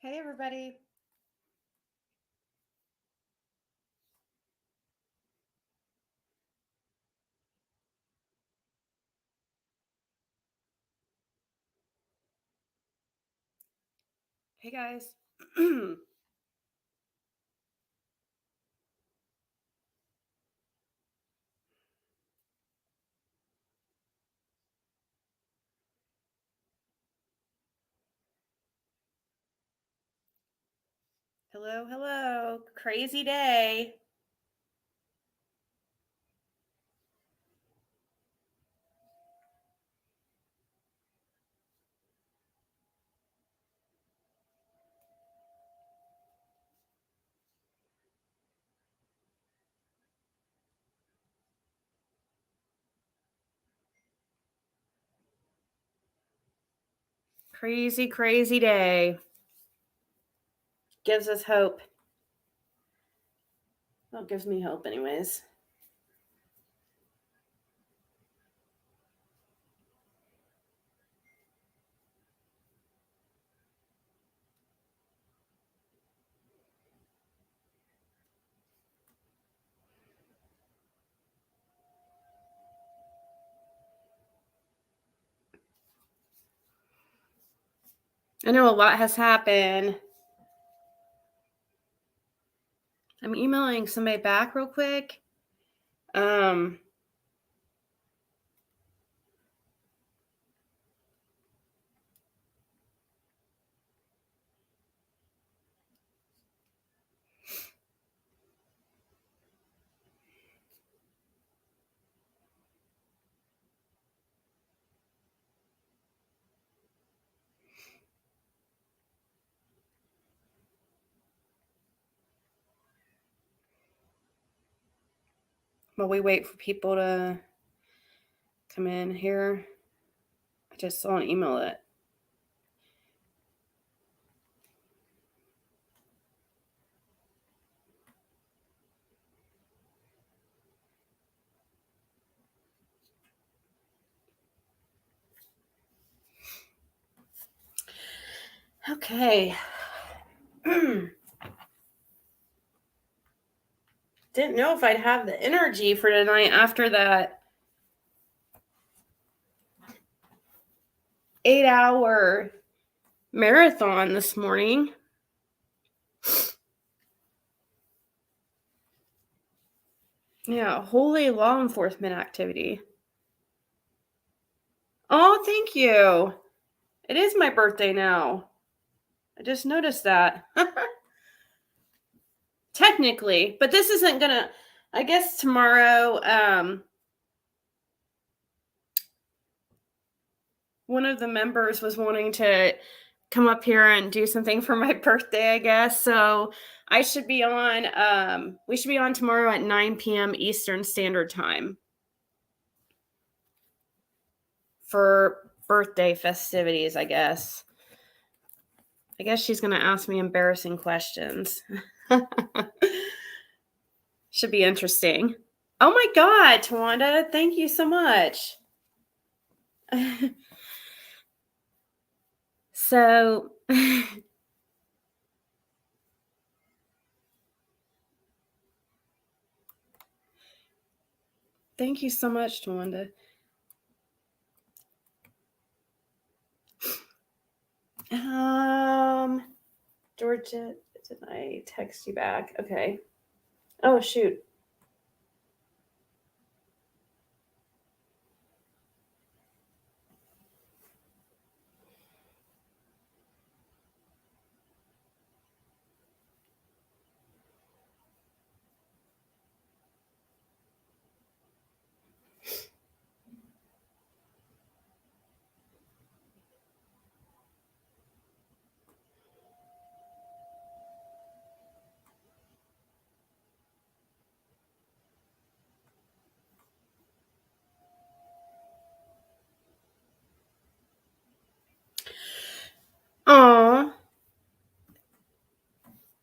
Hey, everybody. Hey, guys. Hello, hello. Crazy day. Crazy, crazy day. Gives us hope. Well, it gives me hope, anyways. I know a lot has happened. I'm emailing somebody back real quick. While we wait for people to come in here, I just saw an email that. Okay. Didn't know if I'd have the energy for tonight after that 8-hour marathon this morning. Yeah, holy law enforcement activity. Oh, thank you. It is my birthday now. I just noticed that. Technically, but this isn't gonna, I guess tomorrow, one of the members was wanting to come up here and do something for my birthday, I guess. So I should be on, we should be on tomorrow at 9 p.m. Eastern Standard Time for birthday festivities, I guess. I guess she's going to ask me embarrassing questions. Should be interesting. Oh my God, Tawanda, thank you so much. So, thank you so much, Tawanda. Georgia, did I text you back? Okay. Oh, shoot. Aw.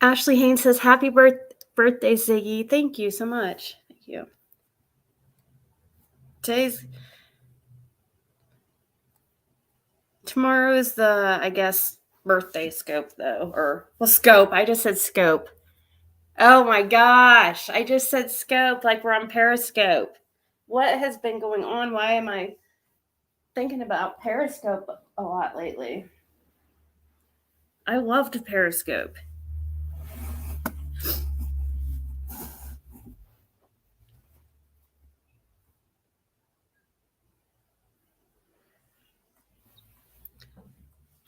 Ashley Haynes says, happy birthday, Ziggy. Thank you so much. Thank you. Tomorrow is the, I guess, birthday scope, though. Scope. I just said scope. Oh my gosh. I just said scope like we're on Periscope. What has been going on? Why am I thinking about Periscope a lot lately? I loved Periscope.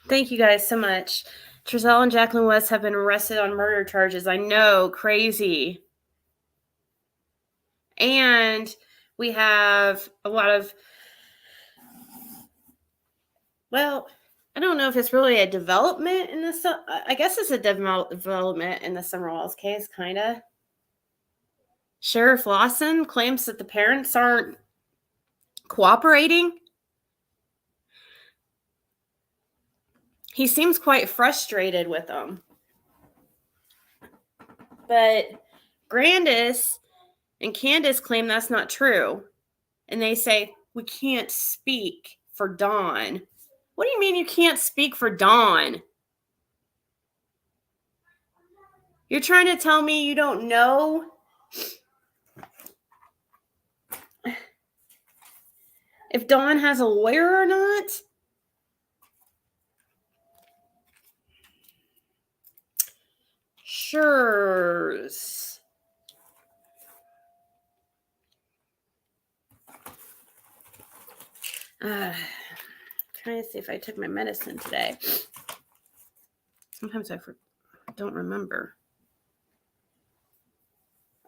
Thank you guys so much. Trezell and Jacqueline West have been arrested on murder charges. I know, crazy. And we have a lot of, well, I don't know if it's really a development in this. I guess it's a development in the Summerwells case, kind of. Sheriff Lawson claims that the parents aren't cooperating. He seems quite frustrated with them. But Grandus and Candace claim that's not true. And they say, we can't speak for Dawn. What do you mean you can't speak for Dawn? You're trying to tell me you don't know if Dawn has a lawyer or not? Sure. Trying to see if I took my medicine today. Sometimes I don't remember.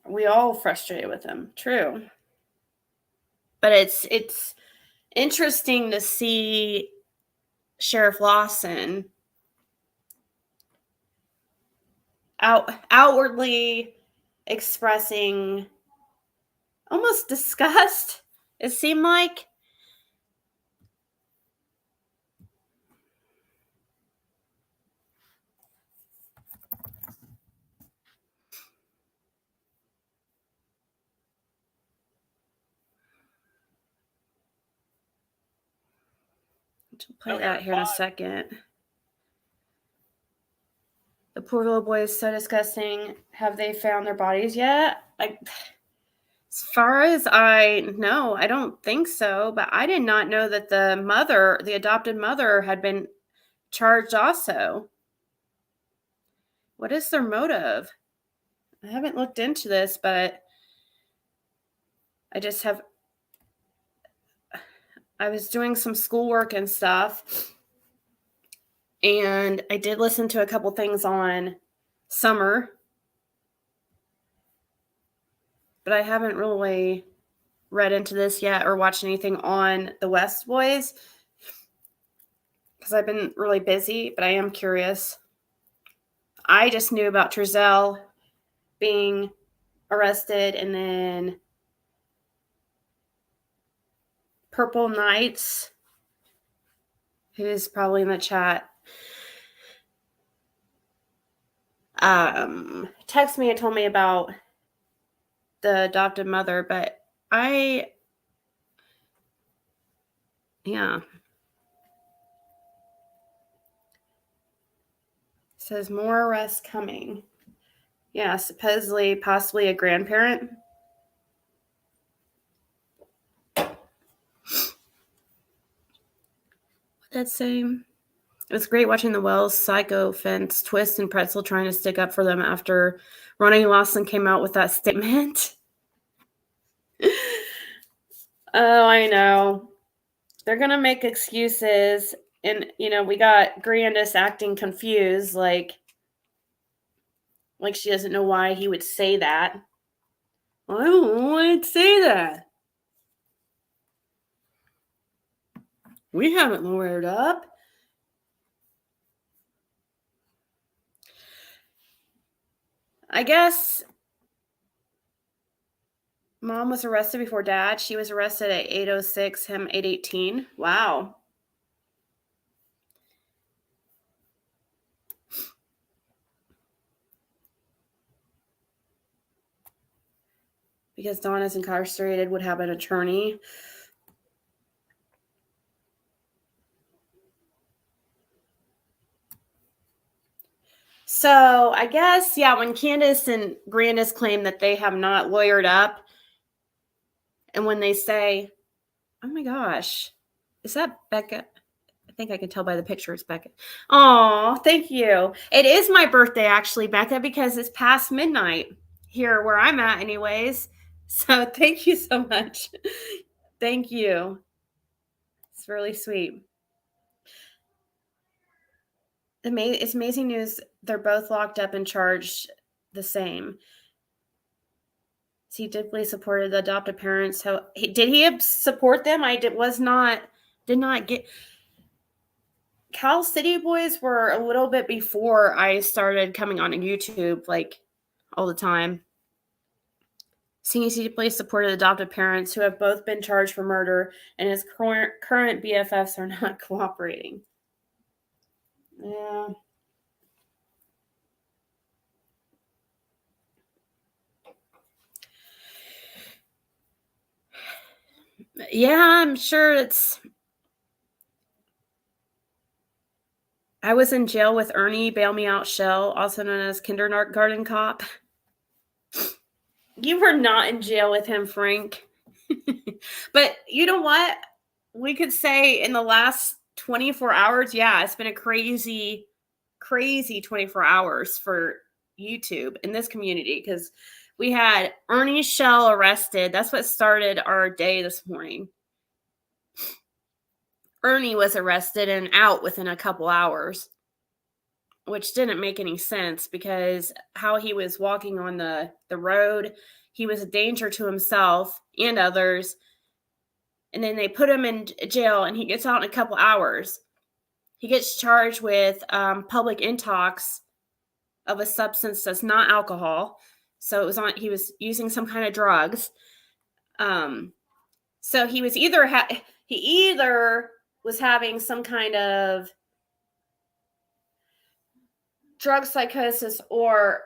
We all frustrated with him. True. But it's interesting to see Sheriff Lawson outwardly expressing almost disgust, it seemed like. I'll play that here in a second. The poor little boy is so disgusting. Have they found their bodies yet? As far as I know, I don't think so. But I did not know that the adopted mother, had been charged also. What is their motive? I haven't looked into this, but I was doing some schoolwork and stuff, and I did listen to a couple things on Summer, but I haven't really read into this yet or watched anything on the West Boys because I've been really busy, but I am curious. I just knew about Trezell being arrested, and then Purple Knights, who is probably in the chat, texted me and told me about the adopted mother, but yeah. Says more arrests coming. Yeah, supposedly, possibly a grandparent. What'd that say? It was great watching the Wells psycho fence twist and Pretzel trying to stick up for them after Ronnie Lawson came out with that statement. Oh, I know. They're going to make excuses. And, we got Grandus acting confused, like she doesn't know why he would say that. I don't know why he'd say that. We haven't lawyered up. I guess Mom was arrested before Dad. She was arrested at 8:06, him 8:18. Wow. Because Dawn is incarcerated, would have an attorney. So I guess, yeah, when Candace and Grandus claim that they have not lawyered up, and when they say, oh my gosh, is that Becca? I think I can tell by the picture it's Becca. Oh, thank you. It is my birthday, actually, Becca, because it's past midnight here where I'm at, anyways. So thank you so much. Thank you. It's really sweet. It's amazing news. They're both locked up and charged the same. He deeply supported the adoptive parents. So did he support them? Did not get. Cal City Boys were a little bit before I started coming on YouTube, like all the time. CNC deeply supported adoptive parents who have both been charged for murder, and his current BFFs are not cooperating. Yeah. Yeah, I'm sure I was in jail with Ernie, Bail Me Out Shell, also known as Kindergarten Cop. You were not in jail with him, Frank. But you know what? We could say in the last 24 hours, yeah, it's been a crazy 24 hours for YouTube in this community because we had Ernie Shell arrested. That's what started our day this morning. Ernie was arrested and out within a couple hours, which didn't make any sense because how he was walking on the road, he was a danger to himself and others. And then they put him in jail and he gets out in a couple hours. He gets charged with public intox of a substance that's not alcohol. So he was using some kind of drugs. So he was he either was having some kind of drug psychosis or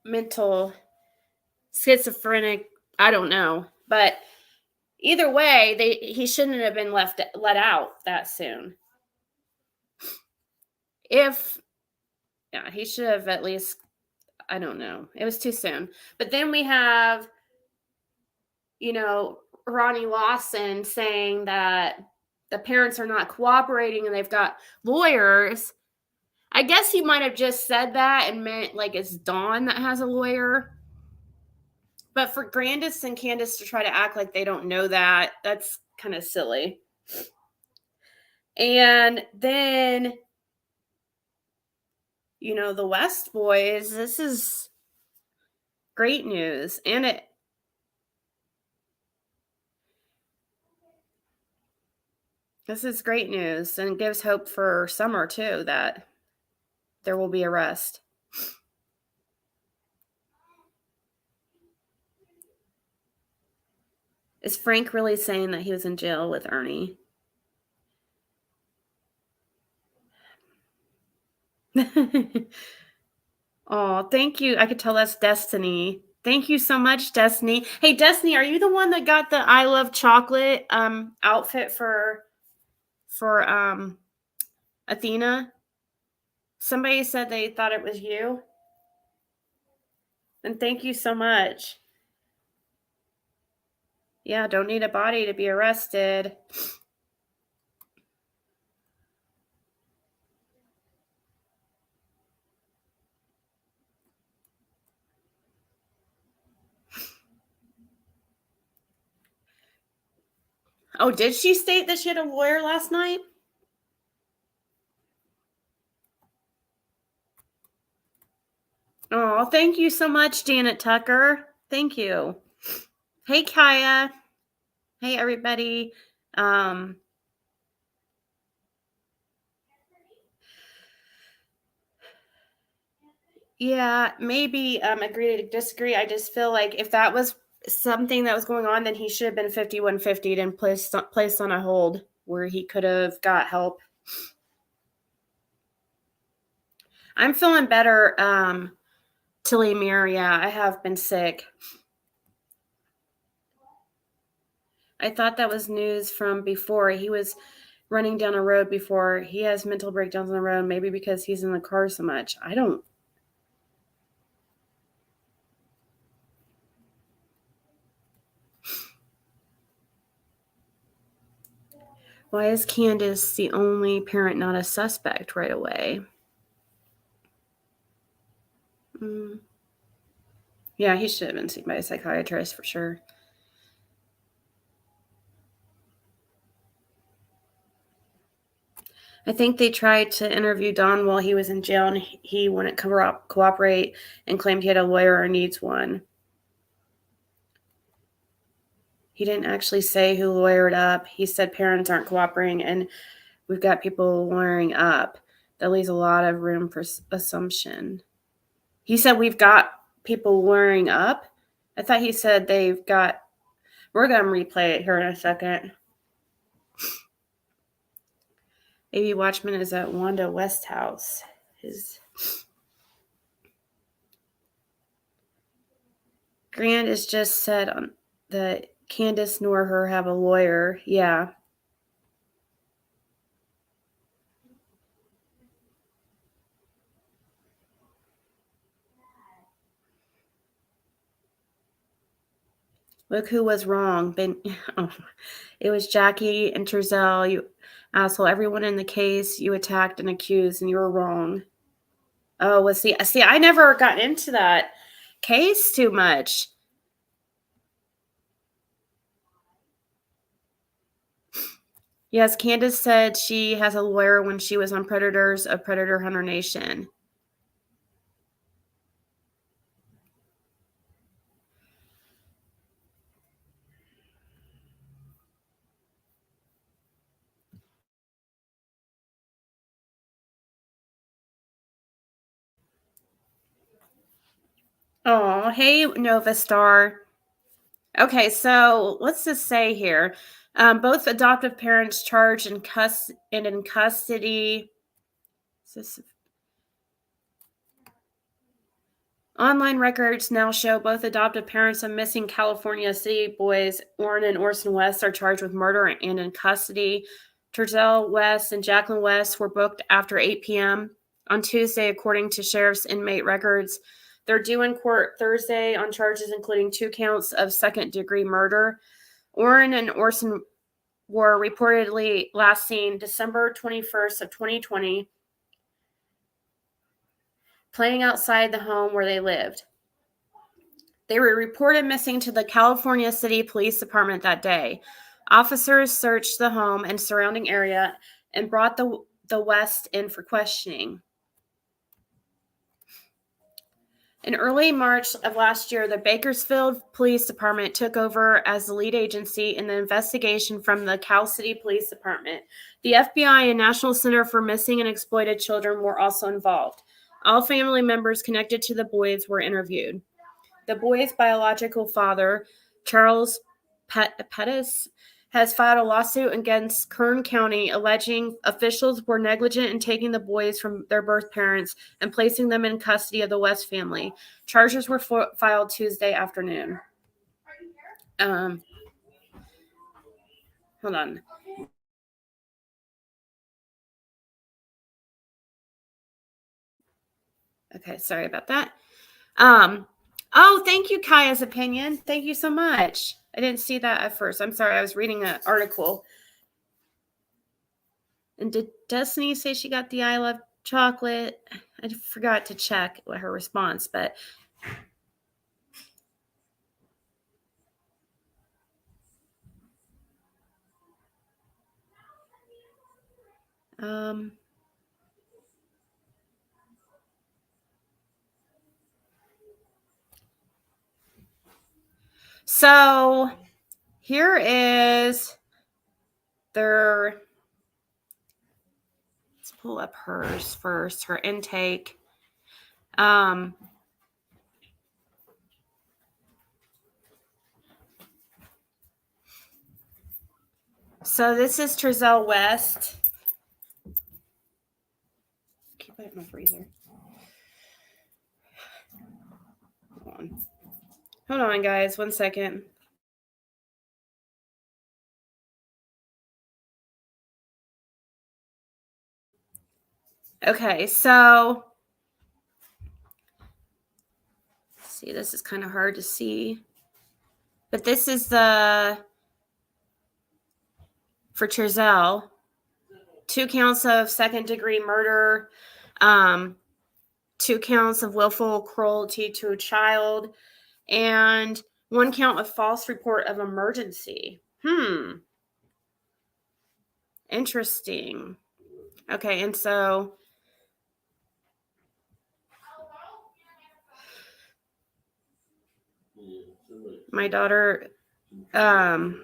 mental schizophrenic, I don't know. But either way, he shouldn't have been let out that soon. He should have at least, I don't know. It was too soon. But then we have, Ronnie Lawson saying that the parents are not cooperating and they've got lawyers. I guess he might have just said that and meant like it's Dawn that has a lawyer. But for Grandus and Candace to try to act like they don't know that, that's kind of silly. And then, the West Boys, this is great news. And this is great news and gives hope for summer too, that there will be arrest. Is Frank really saying that he was in jail with Ernie? Oh, thank you. I could tell that's Destiny. Thank you so much, Destiny. Hey, Destiny, are you the one that got the I Love Chocolate outfit for Athena? Somebody said they thought it was you. And thank you so much. Yeah, don't need a body to be arrested. Oh, did she state that she had a lawyer last night? Oh, thank you so much, Janet Tucker. Thank you. Hey, Kaya. Hey, everybody. Yeah, maybe agree to disagree. I just feel like if that was something that was going on, then he should have been 5150 and placed on a hold where he could have got help. I'm feeling better, Tilly Mir. Yeah, I have been sick. I thought that was news from before. He was running down a road before. He has mental breakdowns on the road, maybe because he's in the car so much. I don't. Why is Candace the only parent not a suspect right away? Yeah, he should have been seen by a psychiatrist for sure. I think they tried to interview Don while he was in jail, and he wouldn't cooperate and claimed he had a lawyer or needs one. He didn't actually say who lawyered up. He said parents aren't cooperating, and we've got people lawyering up. That leaves a lot of room for assumption. He said we've got people lawyering up. I thought he said they've got. We're going to replay it here in a second. AB Watchman is at Wanda West House. Grandus just said that Candace nor her have a lawyer. Yeah. Look who was wrong. It was Jackie and Terzel. You asshole. Everyone in the case you attacked and accused, and you were wrong. Oh, see, I never got into that case too much. Yes, Candace said she has a lawyer when she was on Predators of Predator Hunter Nation. Oh, hey, Nova Star. Okay, so what's this say here? Both adoptive parents charged in custody. Online records now show both adoptive parents of missing California City boys, Orrin and Orson West, are charged with murder and in custody. Terzel West and Jacqueline West were booked after 8 p.m. on Tuesday, according to sheriff's inmate records. They're due in court Thursday on charges including 2 counts of second-degree murder. Orrin and Orson were reportedly last seen December 21st of 2020, playing outside the home where they lived. They were reported missing to the California City Police Department that day. Officers searched the home and surrounding area and brought the West in for questioning. In early March of last year, the Bakersfield Police Department took over as the lead agency in the investigation from the Cal City Police Department. The FBI and National Center for Missing and Exploited Children were also involved. All family members connected to the boys were interviewed. The boy's biological father, Charles Pettis, has filed a lawsuit against Kern County alleging officials were negligent in taking the boys from their birth parents and placing them in custody of the West family. Charges were filed Tuesday afternoon. Hold on. Okay, sorry about that. Oh, thank you, Kaya's opinion. Thank you so much. I didn't see that at first. I'm sorry. I was reading an article. And did Destiny say she got the I love chocolate? I forgot to check her response, but so here is their. Let's pull up hers first. Her intake. So this is Terzel West. Keep it in my freezer. Hold on, guys. 1 second. Okay, so see, this is kind of hard to see, but this is the for Chazelle, 2 counts of second-degree murder, 2 counts of willful cruelty to a child, and 1 count of false report of emergency. Interesting. Okay, and so my daughter had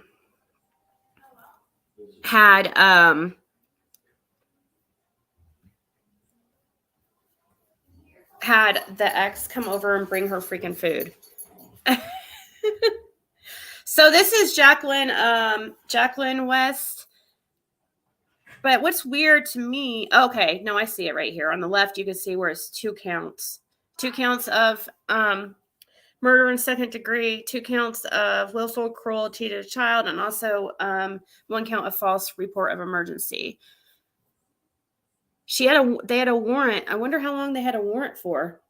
the ex come over and bring her freaking food. So this is Jacqueline West. But what's weird to me, okay, no, I see it right here. On the left, you can see where it's 2 counts. 2 counts of murder in second degree, 2 counts of willful cruelty to a child, and also 1 count of false report of emergency. They had a warrant. I wonder how long they had a warrant for.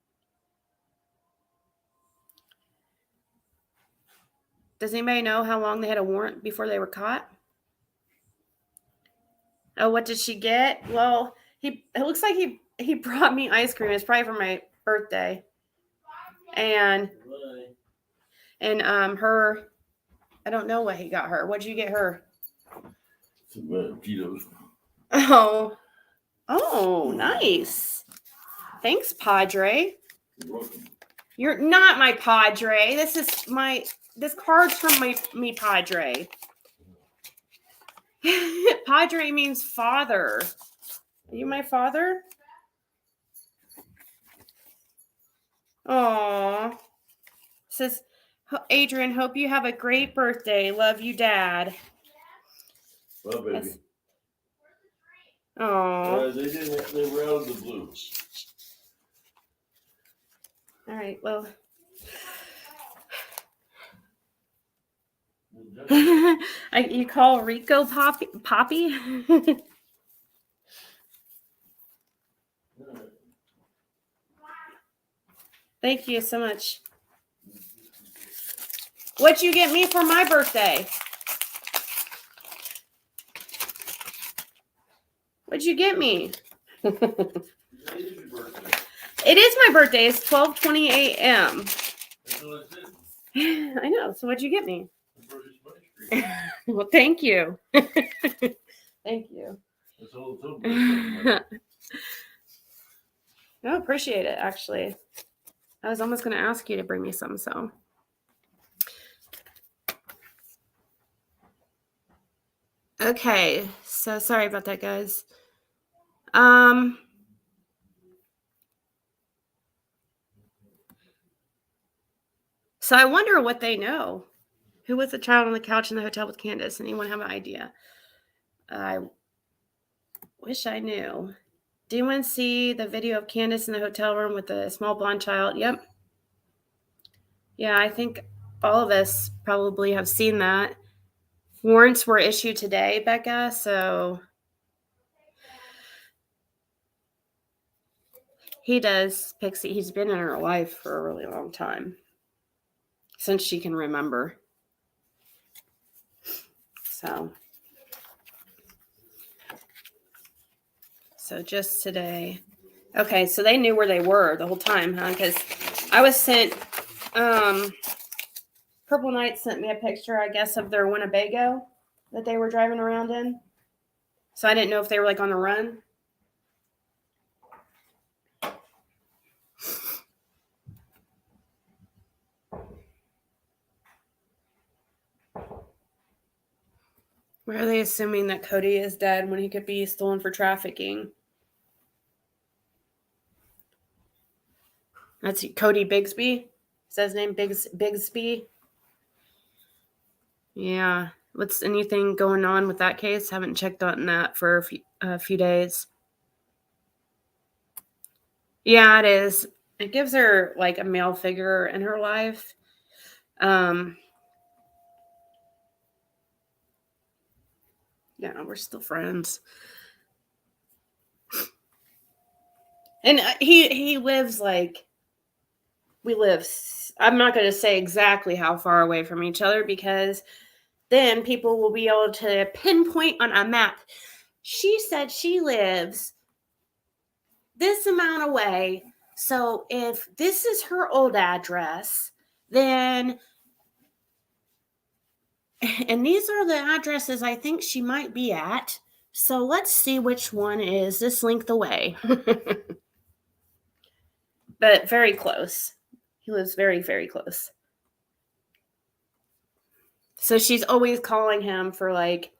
Does anybody know how long they had a warrant before they were caught? Oh, what did she get? Well, it looks like he brought me ice cream. It's probably for my birthday. And her, I don't know what he got her. What'd you get her? Some Cheetos. Oh, nice. Thanks, Padre. You're welcome. You're not my Padre. This card's from me Padre. Padre means father. Are you my father? Aw. Says, Adrian, hope you have a great birthday. Love you, Dad. Well, baby. Aw. They were out of the blue. All right, well. You call Rico Poppy? Thank you so much. What'd you get me for my birthday? What'd you get me? It is my birthday. It's 12:20 a.m. I know. So what'd you get me? Well, thank you. Thank you. I appreciate it, actually. I was almost going to ask you to bring me some, so. Okay, so sorry about that, guys. So I wonder what they know. Who was the child on the couch in the hotel with Candace? Anyone have an idea? I wish I knew. Do you want to see the video of Candace in the hotel room with the small blonde child? Yep. Yeah, I think all of us probably have seen that. Warrants were issued today, Becca, so he does, Pixie. He's been in her life for a really long time, since she can remember. So just today. Okay, so they knew where they were the whole time, huh? Because I was sent, Purple Knight sent me a picture, I guess, of their Winnebago that they were driving around in. So I didn't know if they were like on the run. Why are they assuming that Cody is dead when he could be stolen for trafficking? That's Cody Bigsby. Is that his name? Bigsby? Yeah. What's anything going on with that case? Haven't checked on that for a few days. Yeah, it is. It gives her like a male figure in her life. Yeah, we're still friends. And he lives like, we live, I'm not going to say exactly how far away from each other, because then people will be able to pinpoint on a map. She said she lives this amount away. So if this is her old address, then, and these are the addresses I think she might be at. So let's see which one is this length away. But very close. He lives very, very close. So she's always calling him for like,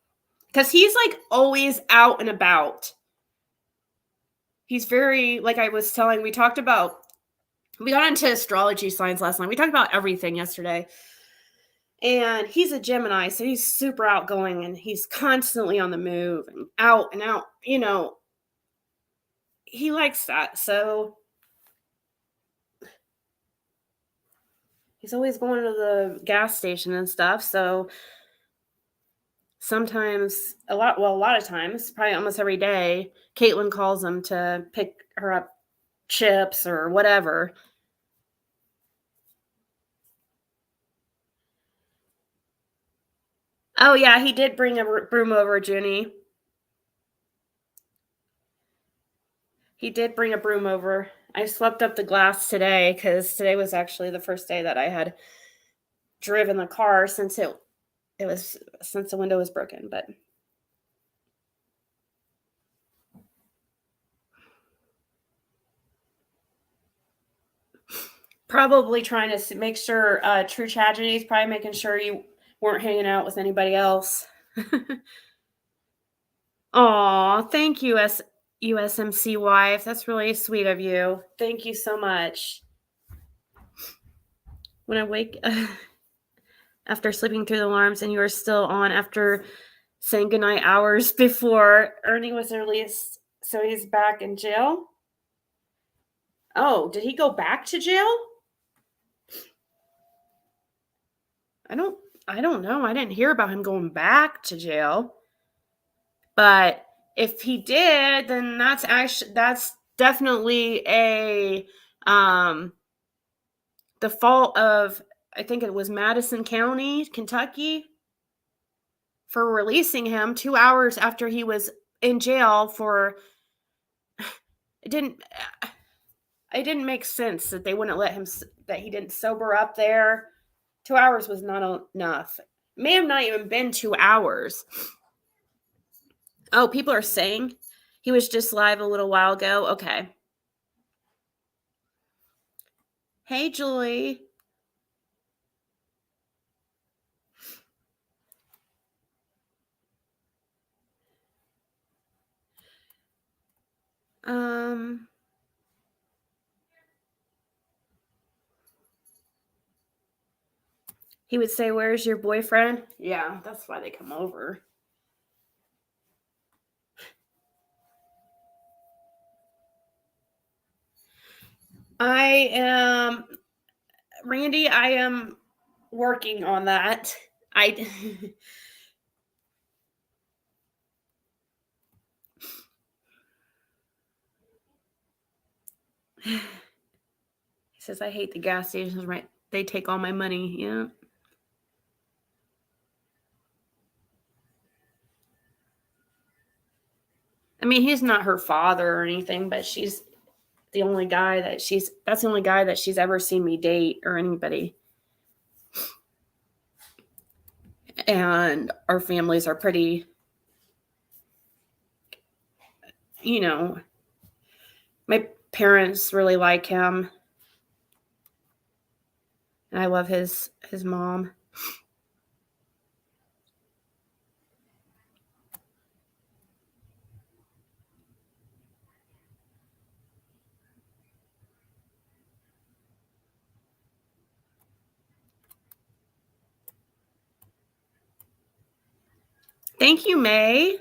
because he's like always out and about. He's very, like I was telling, we got into astrology signs last night. We talked about everything yesterday. And he's a Gemini, so he's super outgoing and he's constantly on the move and out and out. You know, he likes that. So he's always going to the gas station and stuff. So sometimes, a lot of times, probably almost every day, Caitlin calls him to pick her up chips or whatever. Oh, yeah, he did bring a broom over, Jenny. He did bring a broom over. I swept up the glass today because today was actually the first day that I had driven the car since the window was broken. But probably trying to make sure, True Tragedy is probably making sure you weren't hanging out with anybody else. Aw, thank you, USMC wife. That's really sweet of you. Thank you so much. When I wake after sleeping through the alarms and you are still on after saying goodnight hours before Ernie was released, so he's back in jail? Oh, did he go back to jail? I don't know. I didn't hear about him going back to jail. But if he did, then that's definitely the fault of, I think it was Madison County, Kentucky, for releasing him 2 hours after he was in jail for it didn't make sense that they wouldn't let him, that he didn't sober up there. 2 hours was not enough. May have not even been 2 hours. Oh, people are saying he was just live a little while ago. Okay. Hey, Julie. He would say, "Where's your boyfriend?" Yeah, that's why they come over. Randy, I am working on that. He says, "I hate the gas stations, right? They take all my money." Yeah. I mean, he's not her father or anything, but that's the only guy that she's ever seen me date or anybody. And our families are pretty, my parents really like him. And I love his mom. Thank you, May.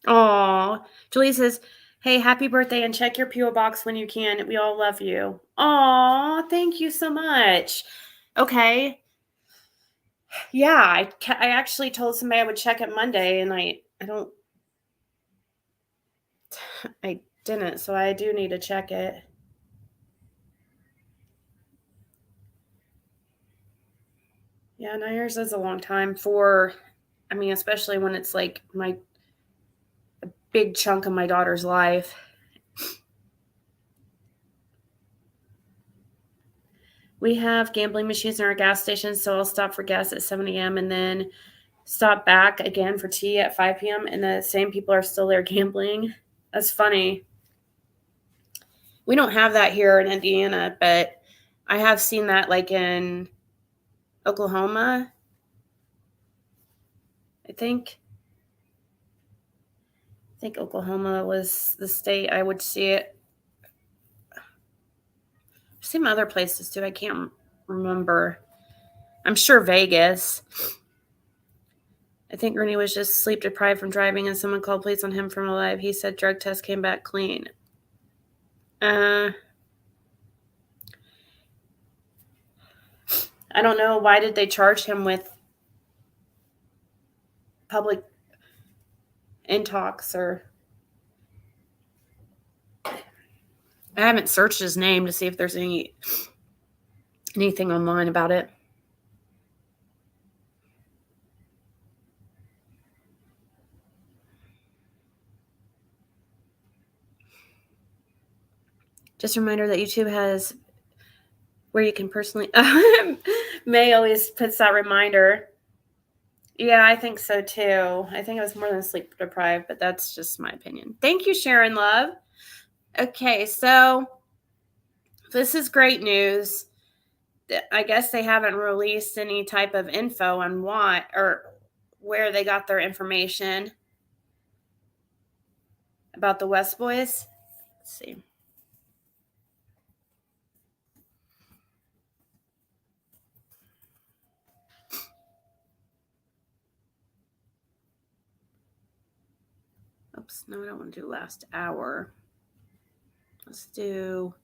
Aw. Julie says, "Hey, happy birthday, and check your P.O. box when you can. We all love you." Aw, thank you so much. Okay. Yeah, I actually told somebody I would check it Monday, and I I didn't, so I do need to check it. Yeah, 9 years is a long time for, I mean, especially when it's like a big chunk of my daughter's life. We have gambling machines in our gas station, so I'll stop for gas at 7 a.m. and then stop back again for tea at 5 p.m. and the same people are still there gambling. That's funny. We don't have that here in Indiana, but I have seen that like in Oklahoma, I think Oklahoma was the state I would see it. Some other places too. I can't remember. I'm sure Vegas. I think Ernie was just sleep deprived from driving and someone called police on him from alive. He said drug test came back clean. I don't know. Why did they charge him with public intox or... I haven't searched his name to see if there's anything online about it. Just a reminder that YouTube has where you can personally... May always puts that reminder. Yeah, I think so too. I think it was more than sleep deprived, but that's just my opinion. Thank you, Sharon Love. Okay, so this is great news. I guess they haven't released any type of info on what or where they got their information about the West Boys. Let's see. Oops, no, I don't want to do last hour. Let's do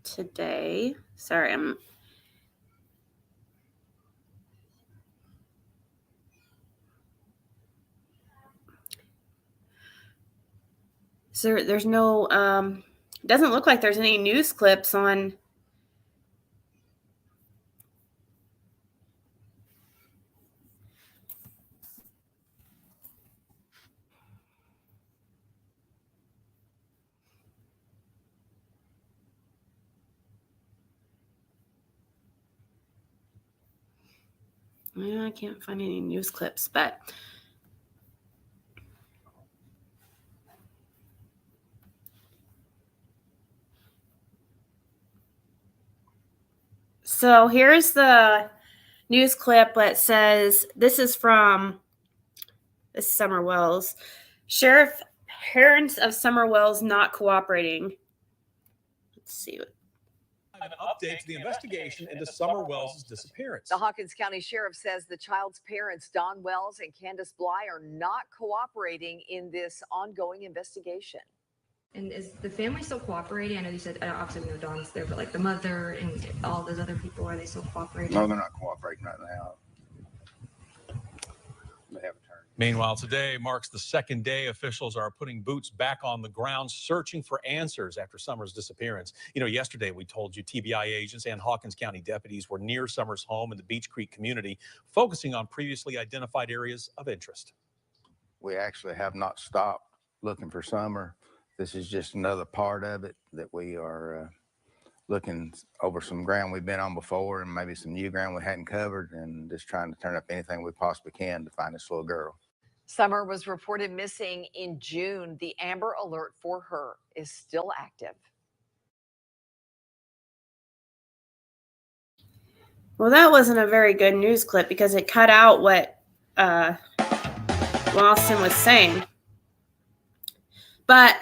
today. Sorry, So there's no, it doesn't look like there's any news clips on. I can't find any news clips, but so here's the news clip that says, this is from Summer Wells. Sheriff, parents of Summer Wells not cooperating. Let's see. An update to the investigation into Summer Wells' disappearance. The Hawkins County Sheriff says the child's parents, Don Wells and Candace Bly, are not cooperating in this ongoing investigation. And is the family still cooperating? I know you said, obviously we know Don's there, but like the mother and all those other people, are they still cooperating? No, they're not cooperating right now. They have a turn. Meanwhile, today marks the second day officials are putting boots back on the ground, searching for answers after Summer's disappearance. You know, yesterday we told you TBI agents and Hawkins County deputies were near Summer's home in the Beech Creek community, focusing on previously identified areas of interest. We actually have not stopped looking for Summer. This is just another part of it that we are looking over some ground we've been on before and maybe some new ground we hadn't covered, and just trying to turn up anything we possibly can to find this little girl. Summer was reported missing in June. The Amber Alert for her is still active. Well, that wasn't a very good news clip because it cut out what Lawson was saying. But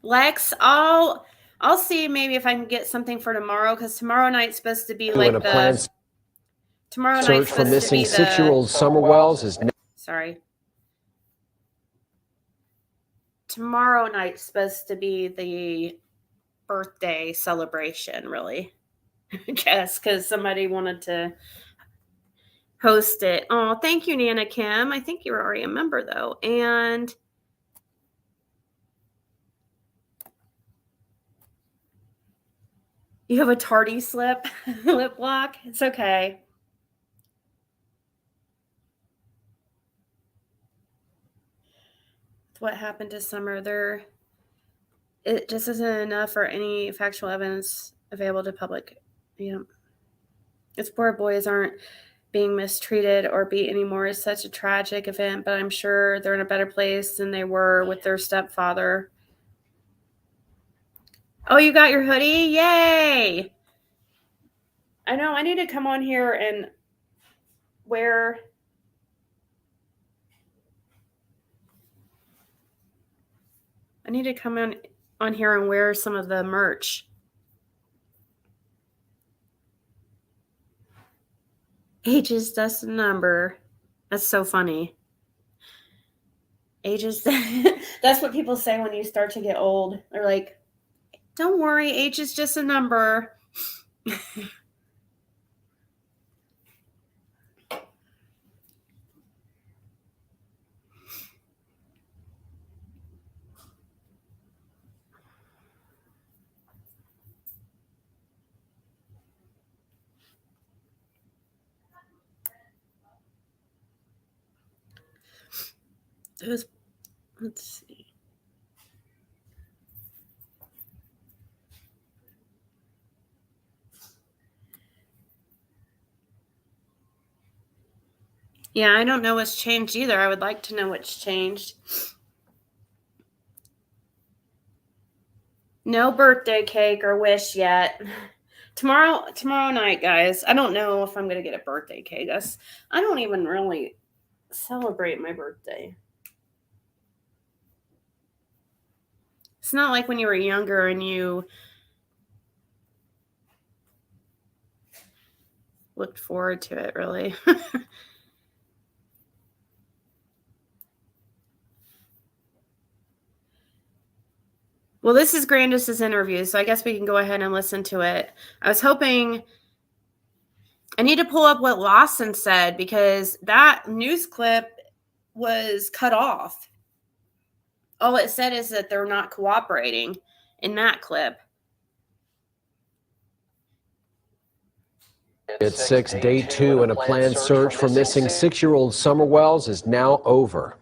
Lex, I'll see maybe if I can get something for tomorrow, because tomorrow night's supposed to be like the tomorrow search for missing 6-year-old Summer Wells is sorry. Tomorrow night's supposed to be the birthday celebration, really. I guess, because somebody wanted to host it. Oh, thank you, Nana Kim. I think you were already a member though. And you have a tardy slip lip lock. It's okay. What happened to Summer? It just isn't enough for any factual evidence available to public. Yeah. Its poor boys aren't being mistreated or beat anymore. It's such a tragic event, but I'm sure they're in a better place than they were with their stepfather. Oh, you got your hoodie? Yay! I know, I need to come on here and wear... I need to come on here and wear some of the merch. Age is just a number. That's so funny. Age is... That's what people say when you start to get old. They're like, don't worry, age is just a number. Let's see. Yeah, I don't know what's changed either. I would like to know what's changed. No birthday cake or wish yet. Tomorrow night, guys. I don't know if I'm going to get a birthday cake. I don't even really celebrate my birthday. It's not like when you were younger and you looked forward to it, really. Well, this is Grandus's interview, so I guess we can go ahead and listen to it. I was hoping... I need to pull up what Lawson said because that news clip was cut off. All it said is that they're not cooperating in that clip. It's 6, day 2, and a planned search for missing 6-year-old Summer Wells is now over.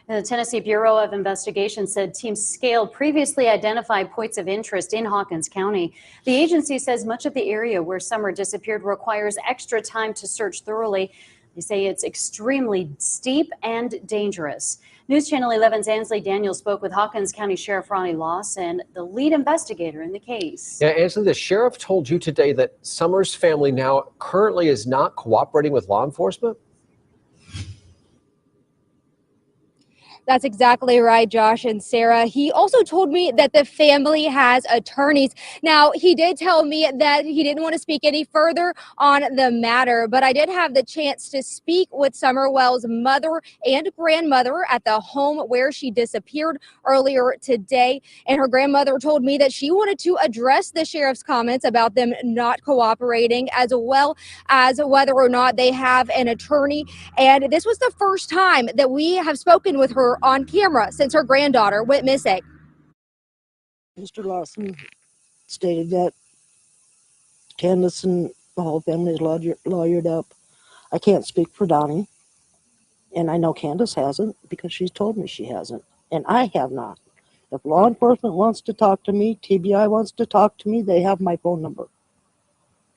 The Tennessee Bureau of Investigation said teams scaled previously identified points of interest in Hawkins County. The agency says much of the area where Summer disappeared requires extra time to search thoroughly. They say it's extremely steep and dangerous. News Channel 11's Ansley Daniels spoke with Hawkins County Sheriff Ronnie Lawson, the lead investigator in the case. Yeah, Ansley, the sheriff told you today that Summer's family now currently is not cooperating with law enforcement? That's exactly right, Josh and Sarah. He also told me that the family has attorneys. Now, he did tell me that he didn't want to speak any further on the matter, but I did have the chance to speak with Summer Wells' mother and grandmother at the home where she disappeared earlier today. And her grandmother told me that she wanted to address the sheriff's comments about them not cooperating, as well as whether or not they have an attorney. And this was the first time that we have spoken with her on camera since her granddaughter went missing. Mr. Lawson stated that Candace and the whole family is lawyered up. I can't speak for Donnie, and I know Candace hasn't because she's told me she hasn't, and I have not. If law enforcement wants to talk to me, TBI wants to talk to me, they have my phone number.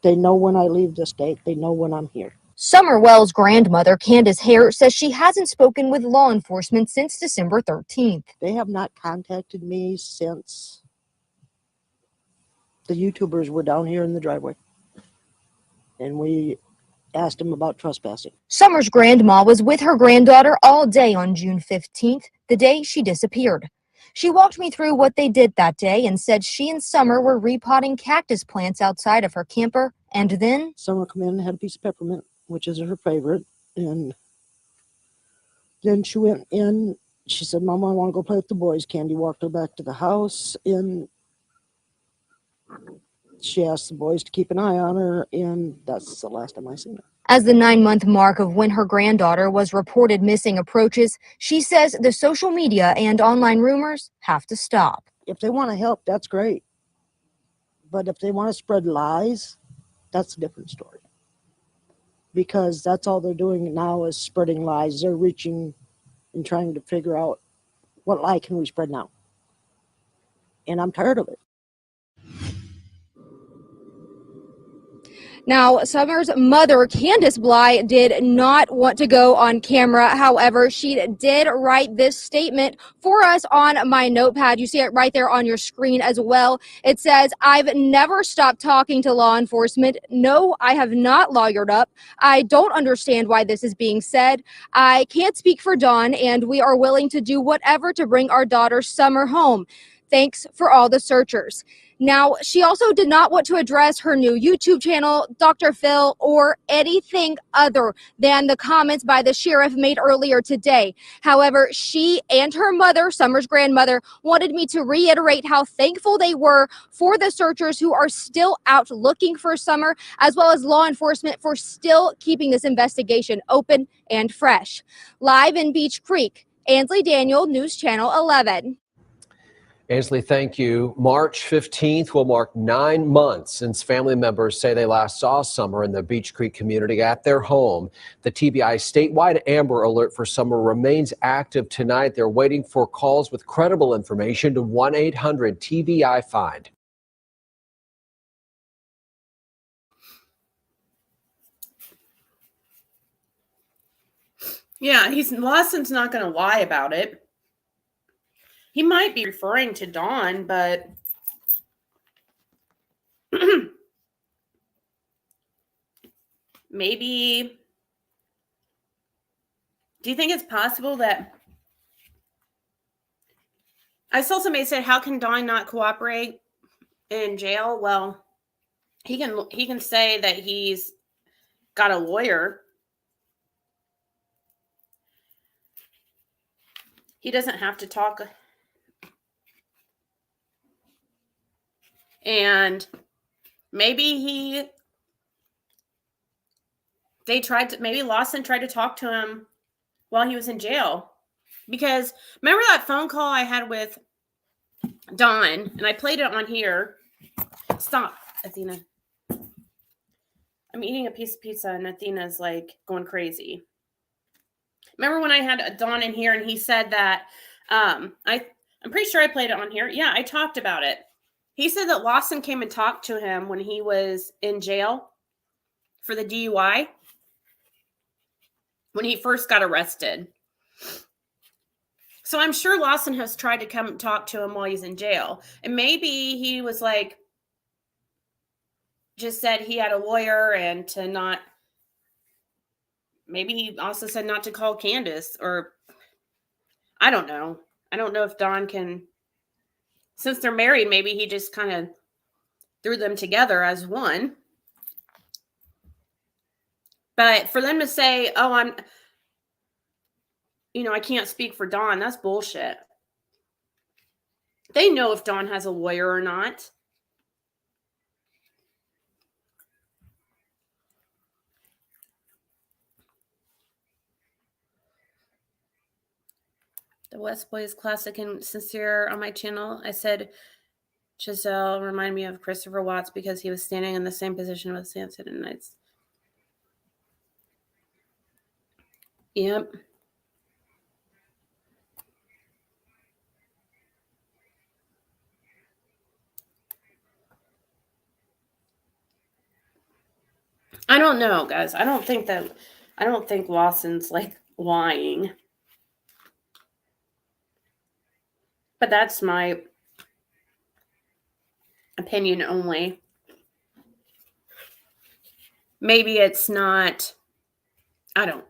They know when I leave the state. They know when I'm here. Summer Wells' grandmother, Candace Hare, says she hasn't spoken with law enforcement since December 13th. They have not contacted me since the YouTubers were down here in the driveway, and we asked them about trespassing. Summer's grandma was with her granddaughter all day on June 15th, the day she disappeared. She walked me through what they did that day and said she and Summer were repotting cactus plants outside of her camper, and then Summer came in and had a piece of peppermint, which is her favorite, and then she went in. She said, "Mama, I want to go play with the boys." Candy walked her back to the house, and she asked the boys to keep an eye on her, and that's the last time I seen her. As the 9-month mark of when her granddaughter was reported missing approaches, she says the social media and online rumors have to stop. If they want to help, that's great. But if they want to spread lies, that's a different story. Because that's all they're doing now is spreading lies. They're reaching and trying to figure out what lie can we spread now. And I'm tired of it. Now, Summer's mother, Candace Bly, did not want to go on camera. However, she did write this statement for us on my notepad. You see it right there on your screen as well. It says, "I've never stopped talking to law enforcement. No, I have not lawyered up. I don't understand why this is being said. I can't speak for Dawn, and we are willing to do whatever to bring our daughter Summer home. Thanks for all the searchers." Now, she also did not want to address her new YouTube channel, Dr. Phil, or anything other than the comments by the sheriff made earlier today. However, she and her mother, Summer's grandmother, wanted me to reiterate how thankful they were for the searchers who are still out looking for Summer, as well as law enforcement for still keeping this investigation open and fresh. Live in Beach Creek, Ansley Daniel, News Channel 11. Ansley, thank you. March 15th will mark 9 months since family members say they last saw Summer in the Beach Creek community at their home. The TBI statewide Amber Alert for Summer remains active tonight. They're waiting for calls with credible information to 1-800-TBI-FIND. Yeah, Lawson's not going to lie about it. He might be referring to Dawn, but maybe. Do you think it's possible that I saw somebody say, "How can Dawn not cooperate in jail?" Well, he can say that he's got a lawyer. He doesn't have to talk. And maybe maybe Lawson tried to talk to him while he was in jail. Because remember that phone call I had with Dawn, and I played it on here. Stop, Athena. I'm eating a piece of pizza, and Athena's like going crazy. Remember when I had Dawn in here, and he said that I'm pretty sure I played it on here. Yeah, I talked about it. He said that Lawson came and talked to him when he was in jail for the DUI when he first got arrested. So I'm sure Lawson has tried to come and talk to him while he's in jail. And maybe he was like, just said he had a lawyer and to not, maybe he also said not to call Candace, or I don't know. I don't know if Dawn can, since they're married, maybe he just kind of threw them together as one. But for them to say, "Oh, I can't speak for Dawn," that's bullshit. They know if Dawn has a lawyer or not. The West Boys Classic and Sincere on my channel. I said, Giselle reminded me of Christopher Watts because he was standing in the same position with Samson and Knights. Yep. I don't know, guys. I don't think Lawson's like lying. But that's my opinion only. Maybe it's not. I don't.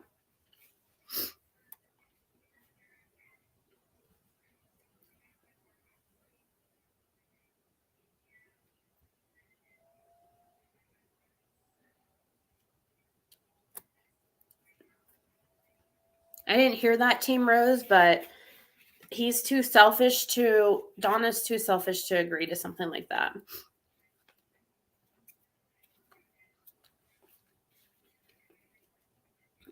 I didn't hear that, Team Rose, but Donna's too selfish to agree to something like that.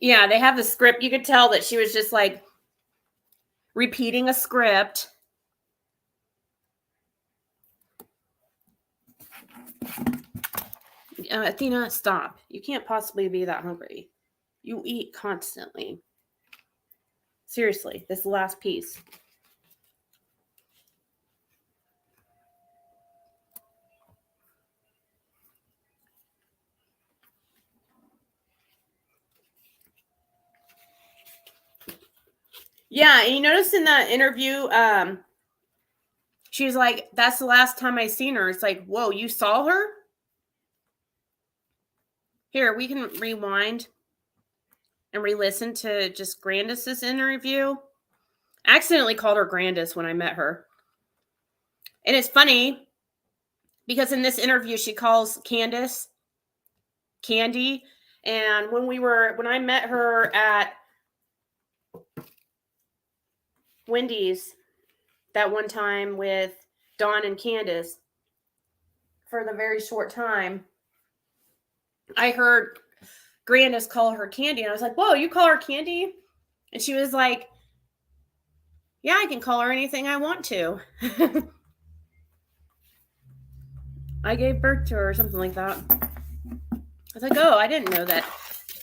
Yeah, they have the script. You could tell that she was just like repeating a script. Athena, stop. You can't possibly be that hungry. You eat constantly. Seriously, this last piece. Yeah, and you notice in that interview, she was like, that's the last time I seen her. It's like, whoa, you saw her? Here, we can rewind and re-listen to just Grandus's interview. I accidentally called her Grandus when I met her. And it's funny because in this interview, she calls Candace Candy. And when I met her at Wendy's that one time with Dawn and Candace for the very short time, I heard Grandus call her Candy. And I was like, whoa, you call her Candy? And she was like, yeah, I can call her anything I want to. I gave birth to her or something like that. I was like, oh, I didn't know that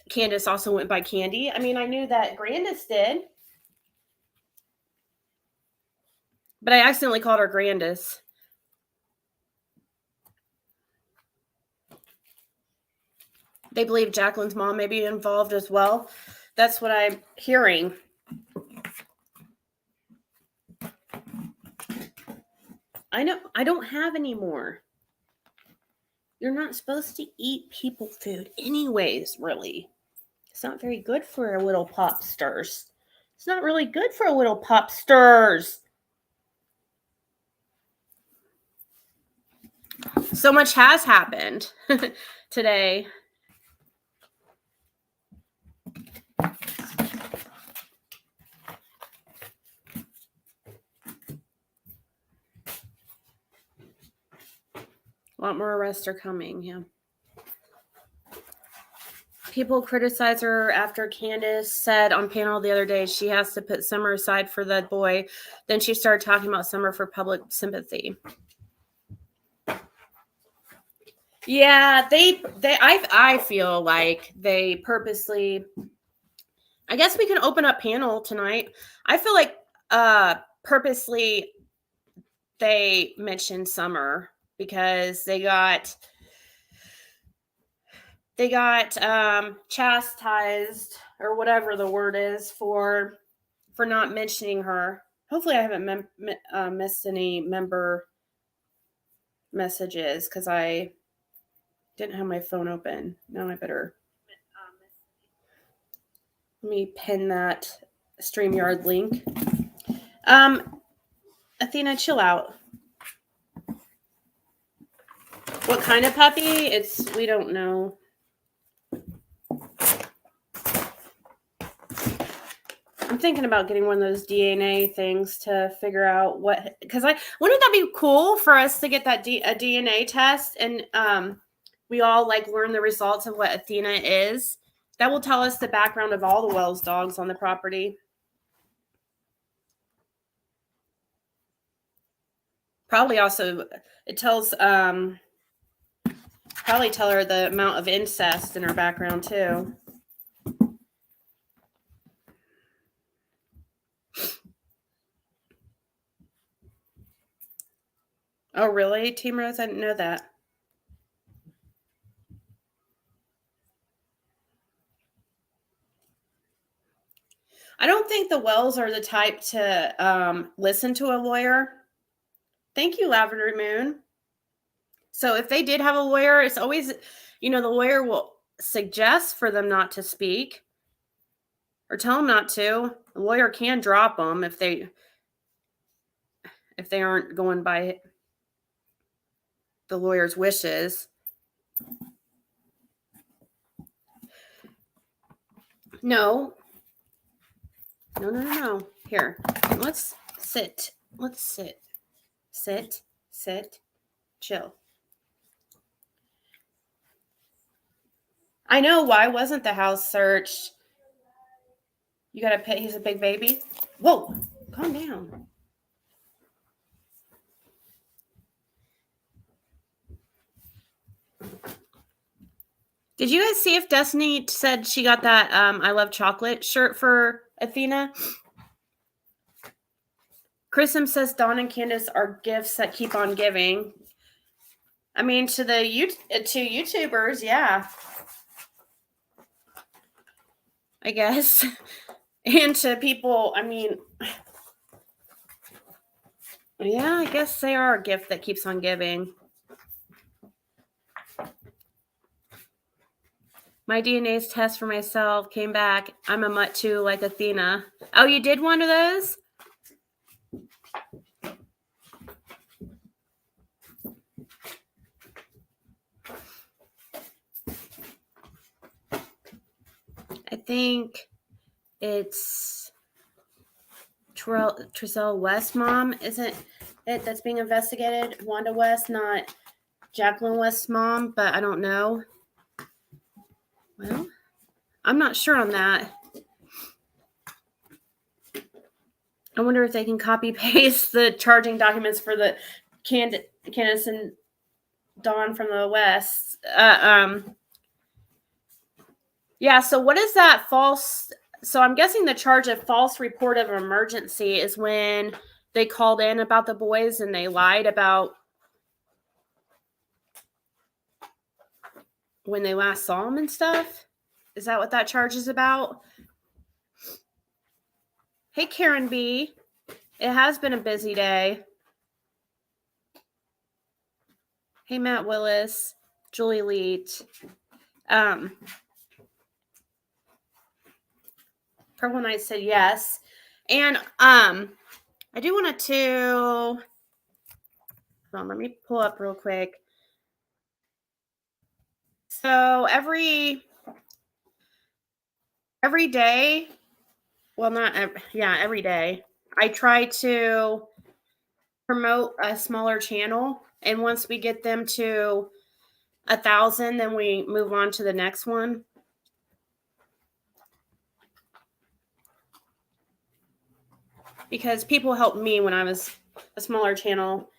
Candace also went by Candy. I mean, I knew that Grandus did. But I accidentally called her Grandus. They believe Jacqueline's mom may be involved as well. That's what I'm hearing. I know. I don't have any more. You're not supposed to eat people food anyways, really. It's not very good for a little popsters. It's not really good for a little popsters. So much has happened today. A lot more arrests are coming, yeah. People criticize her after Candace said on panel the other day she has to put Summer aside for the boy. Then she started talking about Summer for public sympathy. Yeah, I feel like they purposely. I guess we can open up panel tonight. I feel like purposely they mentioned Summer because they got chastised or whatever the word is for not mentioning her. Hopefully I haven't missed any member messages because I didn't have my phone open. Now I better let me pin that StreamYard link. Athena, chill out. What kind of puppy? We don't know. I'm thinking about getting one of those DNA things to figure out what, because wouldn't that be cool for us to get that a DNA test and we all like learn the results of what Athena is. That will tell us the background of all the Wells dogs on the property. Probably also it tells probably tell her the amount of incest in her background too. Oh, really? Team Rose, I didn't know that. I don't think the Wells are the type to listen to a lawyer. Thank you, Lavender Moon. So if they did have a lawyer, it's always, the lawyer will suggest for them not to speak or tell them not to. The lawyer can drop them if they aren't going by the lawyer's wishes. No. Here, let's sit. Sit. Chill. I know, why wasn't the house searched? You got to pet. He's a big baby. Whoa, calm down. Did you guys see if Destiny said she got that I Love Chocolate shirt for Athena? Chrism says Dawn and Candace are gifts that keep on giving. I mean, to YouTubers, yeah. I guess. And to people, I mean, yeah, I guess they are a gift that keeps on giving. My DNA's test for myself came back. I'm a mutt too, like Athena. Oh, you did one of those? I think it's Trezell West mom, isn't it? That's being investigated. Wanda West, not Jacqueline West's mom, but I don't know. Well, I'm not sure on that. I wonder if they can copy paste the charging documents for the Candace and Dawn from the West. Yeah, so what is that false? So I'm guessing the charge of false report of emergency is when they called in about the boys and they lied about when they last saw them and stuff. Is that what that charge is about? Hey, Karen B. It has been a busy day. Hey, Matt Willis, Julie Leet. Purple Knight said yes. And I do want to hold on, let me pull up real quick. So every day, well, not every, yeah, every day, I try to promote a smaller channel. And once we get them to 1,000, then we move on to the next one. Because people helped me when I was a smaller channel.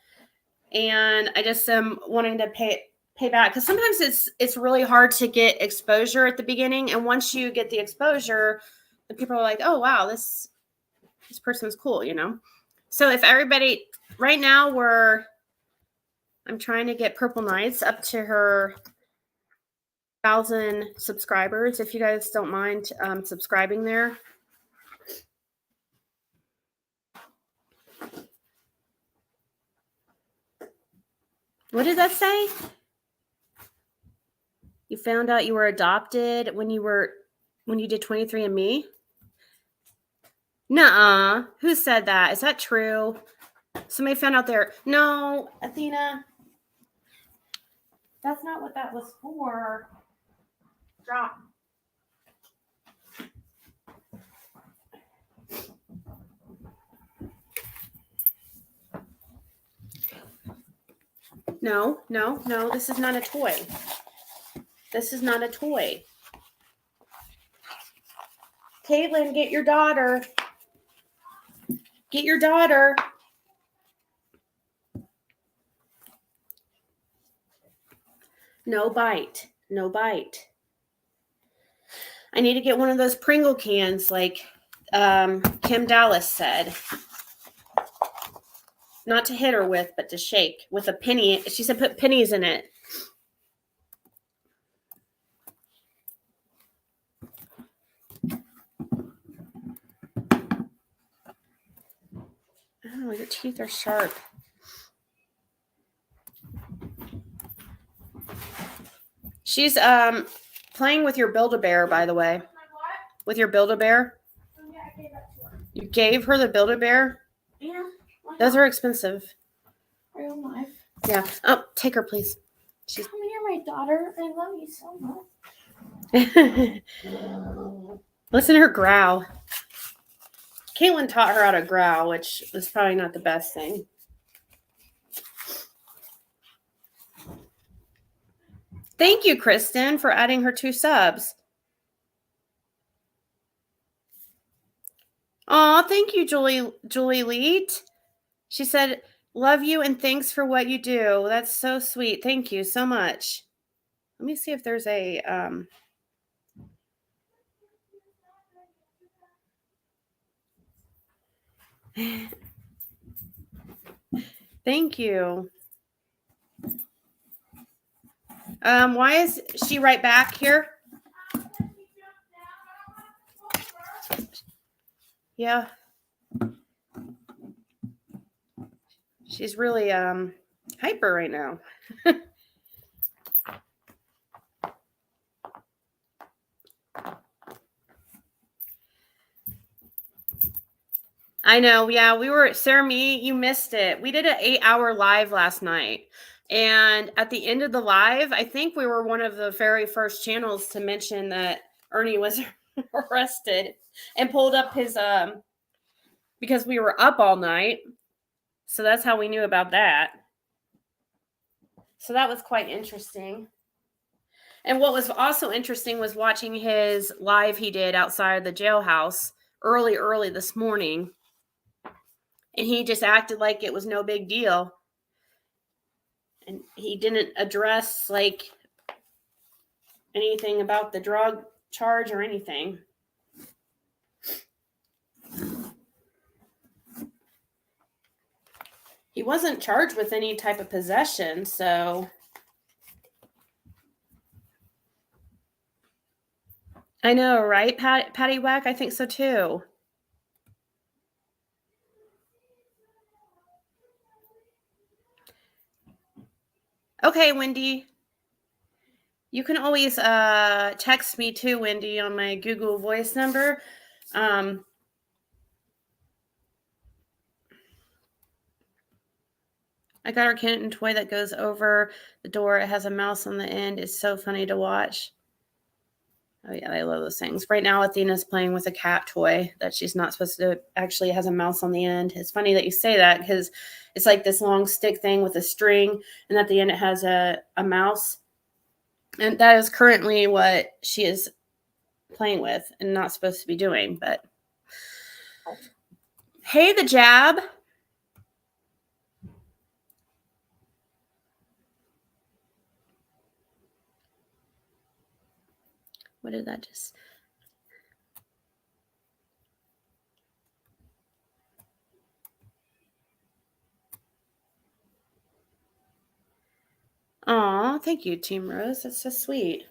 And I just am wanting to pay back. Because sometimes it's really hard to get exposure at the beginning. And once you get the exposure, the people are like, oh, wow, this person's cool, you know? So if everybody, right now I'm trying to get Purple Knights up to her 1,000 subscribers. If you guys don't mind subscribing there. What did that say? You found out you were adopted when you did 23andMe? Nuh-uh. Who said that? Is that true? Somebody found out there. No, Athena. That's not what that was for. Drop. No. This is not a toy. This is not a toy. Caitlin, get your daughter. Get your daughter. No bite. No bite. I need to get one of those Pringle cans like Kim Dallas said. Not to hit her with, but to shake with a penny. She said put pennies in it. Oh, your teeth are sharp. She's playing with your Build-A-Bear, by the way. With your Build-A-Bear? Yeah, I gave that to her. You gave her the Build-A-Bear? Yeah. Those are expensive. Real life. Yeah. Oh, take her, please. Come here, my daughter. I love you so much. Listen to her growl. Caitlin taught her how to growl, which was probably not the best thing. Thank you, Kristen, for adding her 2 subs. Oh, thank you, Julie Leet. She said, "Love you and thanks for what you do." That's so sweet. Thank you so much. Let me see if there's a Thank you. Why is she right back here? Yeah. She's really hyper right now. I know. Yeah, we were Sarah, you missed it. We did an 8-hour live last night. And at the end of the live, I think we were one of the very first channels to mention that Ernie was arrested and pulled up his because we were up all night. So that's how we knew about that. So that was quite interesting. And what was also interesting was watching his live he did outside the jailhouse early this morning. And he just acted like it was no big deal. And he didn't address like anything about the drug charge or anything. He wasn't charged with any type of possession, so I know, right, Patty Whack? I think so too. Okay, Wendy. You can always text me too, Wendy, on my Google Voice number. I got our kitten toy that goes over the door. It has a mouse on the end. It's so funny to watch. Oh, yeah, I love those things. Right now, Athena's playing with a cat toy that she's not supposed to actually has a mouse on the end. It's funny that you say that because it's like this long stick thing with a string, and at the end it has a mouse. And that is currently what she is playing with and not supposed to be doing. But hey, the jab. What did that just... Aw, thank you, Team Rose. That's so sweet.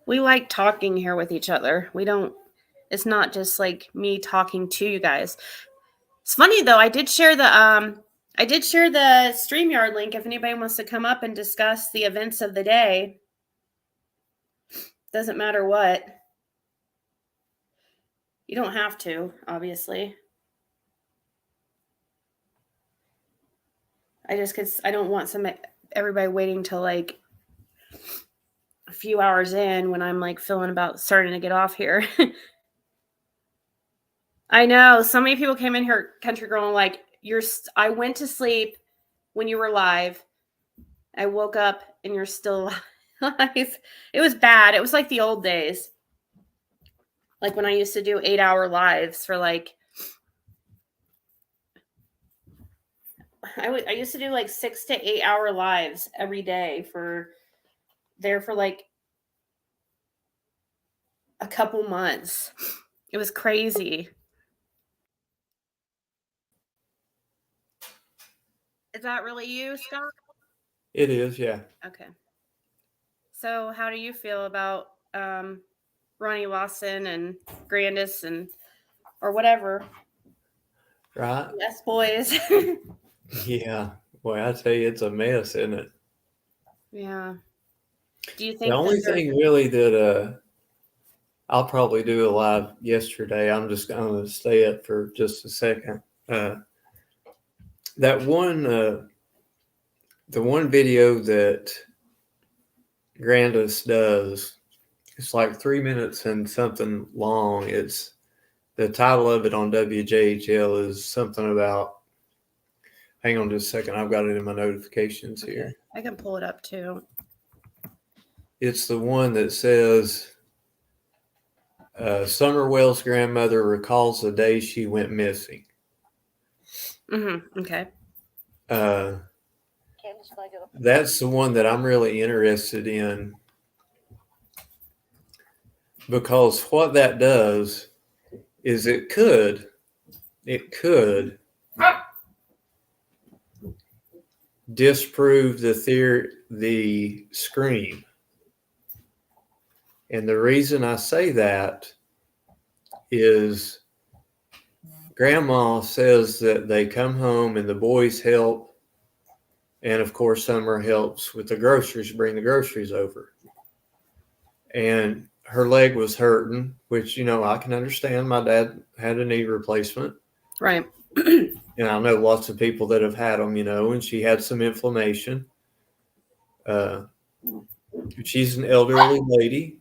We like talking here with each other. We don't, it's not just like me talking to you guys. It's funny though, I did share the StreamYard link if anybody wants to come up and discuss the events of the day. Doesn't matter what. You don't have to, obviously. Cause I don't want everybody waiting till like a few hours in when I'm like feeling about starting to get off here. I know so many people came in here, Country Girl, and like I went to sleep when you were live. I woke up and you're still alive. It was bad. It was like the old days. Like when I used to do 8-hour lives for like, I used to do like 6 to 8 hour lives every day for like a couple months. It was crazy. Is that really you, Scott? It is, yeah. Okay. So how do you feel about Ronnie Lawson and Grandus or whatever? Right? Yes, boys. Yeah. Boy, I tell you, it's a mess, isn't it? Yeah. Do you think The only thing really that I'll probably do a live yesterday, I'm just going to stay up for just a second. That one, the one video that Grandus does, it's like 3 minutes and something long. It's the title of it on WJHL is something about, hang on just a second. I've got it in my notifications here. I can pull it up too. It's the one that says, Summer Wells' grandmother recalls the day she went missing. Okay. That's the one that I'm really interested in, because what that does is it could disprove the scream. And the reason I say that is Grandma says that they come home and the boys help. And of course, Summer helps with the groceries, bring the groceries over. And her leg was hurting, which, I can understand. My dad had a knee replacement. Right. And I know lots of people that have had them, and she had some inflammation. She's an elderly lady.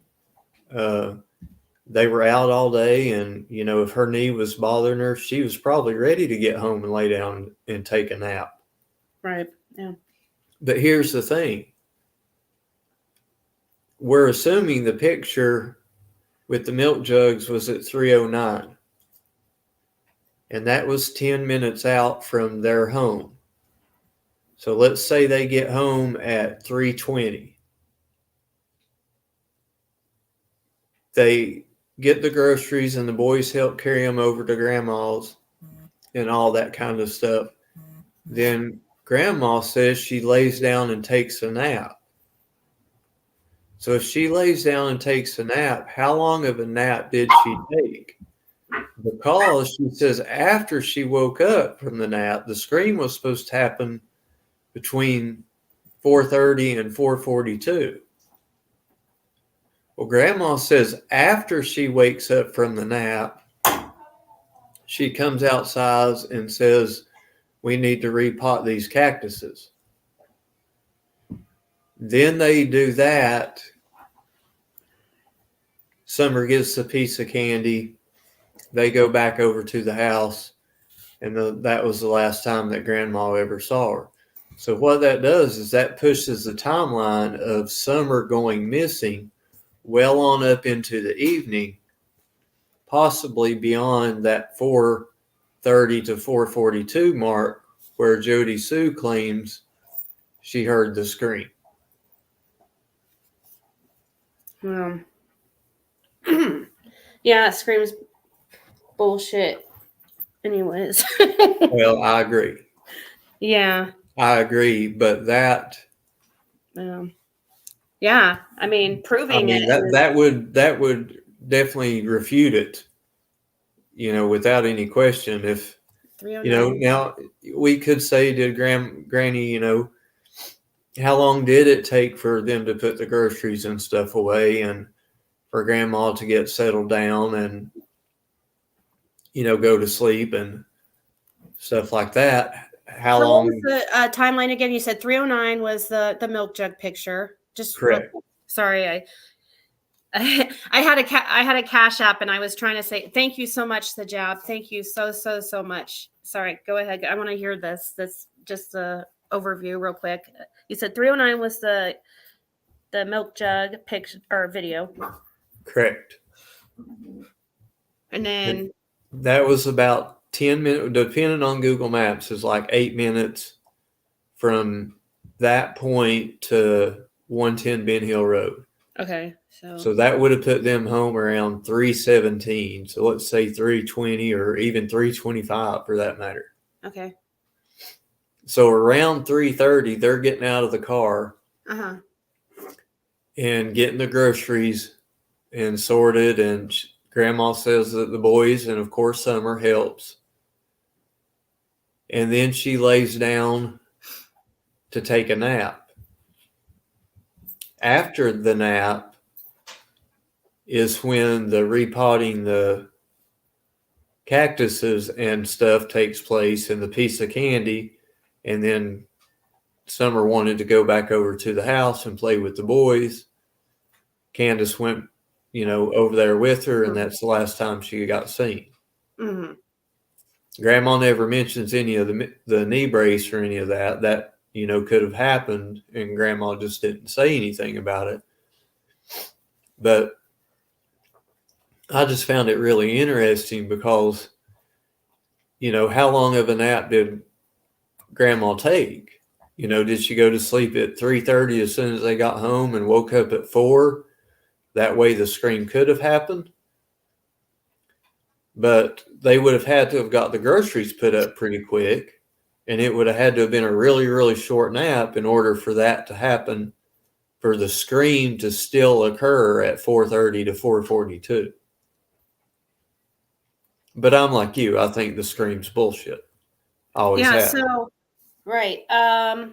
They were out all day, and, if her knee was bothering her, she was probably ready to get home and lay down and take a nap. Right. Yeah. But here's the thing. We're assuming the picture with the milk jugs was at 3:09. And that was 10 minutes out from their home. So let's say they get home at 3:20. They get the groceries and the boys help carry them over to Grandma's and all that kind of stuff. Then Grandma says she lays down and takes a nap. So if she lays down and takes a nap, how long of a nap did she take? Because she says after she woke up from the nap, the scream was supposed to happen between 4:30 and 4:42. Well, Grandma says after she wakes up from the nap, she comes outside and says, we need to repot these cactuses. Then they do that. Summer gets a piece of candy. They go back over to the house, and that was the last time that Grandma ever saw her. So what that does is that pushes the timeline of Summer going missing well on up into the evening, possibly beyond that 4:30 to 4:42 mark where Jody Sue claims she heard the scream. Yeah, it screams bullshit anyways. Well, I agree. Yeah. I agree, but that yeah, I mean, proving it that would definitely refute it, without any question. If now we could say to Granny, how long did it take for them to put the groceries and stuff away and for Grandma to get settled down and go to sleep and stuff like that? How long? What was the timeline again? You said 3:09 was the milk jug picture. Just correct. Sorry, I had a Cashapp and I was trying to say thank you so much, the job. Thank you so much. Sorry, go ahead. I want to hear this. This just the overview real quick. You said 3:09 was the milk jug picture or video. Correct. And then that was about 10 minutes, depending on Google Maps, is like 8 minutes from that point to 110 Ben Hill Road. Okay. So that would have put them home around 3:17. So let's say 3:20 or even 3:25 for that matter. Okay. So around 3:30, they're getting out of the car and getting the groceries and sorted. And Grandma says that the boys and, of course, Summer helps. And then she lays down to take a nap. After the nap is when the repotting the cactuses and stuff takes place and the piece of candy. And then Summer wanted to go back over to the house and play with the boys. Candace went, over there with her, and that's the last time she got seen. Mm-hmm. Grandma never mentions any of the knee brace or any of that. That, could have happened, and Grandma just didn't say anything about it. But I just found it really interesting because, how long of a nap did Grandma take? Did she go to sleep at 3:30 as soon as they got home and woke up at 4? That way the scream could have happened. But they would have had to have got the groceries put up pretty quick, and it would have had to have been a really, really short nap in order for that to happen, for the scream to still occur at 4:30 to 4:42. But I'm like you. I think the scream's bullshit. I always Yeah, have. so right. Why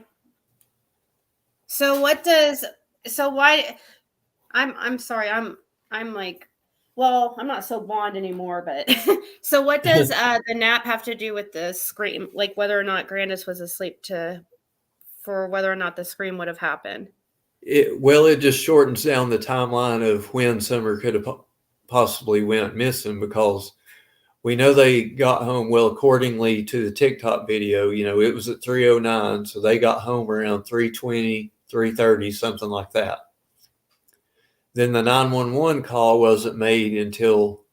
I'm sorry, I'm like, well, I'm not so blonde anymore, but so what does the nap have to do with the scream? Like whether or not Grandus was asleep for whether or not the scream would have happened. It just shortens down the timeline of when Summer could have possibly went missing, because we know they got home, well, accordingly to the TikTok video, it was at 3:09, so they got home around 3:20, 3:30, something like that. Then the 911 call wasn't made until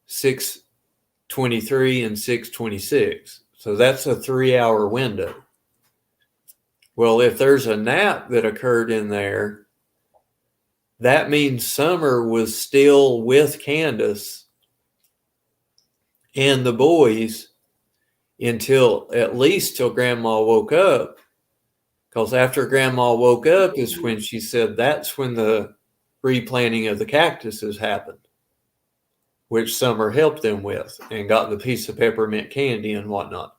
6:23 and 6:26. So that's a 3-hour window. Well, if there's a nap that occurred in there, that means Summer was still with Candace and the boys until at least till Grandma woke up. Because after Grandma woke up is when she said that's when the replanting of the cactuses happened, which Summer helped them with and got the piece of peppermint candy and whatnot.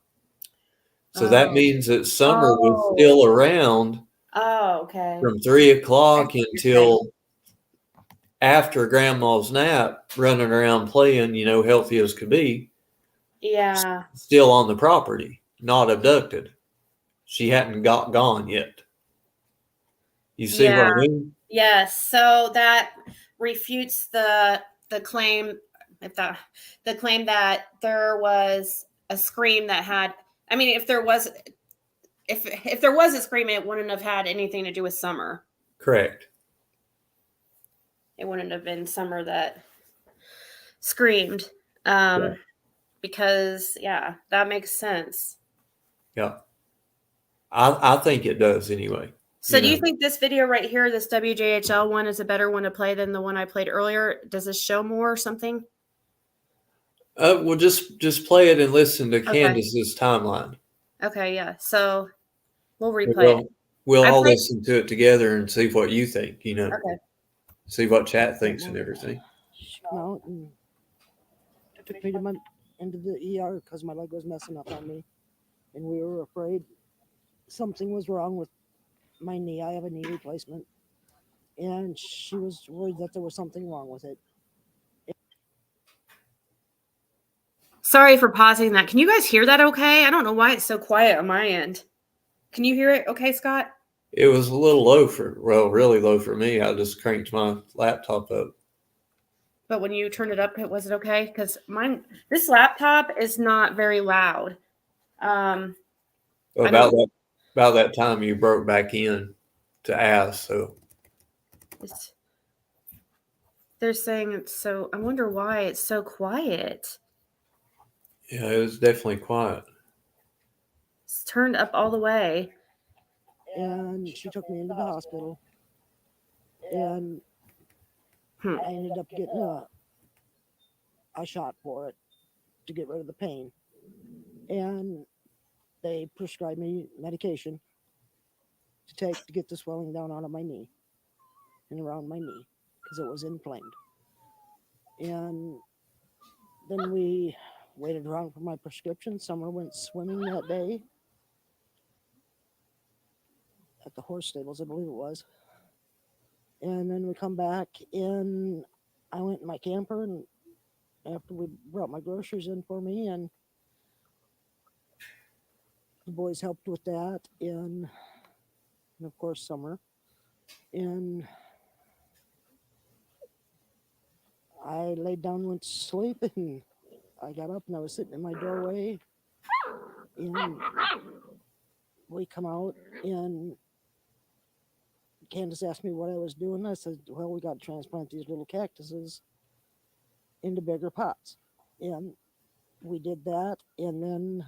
So that means that Summer was still around Okay. from 3:00 until after Grandma's nap, running around playing, healthy as could be. Yeah. Still on the property, not abducted. She hadn't gone yet. You see what I mean? Yes. So that refutes the claim, the claim that there was a scream that had. I mean, if there was a scream, it wouldn't have had anything to do with Summer. Correct. It wouldn't have been Summer that screamed. Because that makes sense. Yeah. I think it does anyway. So do you think this video right here, this WJHL one, is a better one to play than the one I played earlier? Does this show more or something? Well, just play it and listen to Candace's timeline. Okay, yeah. So we'll replay it. We'll all listen to it together and see what you think, Okay. See what chat thinks and everything. Out and took me into the ER because my leg was messing up on me. And we were afraid something was wrong with my knee. I have a knee replacement. And she was worried that there was something wrong with it. Sorry for pausing that. Can you guys hear that okay? I don't know why it's so quiet on my end. Can you hear it okay, Scott? It was a little low really low for me. I just cranked my laptop up. But when you turned it up, was it okay? Because this laptop is not very loud. About that time you broke back in to ask, so they're saying it's so. I wonder why it's so quiet. Yeah, it was definitely quiet. It's turned up all the way. And she took me into the hospital. And I ended up getting a shot for it to get rid of the pain. And they prescribed me medication to take to get the swelling down out of my knee and around my knee because it was inflamed. And then we waited around for my prescription. Summer went swimming that day at the horse stables, I believe it was. And then we come back and I went in my camper, and after we brought my groceries in for me, and the boys helped with that, and of course Summer. And I laid down and went to sleep, and I got up and I was sitting in my doorway, and we come out, and Candace asked me what I was doing. I said, well, we got to transplant these little cactuses. into bigger pots. And we did that. And then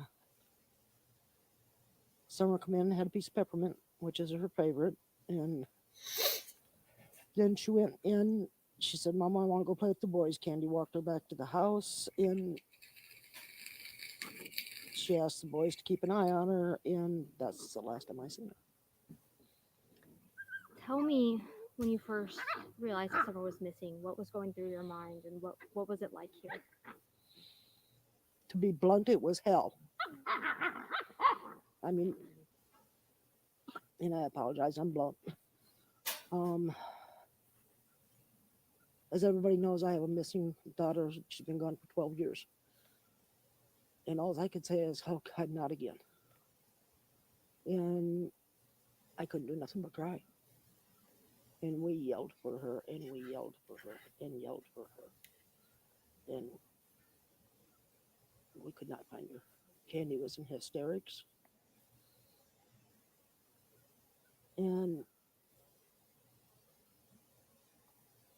Summer come in and had a piece of peppermint, which is her favorite. And then she went in. She said, Mama, I want to go play with the boys. Candy walked her back to the house. And she asked the boys to keep an eye on her. And that's the last time I seen her. Tell me, when you first realized that Summer was missing, what was going through your mind, and what was it like here? To be blunt, it was hell. I mean, and I apologize, I'm blunt. As everybody knows, I have a missing daughter. She's been gone for 12 years. And all I could say is, oh God, not again. And I couldn't do nothing but cry. And we yelled for her, and we yelled for her, and yelled for her. And we could not find her. Candy was in hysterics. And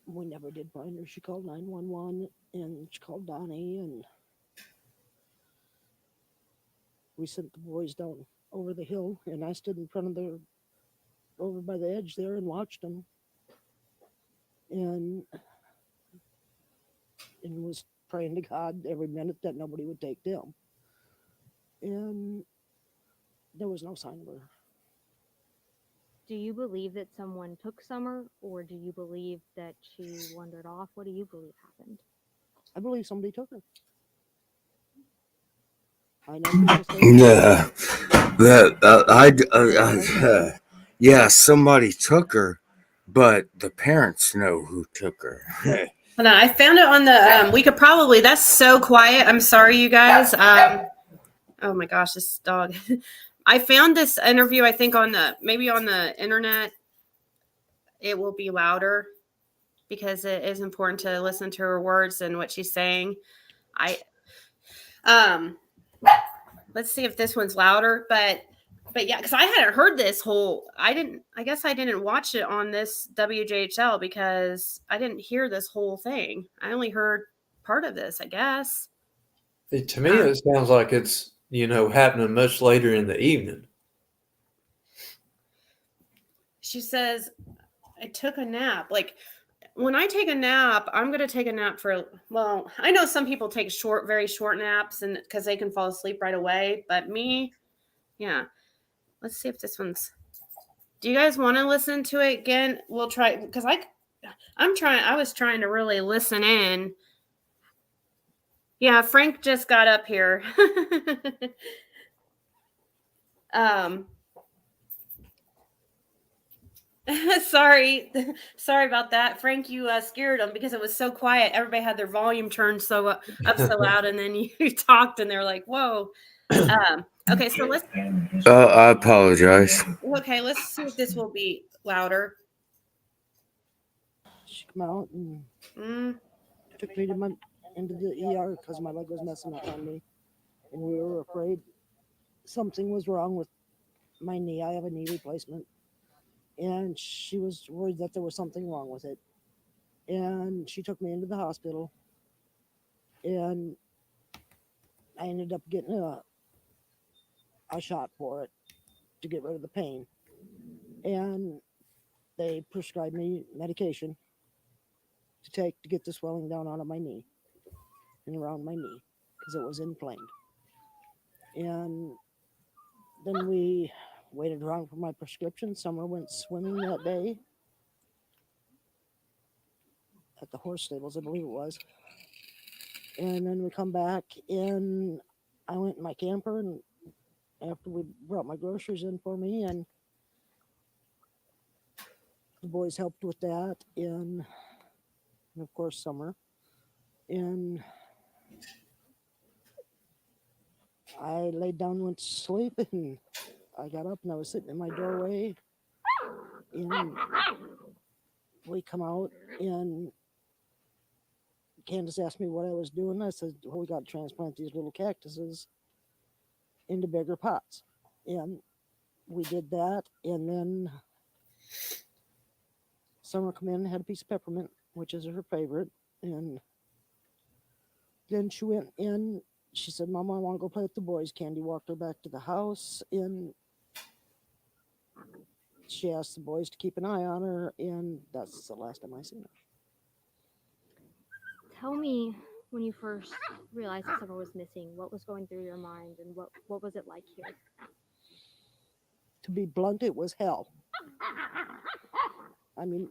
we never did find her. She called 911, and she called Donnie, and we sent the boys down over the hill, and I stood in front of over by the edge there and watched them. And was praying to God every minute that nobody would take them. And there was no sign of her. Do you believe that someone took Summer, or do you believe that she wandered off? What do you believe happened? I believe somebody took her. I know. Yeah, somebody took her, but the parents know who took her. Hold on, I found it on the. We could probably. That's so quiet. I'm sorry, you guys. Oh my gosh, this dog. I found this interview. I think maybe on the internet. It will be louder because it is important to listen to her words and what she's saying. Let's see if this one's louder, but yeah, because I hadn't heard this whole. I guess I didn't watch it on this WJHL because I didn't hear this whole thing. I only heard part of this, I guess. To me, it sounds like it's happening much later in the evening. She says, I took a nap. Like, when I take a nap, I'm going to take a nap well, I know some people take very short naps and because they can fall asleep right away. But me, yeah. Let's see if this one's. Do you guys want to listen to it again? We'll try because I was trying to really listen in. Yeah, Frank just got up here. Sorry about that, Frank. You scared them because it was so quiet. Everybody had their volume turned up so loud, and then you talked, and they're like, "Whoa." Okay, so let's. I apologize. Okay, let's see if this will be louder. She came out and took me into the ER because my leg was messing up on me, and we were afraid something was wrong with my knee. I have a knee replacement. And she was worried that there was something wrong with it. And she took me into the hospital. And I ended up getting a shot for it to get rid of the pain. And they prescribed me medication to take to get the swelling down out of my knee and around my knee because it was inflamed. And then we waited around for my prescription. Summer went swimming that day at the horse stables, I believe it was. And then we come back, and I went in my camper, and after we brought my groceries in for me, and the boys helped with that, and of course Summer. And I laid down and went to sleep, and I got up, and I was sitting in my doorway, and we come out, and Candace asked me what I was doing. I said, well, we got to transplant these little cactuses into bigger pots. And we did that. And then Summer come in and had a piece of peppermint, which is her favorite. And Then she went in. She said, "Mama, I want to go play with the boys." Candy walked her back to the house, and she asked the boys to keep an eye on her, and that's the last time I seen her. Tell me, when you first realized that Summer was missing, what was going through your mind, and what was it like here? To be blunt, it was hell. I mean,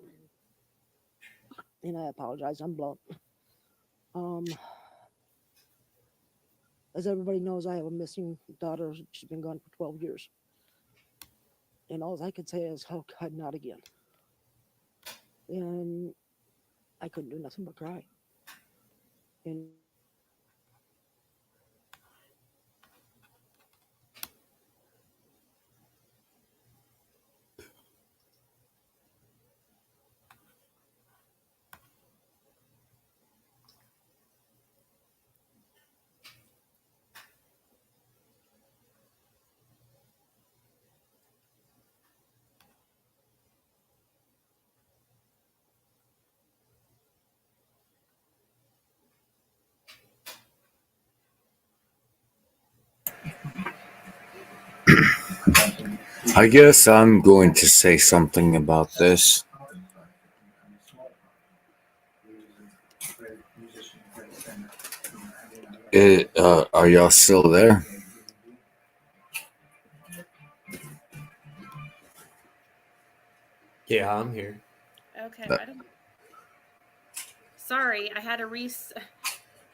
and I apologize, I'm blunt. As everybody knows, I have a missing daughter. She's been gone for 12 years. And all I could say is, oh God, not again. And I couldn't do nothing but cry. And I guess I'm going to say something about this. Are y'all still there? Yeah, I'm here. Okay, sorry, I had to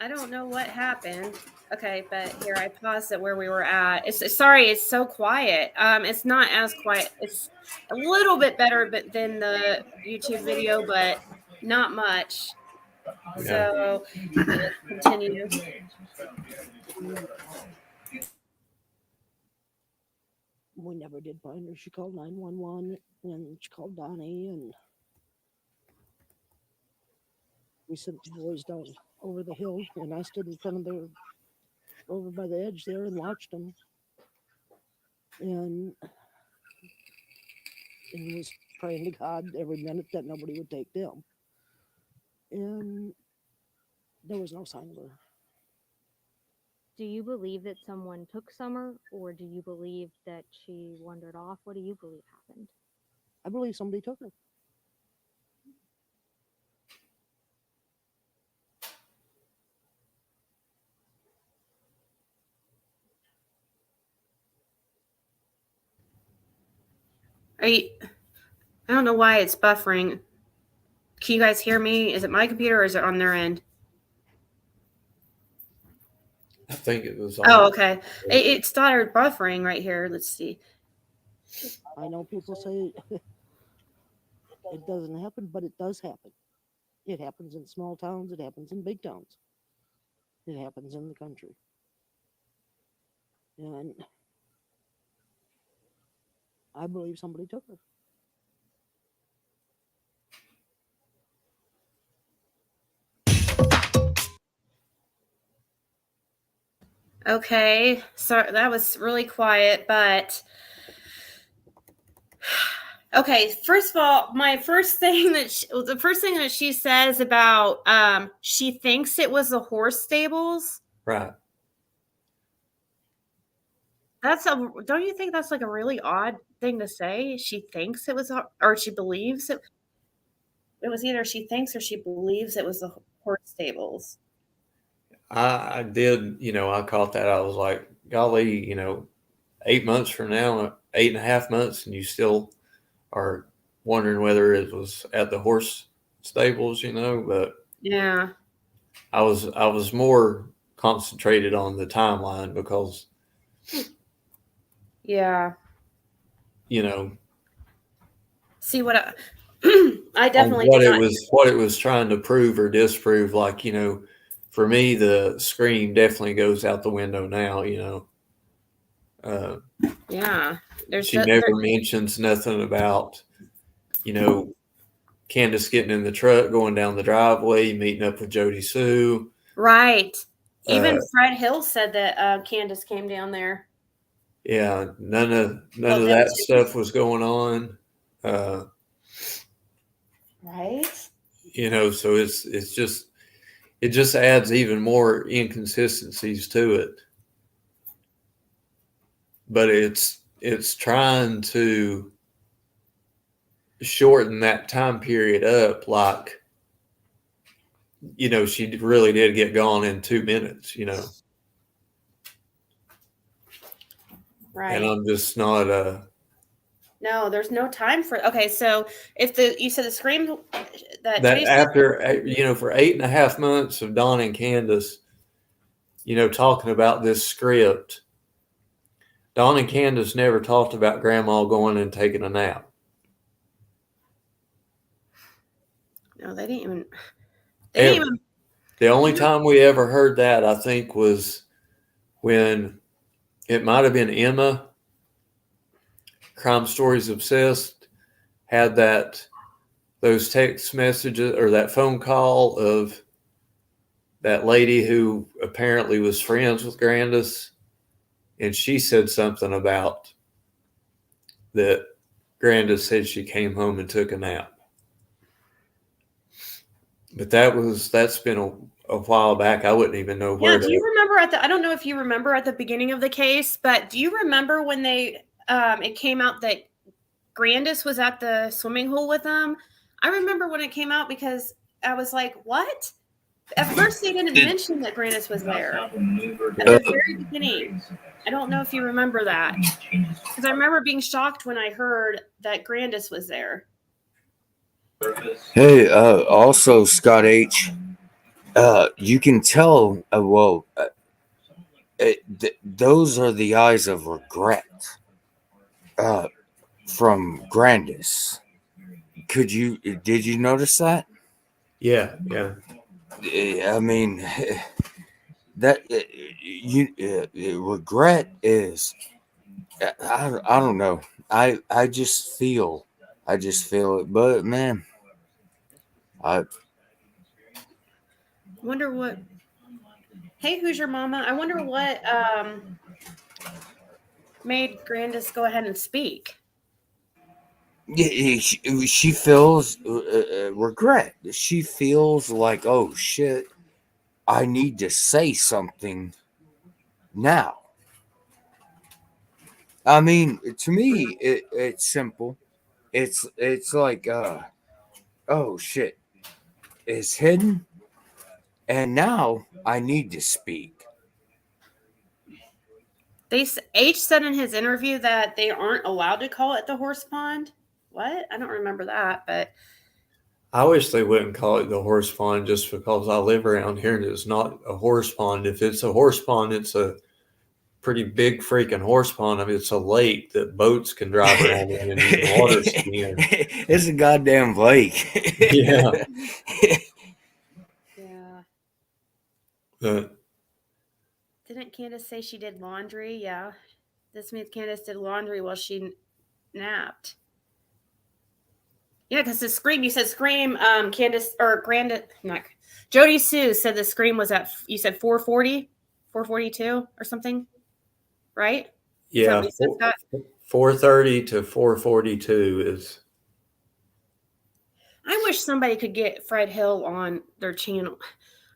I don't know what happened. Okay, but here I paused it where we were at. Sorry, it's so quiet. It's not as quiet. It's a little bit better than the YouTube video, but not much. Yeah. So let's continue. we never did find her. She called 911 and she called Donnie, and we sent the boys down over the hill, and I stood in front of over by the edge there and watched them. And was praying to God every minute that nobody would take them. And there was no sign of her. Do you believe that someone took Summer, or do you believe that she wandered off? What do you believe happened? I believe somebody took her. I don't know why it's buffering. Can you guys hear me? Is it my computer or is it on their end? I think it was. Oh, okay. It started buffering right here. Let's see. I know people say it doesn't happen, but it does happen. It happens in small towns. It happens in big towns. It happens in the country. And I believe somebody took her. Okay, so that was really quiet, but okay. First of all, the first thing that she says about she thinks it was the horse stables. Right. Don't you think that's like a really odd thing to say? She thinks it was, or she believes it. It was either she thinks or she believes it was the horse stables. I did, I caught that. I was like, golly, 8 months from now, 8.5 months, and you still are wondering whether it was at the horse stables, but yeah, I was more concentrated on the timeline because, yeah. See what I definitely what it was trying to prove or disprove. Like, for me, the screen definitely goes out the window now, yeah. She never mentions nothing about, Candace getting in the truck, going down the driveway, meeting up with Jody Sue. Right. Even Fred Hill said that Candace came down there. Yeah, none of that stuff was going on. Right. So it's just, it just adds even more inconsistencies to it. But it's trying to shorten that time period up, like, you know, she really did get gone in 2 minutes, you know. Right. And I'm just not No, there's no time for. Okay, so if you said the scream that that Jody said, after, you know, for 8.5 months of Don and Candace, you know, talking about this script, Don and Candace never talked about Grandma going and taking a nap. no, they didn't even. Ever. The only time we ever heard that, I think, was when it might have been Emma, Crime Stories Obsessed, had those text messages or that phone call of that lady who apparently was friends with Grandus, and she said something about that Grandus said she came home and took a nap. But that's been a while back. I wouldn't even know where. Yeah, do you remember I don't know if you remember at the beginning of the case, but do you remember when it came out that Grandus was at the swimming hole with them? I remember when it came out because I was like, what? At first they didn't mention that Grandus was there at the very beginning. I don't know if you remember that, because I remember being shocked when I heard that Grandus was there. Hey, also Scott H. You can tell. Those are the eyes of regret from Grandus. Did you notice that? Yeah. I mean, that regret is. I don't know. I just feel it. But man, I wonder what. Hey, who's your mama? I wonder what made Grandus go ahead and speak. She feels regret. She feels like, oh shit, I need to say something now. I mean, to me, it's simple. It's like, oh shit, it's hidden, and now I need to speak. H said in his interview that they aren't allowed to call it the horse pond. What? I don't remember that, but I wish they wouldn't call it the horse pond just because I live around here and it's not a horse pond. If it's a horse pond, it's a pretty big freaking horse pond. I mean, it's a lake that boats can drive around in and use water skiing. It's a goddamn lake. Yeah. Yeah. But didn't Candace say she did laundry? Yeah. This means Candace did laundry while she napped. Yeah, because the scream, you said scream, Candace, or Jody Sue said the scream was at, you said 440, 442 or something, right? yeah, 4:30 to 4:42 is. I wish somebody could get Fred Hill on their channel.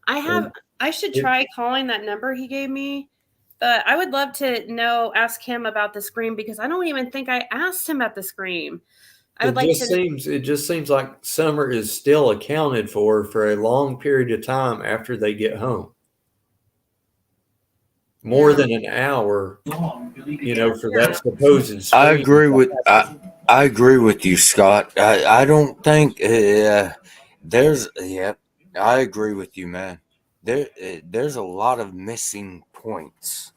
I should try calling that number he gave me, but I would love to ask him about the scream, because I don't even think I asked him about the scream. It just seems like Summer is still accounted for a long period of time after they get home. More than an hour, you know, for that supposed scream. I agree with you, Scott. I don't think I agree with you, man. There's a lot of missing points.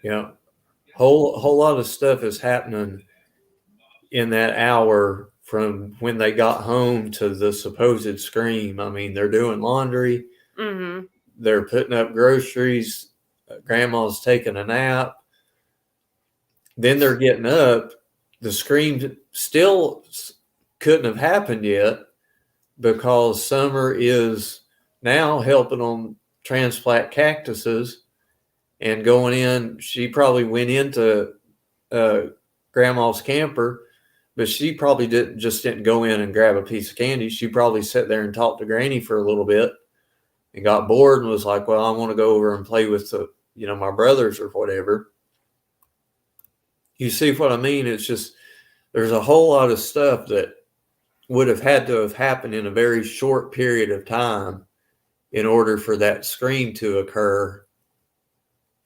Yeah, whole lot of stuff is happening in that hour from when they got home to the supposed scream. I mean, they're doing laundry, they're putting up groceries, Grandma's taking a nap, then they're getting up. The scream still couldn't have happened yet because Summer is now helping them transplant cactuses and going in. She probably went into Grandma's camper, but she probably didn't go in and grab a piece of candy. She probably sat there and talked to Granny for a little bit and got bored and was like, well, I want to go over and play with my brothers or whatever. You see what I mean? It's just, there's a whole lot of stuff that would have had to have happened in a very short period of time in order for that scream to occur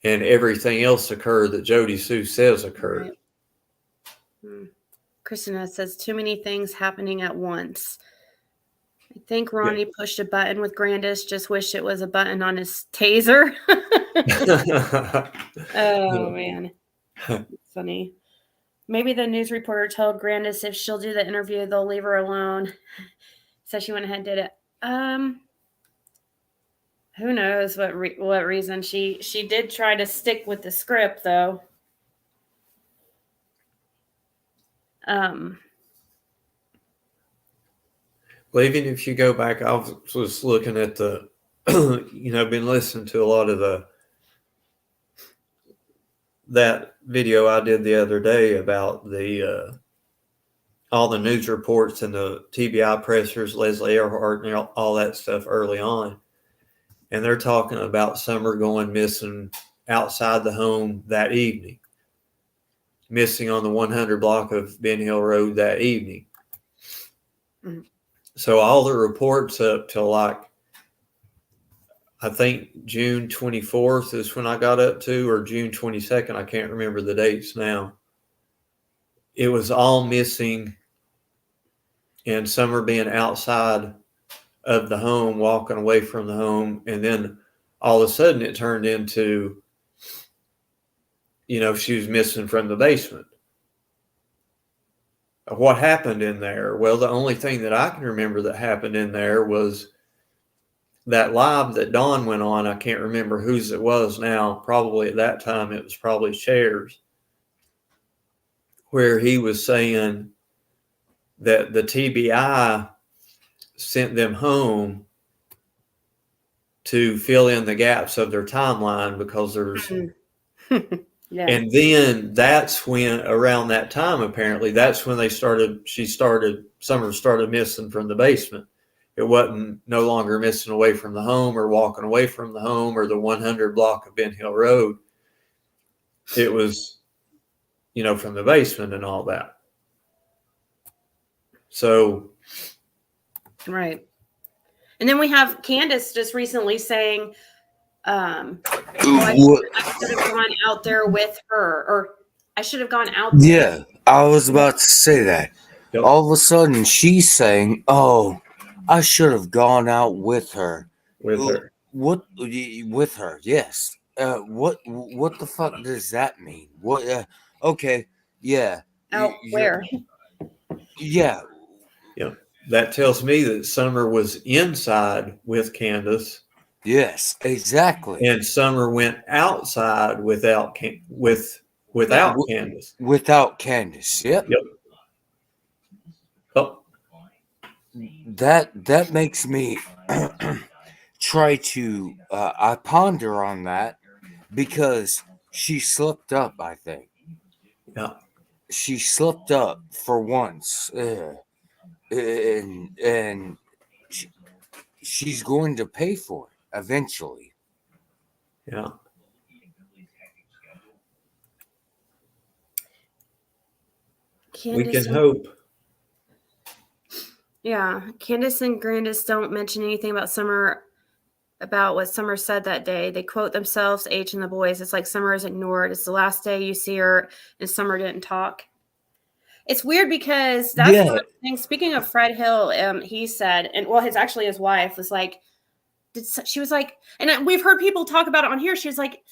and everything else occur that Jody Sue says occurred. Right. Christina says too many things happening at once. I think Ronnie pushed a button with Grandus. Just wish it was a button on his taser. Oh man, funny. Maybe the news reporter told Grandus if she'll do the interview, they'll leave her alone. So she went ahead and did it. Who knows what reason she did try to stick with the script though. Well, even if you go back, I was looking at the, been listening to a lot of that video I did the other day about all the news reports and the TBI pressers, Leslie Earhart and all that stuff early on. And they're talking about Summer going missing outside the home that evening, missing on the 100 block of Ben Hill Road that evening. Mm-hmm. So all the reports up till I think June 24th is when I got up to, or June 22nd. I can't remember the dates now. It was all missing and Summer being outside of the home, walking away from the home. And then all of a sudden it turned into, she was missing from the basement. What happened in there? Well, the only thing that I can remember that happened in there was that live that Dawn went on. I can't remember whose it was now. Probably at that time, it was probably Cher's, where he was saying that the TBI sent them home to fill in the gaps of their timeline because there's yeah. And then that's when, around that time, apparently, that's when Summer started missing from the basement. It wasn't no longer missing away from the home or walking away from the home or the 100 block of Ben Hill Road. It was, from the basement and all that. So. Right. And then we have Candace just recently saying, I should have gone out there with her, or I should have gone out there. Yeah, I was about to say that. Yep. All of a sudden, she's saying, "Oh, I should have gone out with her." With her? What? With her? Yes. What the fuck does that mean? What? Okay. Yeah. Out where? Yeah. Yeah. That tells me that Summer was inside with Candace. Yes, exactly. And Summer went outside without Candace. Without Candace, yep. Yep. Oh. That makes me try to I ponder on that because she slipped up, I think. Yeah. She slipped up for once. And she's going to pay for it eventually. Yeah. We can hope. Yeah. Candace and Grandus don't mention anything about what Summer said that day. They quote themselves, H and the boys. It's like Summer is ignored. It's the last day you see her and Summer didn't talk. It's weird because that's one of the things. Speaking of Fred Hill, he said, and well, his wife was like, she was like, and we've heard people talk about it on here. She was like,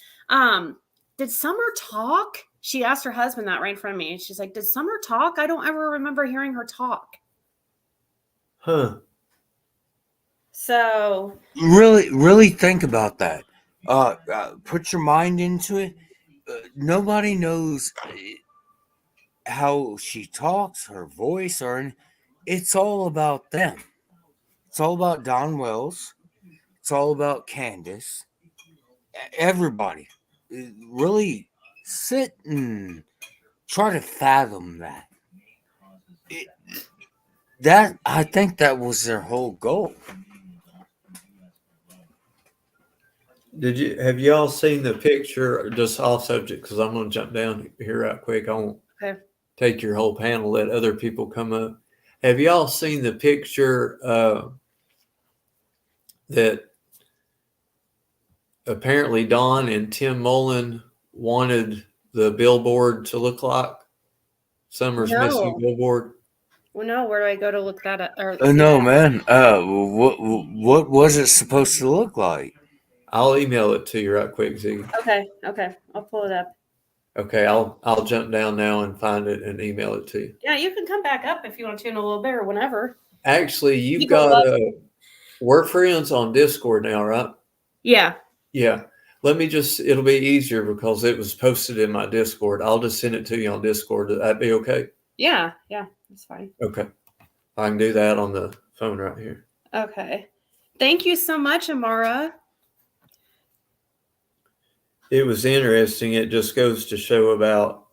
did Summer talk? She asked her husband that right in front of me. She's like, did Summer talk? I don't ever remember hearing her talk. Huh. So really think about that. Put your mind into it. Nobody knows how she talks, her voice, it's all about them. It's all about Don Wells. It's all about Candace. Everybody. Really sit and try to fathom that. I think that was their whole goal. Have y'all seen the picture? Just off subject, because I'm going to jump down here right quick. I won't take your whole panel. Let other people come up. Have y'all seen the picture that apparently Don and Tim Mullen wanted the billboard to look like? Summer's Missing billboard. Well, no, where do I go to look that up? Or No, man. What was it supposed to look like? I'll email it to you right quick, Ziggy. Okay, I'll pull it up. Okay, I'll jump down now and find it and email it to you. Yeah, you can come back up if you want to in a little bit or whenever. Actually, you've got we're friends on Discord now, right? Yeah. Yeah. It'll be easier because it was posted in my Discord. I'll just send it to you on Discord. Would that be okay? Yeah, that's fine. Okay. I can do that on the phone right here. Okay. Thank you so much, Amara. It was interesting. It just goes to show about,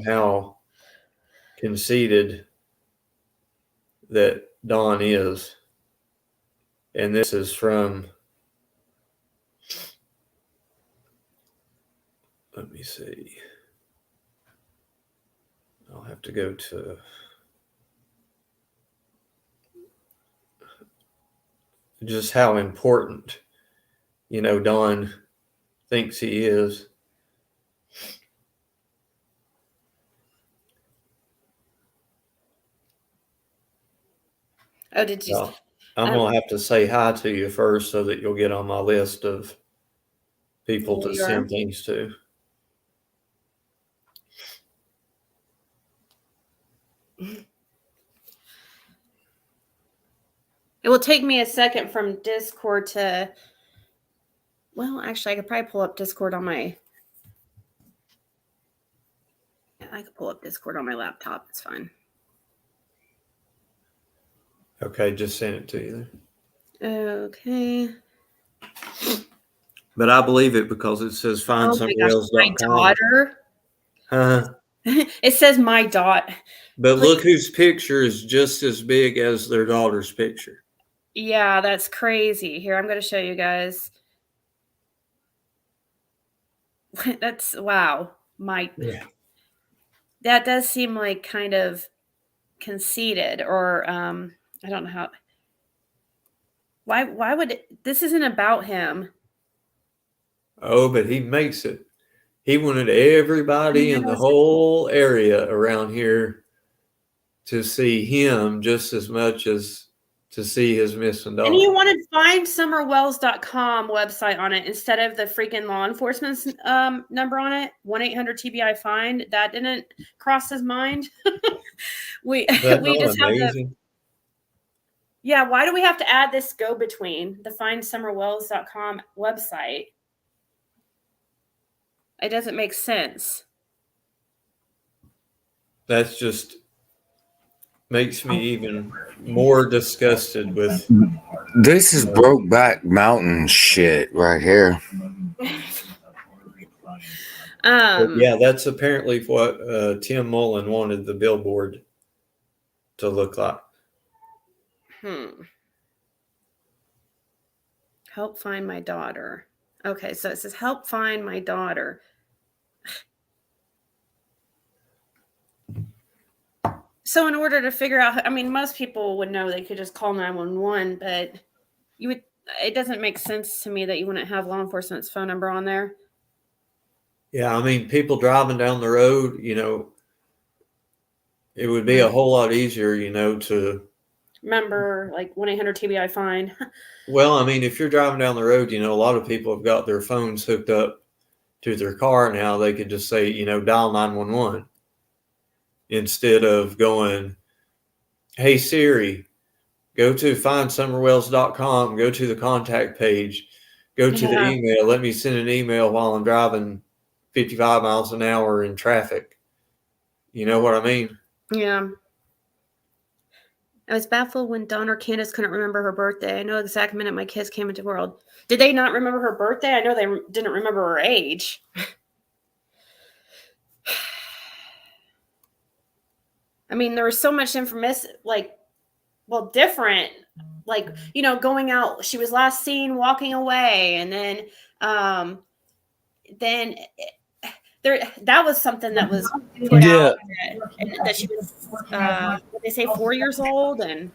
how conceited that Don is. And this is from, let me see. I'll have to go to just how important, Don thinks he is. Oh, did you? I'm going to have to say hi to you first so that you'll get on my list of people to send things to. It will take me a second from Discord to, well, actually, I could probably pull up Discord on my, I could pull up Discord on my laptop. It's fine. Okay, just send it to you then. Okay. But I believe it because it says findsomewhereelse.com. My daughter. It says my dot. But look whose picture is just as big as their daughter's picture. Yeah, that's crazy. Here, I'm going to show you guys. That's wow. That does seem like kind of conceited, or I don't know how. Why would this isn't about him? Oh, but he makes it. He wanted everybody in the whole area around here to see him just as much as to see his missing daughter. And he wanted findsummerwells.com website on it instead of the freaking law enforcement's number on it. 1-800-TBI-FIND. That didn't cross his mind. we just have the. Yeah, why do we have to add this go-between, the findsummerwells.com website? It doesn't make sense. That's just makes me even more disgusted with. This is Brokeback Mountain shit right here. Yeah, that's apparently what Tim Mullen wanted the billboard to look like. Help find my daughter. Okay, so it says help find my daughter. So in order to figure out, I mean, most people would know they could just call 911, but it doesn't make sense to me that you wouldn't have law enforcement's phone number on there. Yeah, I mean, people driving down the road, it would be a whole lot easier, to remember, like 1-800-TBI-FIND. Well, I mean, if you're driving down the road, a lot of people have got their phones hooked up to their car now. They could just say, dial 911 instead of going, hey, Siri, go to findsummerwells.com, go to the contact page, go to the email. Let me send an email while I'm driving 55 miles an hour in traffic. You know what I mean? Yeah. I was baffled when Dawn or Candace couldn't remember her birthday. I know the exact minute my kids came into the world. Did they not remember her birthday? I know they didn't remember her age. I mean, there was so much information, different like, you know, going out. She was last seen walking away, and then there, that was something that was put Yeah. out that she was, what they say, 4 years old, and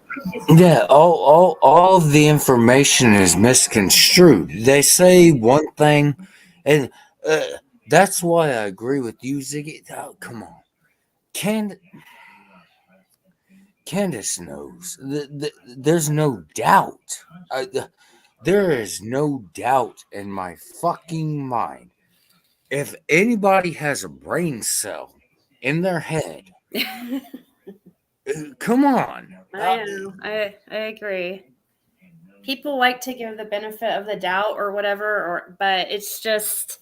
Yeah, all of the information is misconstrued. They say one thing, and that's why I agree with you, Ziggy. Oh, come on, Candace knows. There's no doubt. There is no doubt in my fucking mind. If anybody has a brain cell in their head, come on. I know, I agree. People like to give the benefit of the doubt or whatever, but it's just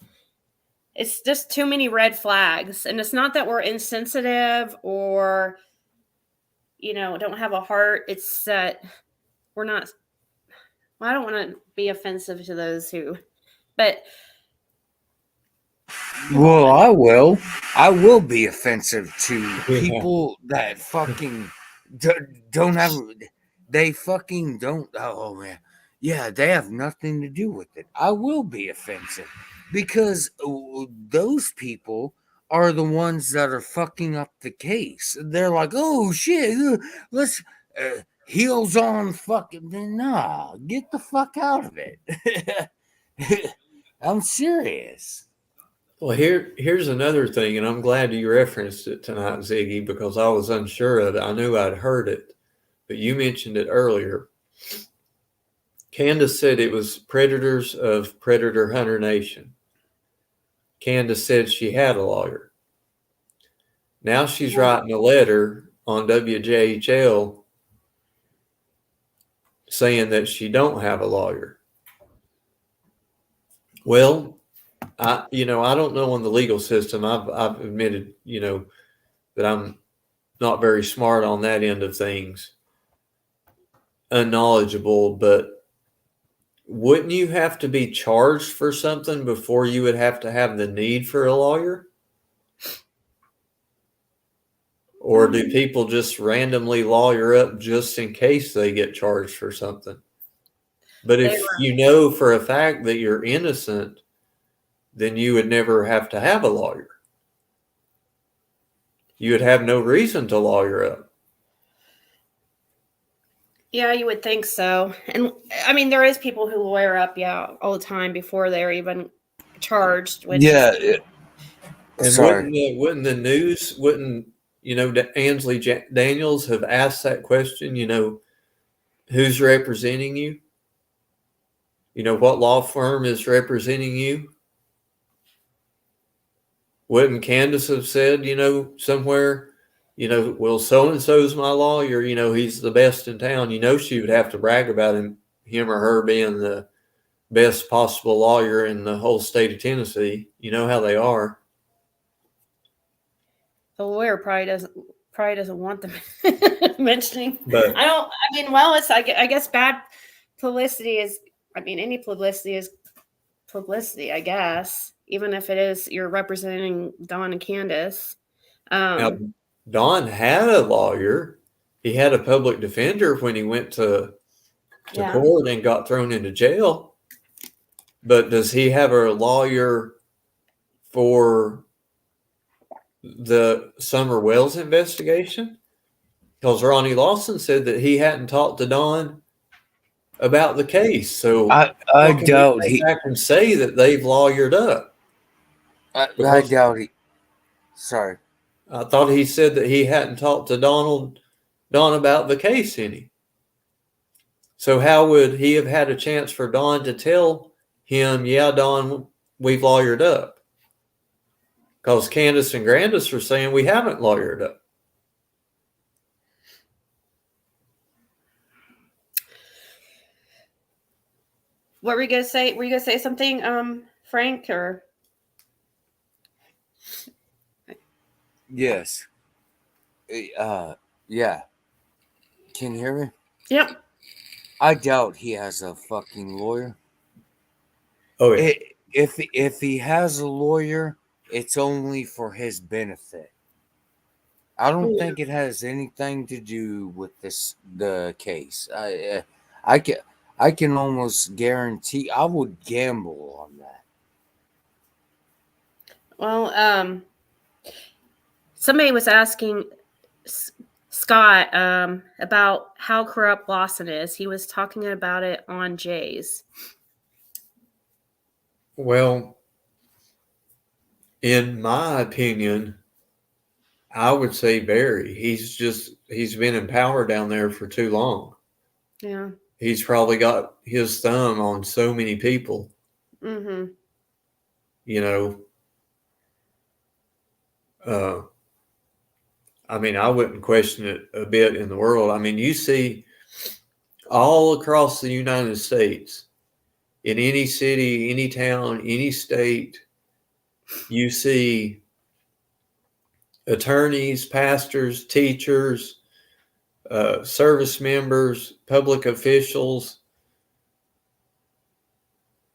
too many red flags. And it's not that we're insensitive or, you know, don't have a heart. It's that we're not. Well, I don't want to be offensive to those who, but Well, I will. I will be offensive to people that fucking don't have. They fucking don't. Oh man, yeah, they have nothing to do with it. I will be offensive because those people are the ones that are fucking up the case. They're like, oh shit, let's heels on, fucking. Nah, get the fuck out of it. I'm serious. Well, here's another thing, and I'm glad you referenced it tonight, Ziggy, because I was unsure of it. I knew I'd heard it, but you mentioned it earlier. Candace said it was predators of Predator Hunter Nation. Candace said she had a lawyer. Now she's writing a letter on WJHL saying that she don't have a lawyer. Well, I don't know on the legal system. I've admitted, that I'm not very smart on that end of things, unknowledgeable, but wouldn't you have to be charged for something before you would have to have the need for a lawyer? Or do people just randomly lawyer up just in case they get charged for something? But if you know for a fact that you're innocent, then you would never have to have a lawyer. You would have no reason to lawyer up. yeah, you would think so. And I mean, there is people who lawyer up, all the time before they're even charged. Which And sorry. wouldn't the news, Ansley Daniels have asked that question, who's representing you? What law firm is representing you? Wouldn't Candace have said, somewhere, well, so-and-so's my lawyer, he's the best in town. She would have to brag about him or her being the best possible lawyer in the whole state of Tennessee. You know how they are. the lawyer probably doesn't want them mentioning. But It's I guess bad publicity is. I mean, any publicity is publicity, I guess. Even if it is you're representing Dawn and Candace. Now, Don had a lawyer. He had a public defender when he went to court and got thrown into jail. But does he have a lawyer for the Summer Wells investigation? Because Ronnie Lawson said that he hadn't talked to Don about the case. So I doubt he can say that they've lawyered up. I doubt he. Sorry. I thought he said that he hadn't talked to Don about the case any. So how would he have had a chance for Don to tell him, yeah, Don, we've lawyered up? Because Candace and Grandus are saying we haven't lawyered up. What were you gonna say? Were you gonna say something, Frank? Or Yes. Yeah. Can you hear me? Yep. I doubt he has a fucking lawyer. Oh yeah. If he has a lawyer, it's only for his benefit. I don't think it has anything to do with the case. I can almost guarantee I would gamble on that. Well, somebody was asking Scott about how corrupt Lawson is. He was talking about it on Jay's. Well, in my opinion, I would say Barry. He's been in power down there for too long. Yeah. He's probably got his thumb on so many people. Mm-hmm. You know, I mean, I wouldn't question it a bit in the world. I mean, you see all across the United States, in any city, any town, any state, you see attorneys, pastors, teachers, service members, public officials,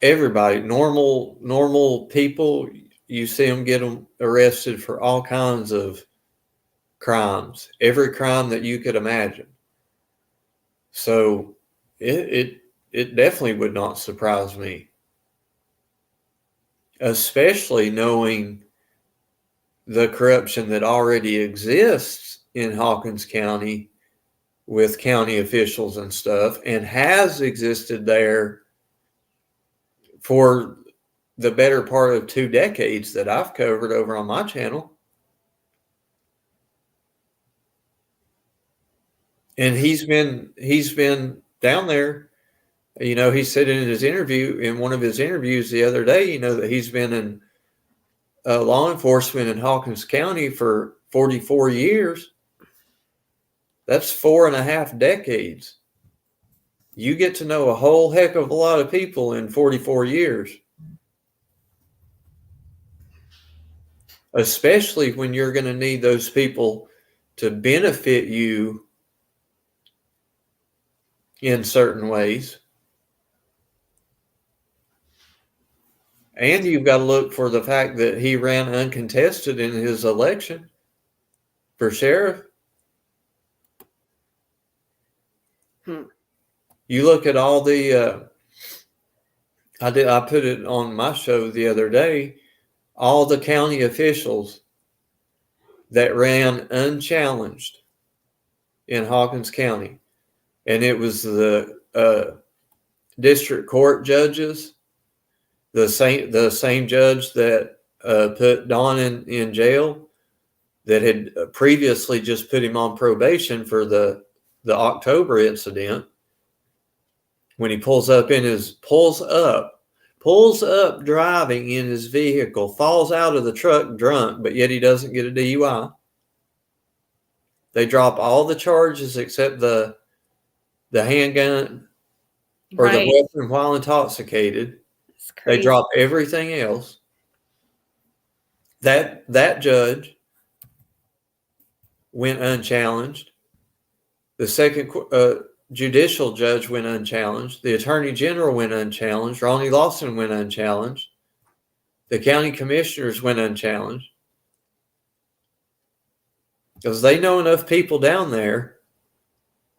everybody, normal people. You see them get them arrested for all kinds of crimes, every crime that you could imagine. So it definitely would not surprise me, especially knowing the corruption that already exists in Hawkins County with county officials and stuff, and has existed there for the better part of 2 decades that I've covered over on my channel. And he's been down there. You know, he said in one of his interviews the other day, you know, that he's been in law enforcement in Hawkins County for 44 years. That's 4.5 decades. You get to know a whole heck of a lot of people in 44 years. Especially when you're going to need those people to benefit you in certain ways. And you've got to look for the fact that he ran uncontested in his election for sheriff. You look at all the, I put it on my show the other day, all the county officials that ran unchallenged in Hawkins County. And it was the district court judges, the same judge that put Don in jail, that had previously just put him on probation for the October incident. When he pulls up driving in his vehicle, falls out of the truck drunk, but yet he doesn't get a DUI. They drop all the charges except the handgun or the weapon while intoxicated. They drop everything else. That judge went unchallenged. The second judicial judge went unchallenged. The attorney general went unchallenged. Ronnie Lawson went unchallenged. The county commissioners went unchallenged. Because they know enough people down there,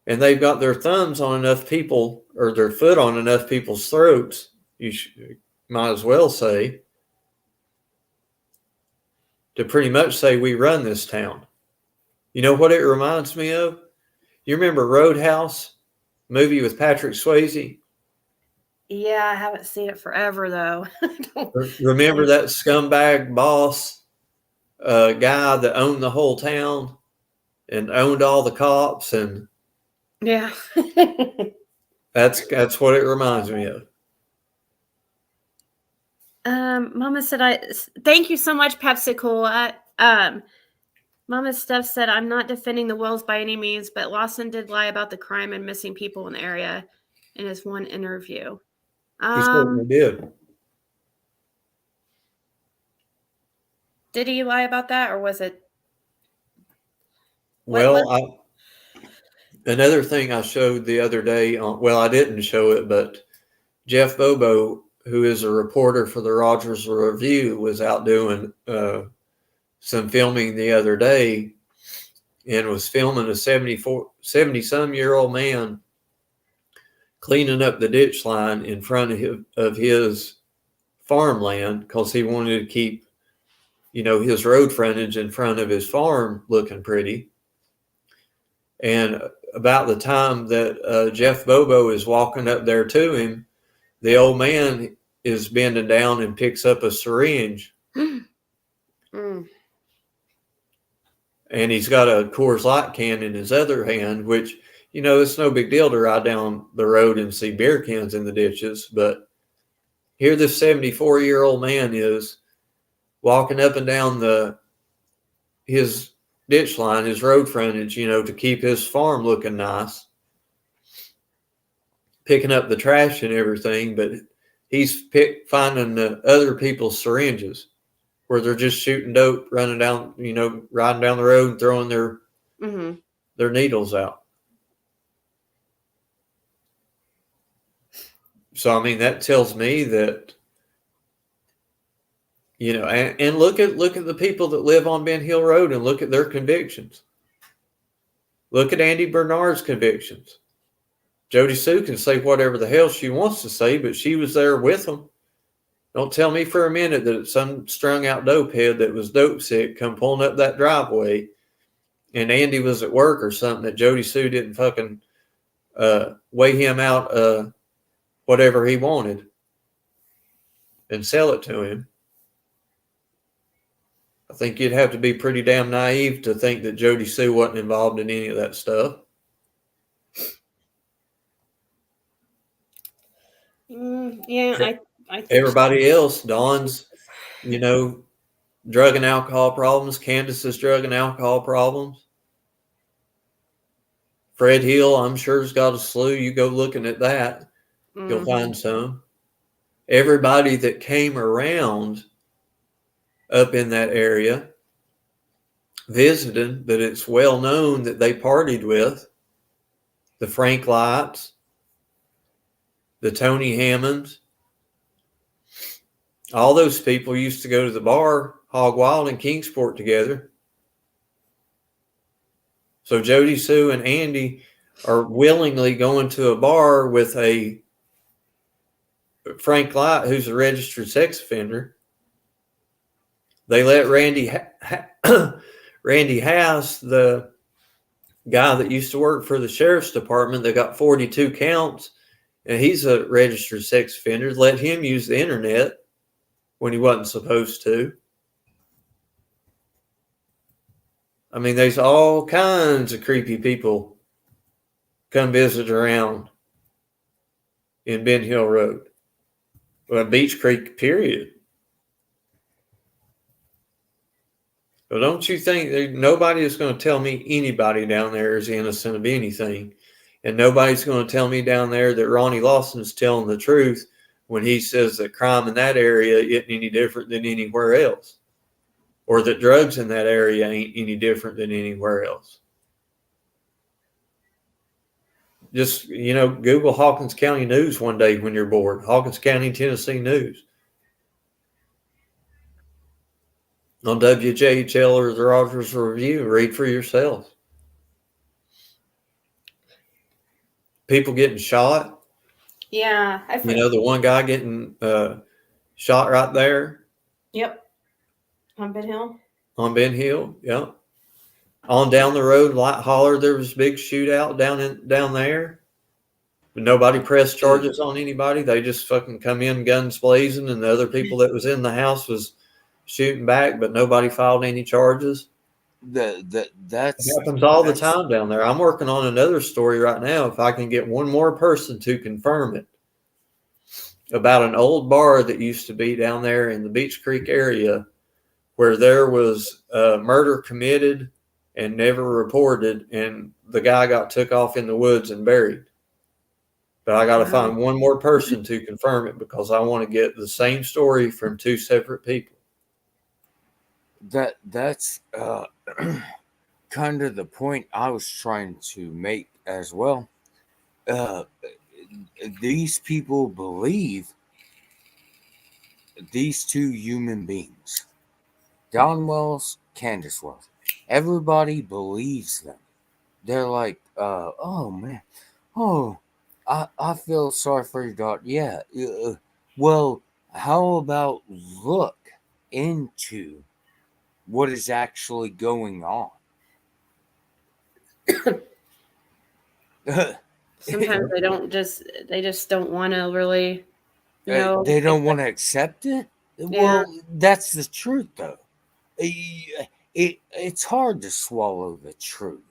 and they've got their thumbs on enough people, or their foot on enough people's throats, might as well say, to pretty much say we run this town. You know what it reminds me of? You remember Roadhouse, movie with Patrick Swayze? Yeah, I haven't seen it forever though. Remember that scumbag boss guy that owned the whole town and owned all the cops, and yeah. that's what it reminds me of. Mama said, thank you so much, Pepsicola. Mama Steph said, I'm not defending the Wells by any means, but Lawson did lie about the crime and missing people in the area in his one interview. He certainly did. Did he lie about that, or was it? Well, another thing I showed the other day, I didn't show it, but Jeff Bobo, who is a reporter for the Rogers Review, was out doing some filming the other day, and was filming a 70-some-year-old man cleaning up the ditch line in front of his farmland because he wanted to keep, his road frontage in front of his farm looking pretty. And about the time that Jeff Bobo is walking up there to him, the old man is bending down and picks up a syringe. And he's got a Coors Light can in his other hand, which, it's no big deal to ride down the road and see beer cans in the ditches. But here this 74-year-old man is walking up and down his ditch line, his road frontage, to keep his farm looking nice, picking up the trash and everything. But he's finding the other people's syringes where they're just shooting dope, running down, riding down the road and throwing their needles out. So, I mean, that tells me that, and look at the people that live on Ben Hill Road and look at their convictions. Look at Andy Bernard's convictions. Jody Sue can say whatever the hell she wants to say, but she was there with them. Don't tell me for a minute that some strung out dope head that was dope sick come pulling up that driveway and Andy was at work or something that Jody Sue didn't fucking weigh him out whatever he wanted and sell it to him. I think you'd have to be pretty damn naive to think that Jody Sue wasn't involved in any of that stuff. Yeah, I think everybody else, Dawn's, drug and alcohol problems. Candace's drug and alcohol problems. Fred Hill, I'm sure, has got a slew. You go looking at that, you'll find some. Everybody that came around up in that area visited, that it's well known that they partied with, the Frank Lights, the Tony Hammonds. All those people used to go to the bar, Hog Wild and Kingsport together. So Jody Sue and Andy are willingly going to a bar with a Frank Light, who's a registered sex offender. They let Randy Haas, the guy that used to work for the sheriff's department that got 42 counts, and he's a registered sex offender, let him use the internet when he wasn't supposed to. I mean, there's all kinds of creepy people come visit around in Ben Hill Road. Well, Beach Creek, period. But don't you think nobody is going to tell me anybody down there is innocent of anything? And nobody's going to tell me down there that Ronnie Lawson's telling the truth when he says that crime in that area isn't any different than anywhere else, or that drugs in that area ain't any different than anywhere else. Just, Google Hawkins County News one day when you're bored. Hawkins County, Tennessee News. On WJHL or the Rogers Review, read for yourself. People getting shot. Yeah. The one guy getting shot right there. Yep. On Ben Hill? On Ben Hill, yep. On down the road, Light Holler, there was a big shootout down there. But nobody pressed charges on anybody. They just fucking come in guns blazing, and the other people that was in the house was shooting back, but nobody filed any charges. That happens all the time down there. I'm working on another story right now. If I can get one more person to confirm it, about an old bar that used to be down there in the Beach Creek area, where there was a murder committed and never reported, and the guy got took off in the woods and buried. But I got to find one more person to confirm it because I want to get the same story from two separate people. That's kind of the point I was trying to make as well. These people believe these two human beings, Don Wells, Candace Wells. Everybody believes them. They're like, oh man, oh, I feel sorry for your daughter. Yeah. Well, how about look into what is actually going on? Sometimes they just don't want to really know. They don't want to accept it. Yeah. Well, that's the truth, though. It's hard to swallow the truth.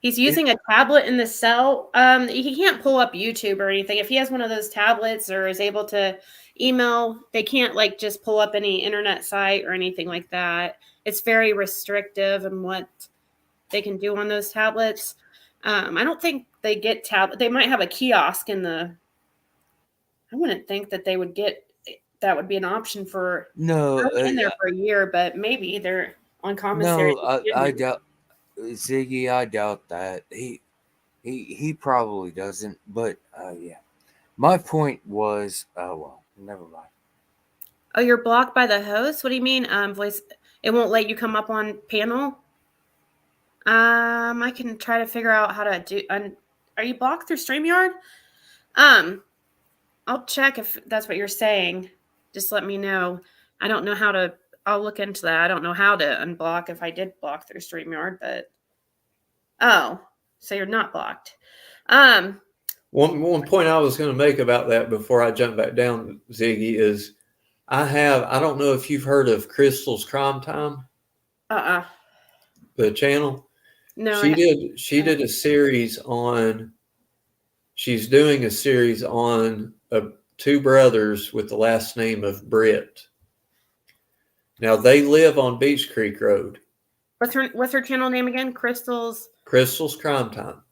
He's using a tablet in the cell. He can't pull up YouTube or anything. If he has one of those tablets or is able to email, they can't like just pull up any internet site or anything like that. It's very restrictive in what they can do on those tablets. I don't think they get They might have a kiosk in the. I wouldn't think that they would get. That would be an option for. No, In there for a year, but maybe they're on commissary. no, I doubt Ziggy. I doubt that he probably doesn't. But yeah, my point was, well, never mind. Oh, you're blocked by the host? What do you mean? Voice. It won't let you come up on panel. I can try to figure out how to do. Are you blocked through StreamYard? I'll check if that's what you're saying. Just let me know. I don't know how to. I'll look into that. I don't know how to unblock if I did block through StreamYard, but oh, so you're not blocked. One point I was going to make about that before I jump back down, Ziggy, is I don't know if you've heard of Crystal's Crime Time. The channel. No, she did a series on. She's doing a series on two brothers with the last name of Britt. Now they live on Beach Creek Road. What's her channel name again? Crystal's Crime Time.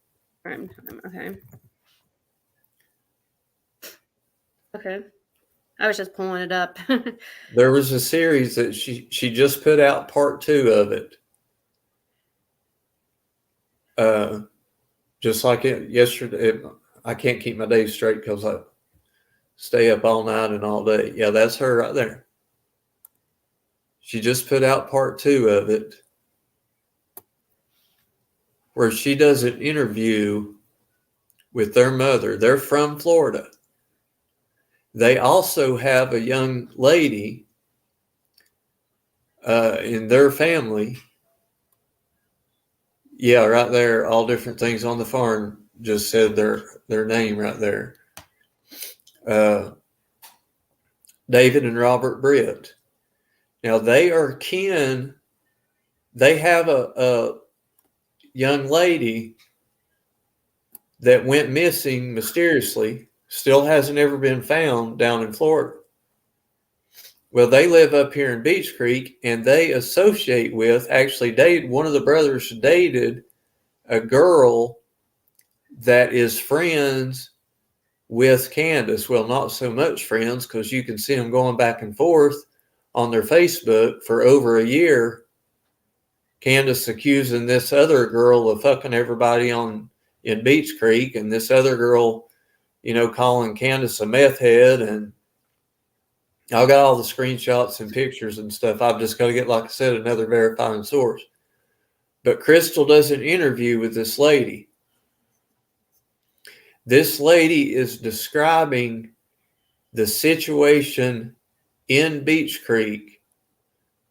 Crime Time. Okay. Okay. I was just pulling it up. There was a series that she just put out part 2 of it. Just like it yesterday. I can't keep my days straight because I stay up all night and all day. Yeah, that's her right there. She just put out part 2 of it where she does an interview with their mother. They're from Florida. They also have a young lady in their family. Yeah, right there, all different things on the farm just said their name right there. David and Robert Britt. Now they are kin. They have a young lady that went missing mysteriously, still hasn't ever been found down in Florida. Well, they live up here in Beach Creek, and they associate with, one of the brothers dated a girl that is friends with Candace. Well, not so much friends, because you can see them going back and forth on their Facebook for over a year. Candace accusing this other girl of fucking everybody in Beach Creek, and this other girl, calling Candace a meth head. And I got all the screenshots and pictures and stuff. I've just got to get, like I said, another verifying source. But Crystal does an interview with this lady. This lady is describing the situation in Beach Creek,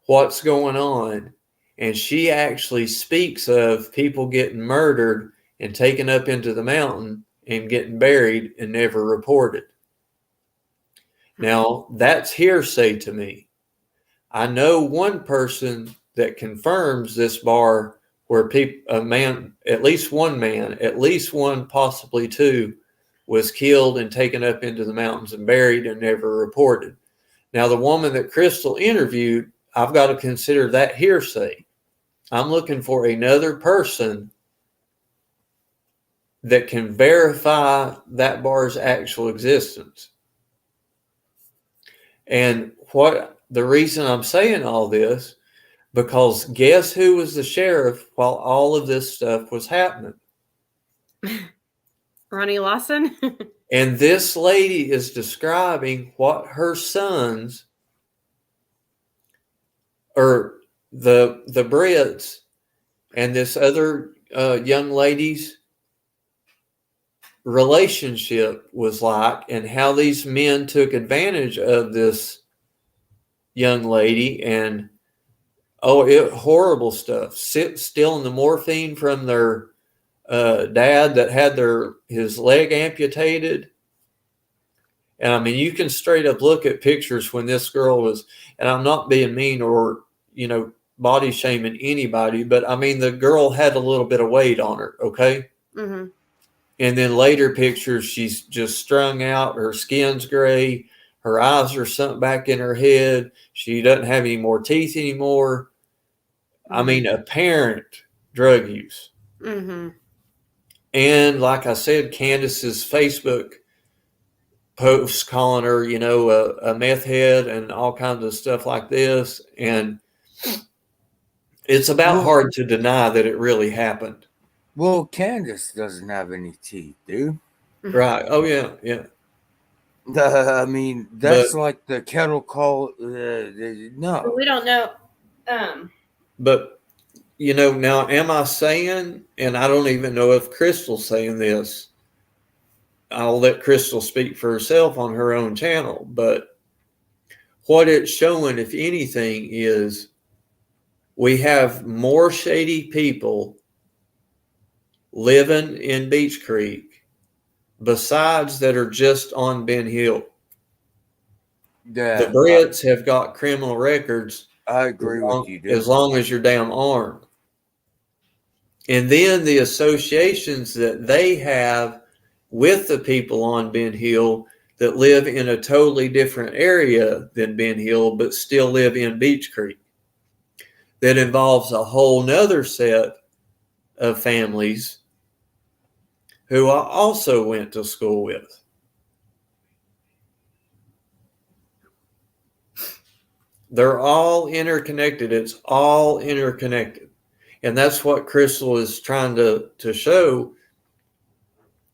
what's going on. And she actually speaks of people getting murdered and taken up into the mountain and getting buried and never reported. Now, that's hearsay to me. I know one person that confirms this bar where at least one, possibly two, was killed and taken up into the mountains and buried and never reported. Now, the woman that Crystal interviewed, I've got to consider that hearsay. I'm looking for another person that can verify that bar's actual existence. And the reason I'm saying all this, because guess who was the sheriff while all of this stuff was happening? Ronnie Lawson. And this lady is describing what her sons, or the Britts, and this other young lady's relationship was like and how these men took advantage of this young lady. And horrible stuff. Stealing the morphine from their dad that had his leg amputated. And I mean, you can straight up look at pictures when this girl was, and I'm not being mean or, body shaming anybody, but I mean, the girl had a little bit of weight on her. Okay. Mm-hmm. And then later pictures, she's just strung out. Her skin's gray. Her eyes are sunk back in her head. She doesn't have any more teeth anymore. Mm-hmm. I mean, apparent drug use. Mm-hmm. And like I said, Candace's Facebook posts calling her, a meth head and all kinds of stuff like this. And it's about hard to deny that it really happened. Well, Candace doesn't have any teeth, dude. Right. Oh, yeah. Yeah. I mean, that's like the kettle call. No. We don't know. But, now am I saying, and I don't even know if Crystal's saying this, I'll let Crystal speak for herself on her own channel, but what it's showing, if anything, is we have more shady people living in Beach Creek besides that are just on Ben Hill. Yeah, the Brits have got criminal records. I agree with you, dude. As long as you're damn armed. And then the associations that they have with the people on Ben Hill that live in a totally different area than Ben Hill, but still live in Beach Creek. That involves a whole nother set of families who I also went to school with. They're all interconnected. It's all interconnected. And that's what Crystal is trying to show.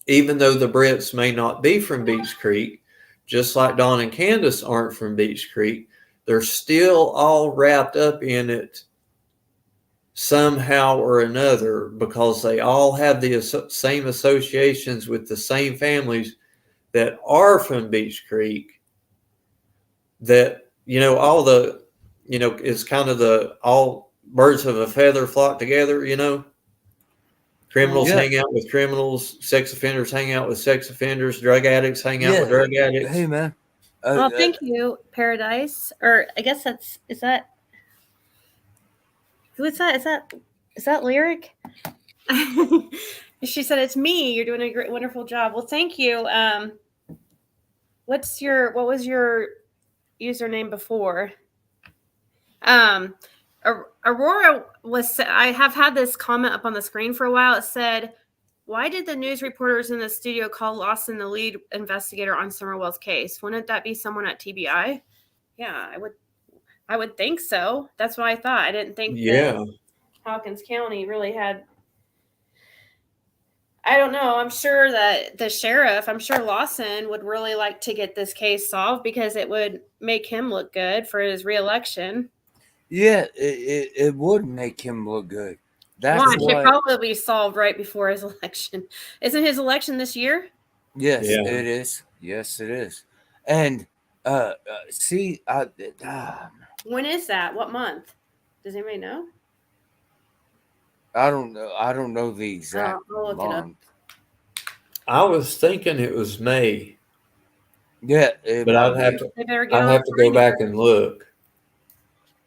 Even though the Brits may not be from Beach Creek, just like Dawn and Candace aren't from Beach Creek, they're still all wrapped up in it somehow or another because they all have the same associations with the same families that are from Beach Creek. That, all the, it's kind of the all birds of a feather flock together, Criminals hang out with criminals, sex offenders hang out with sex offenders, drug addicts hang out with drug addicts. Hey, man. Thank you, Paradise. Or I guess is that who is that? Is that Lyric? She said, "It's me. You're doing a great, wonderful job." Well, thank you. What was your username before? Aurora I have had this comment up on the screen for a while. It said, "Why did the news reporters in the studio call Lawson the lead investigator on Summerwell's case? Wouldn't that be someone at TBI?" Yeah, I would think so. That's what I thought. I didn't think that Hawkins County really had. I don't know. I'm sure that I'm sure Lawson would really like to get this case solved because it would make him look good for his reelection. Yeah, it would make him look good. Watch, it probably be solved right before his election. Isn't his election this year? Yes, it is. Yes, it is. And see, when is that? What month? Does anybody know? I don't know. I don't know the exact I'll look it up. month. I was thinking it was May. Yeah, but I'd have to go back and look.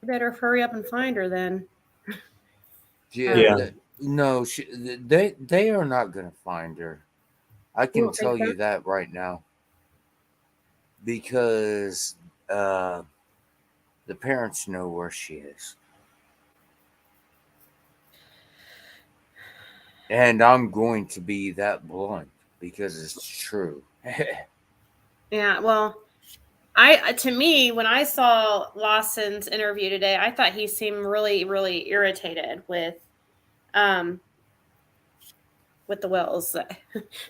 You better hurry up and find her then. Yeah. No, they are not going to find her. I can tell you that right now. Because the parents know where she is. And I'm going to be that blunt because it's true. Yeah, well, to me, when I saw Lawson's interview today, I thought he seemed really, really irritated with the Wells.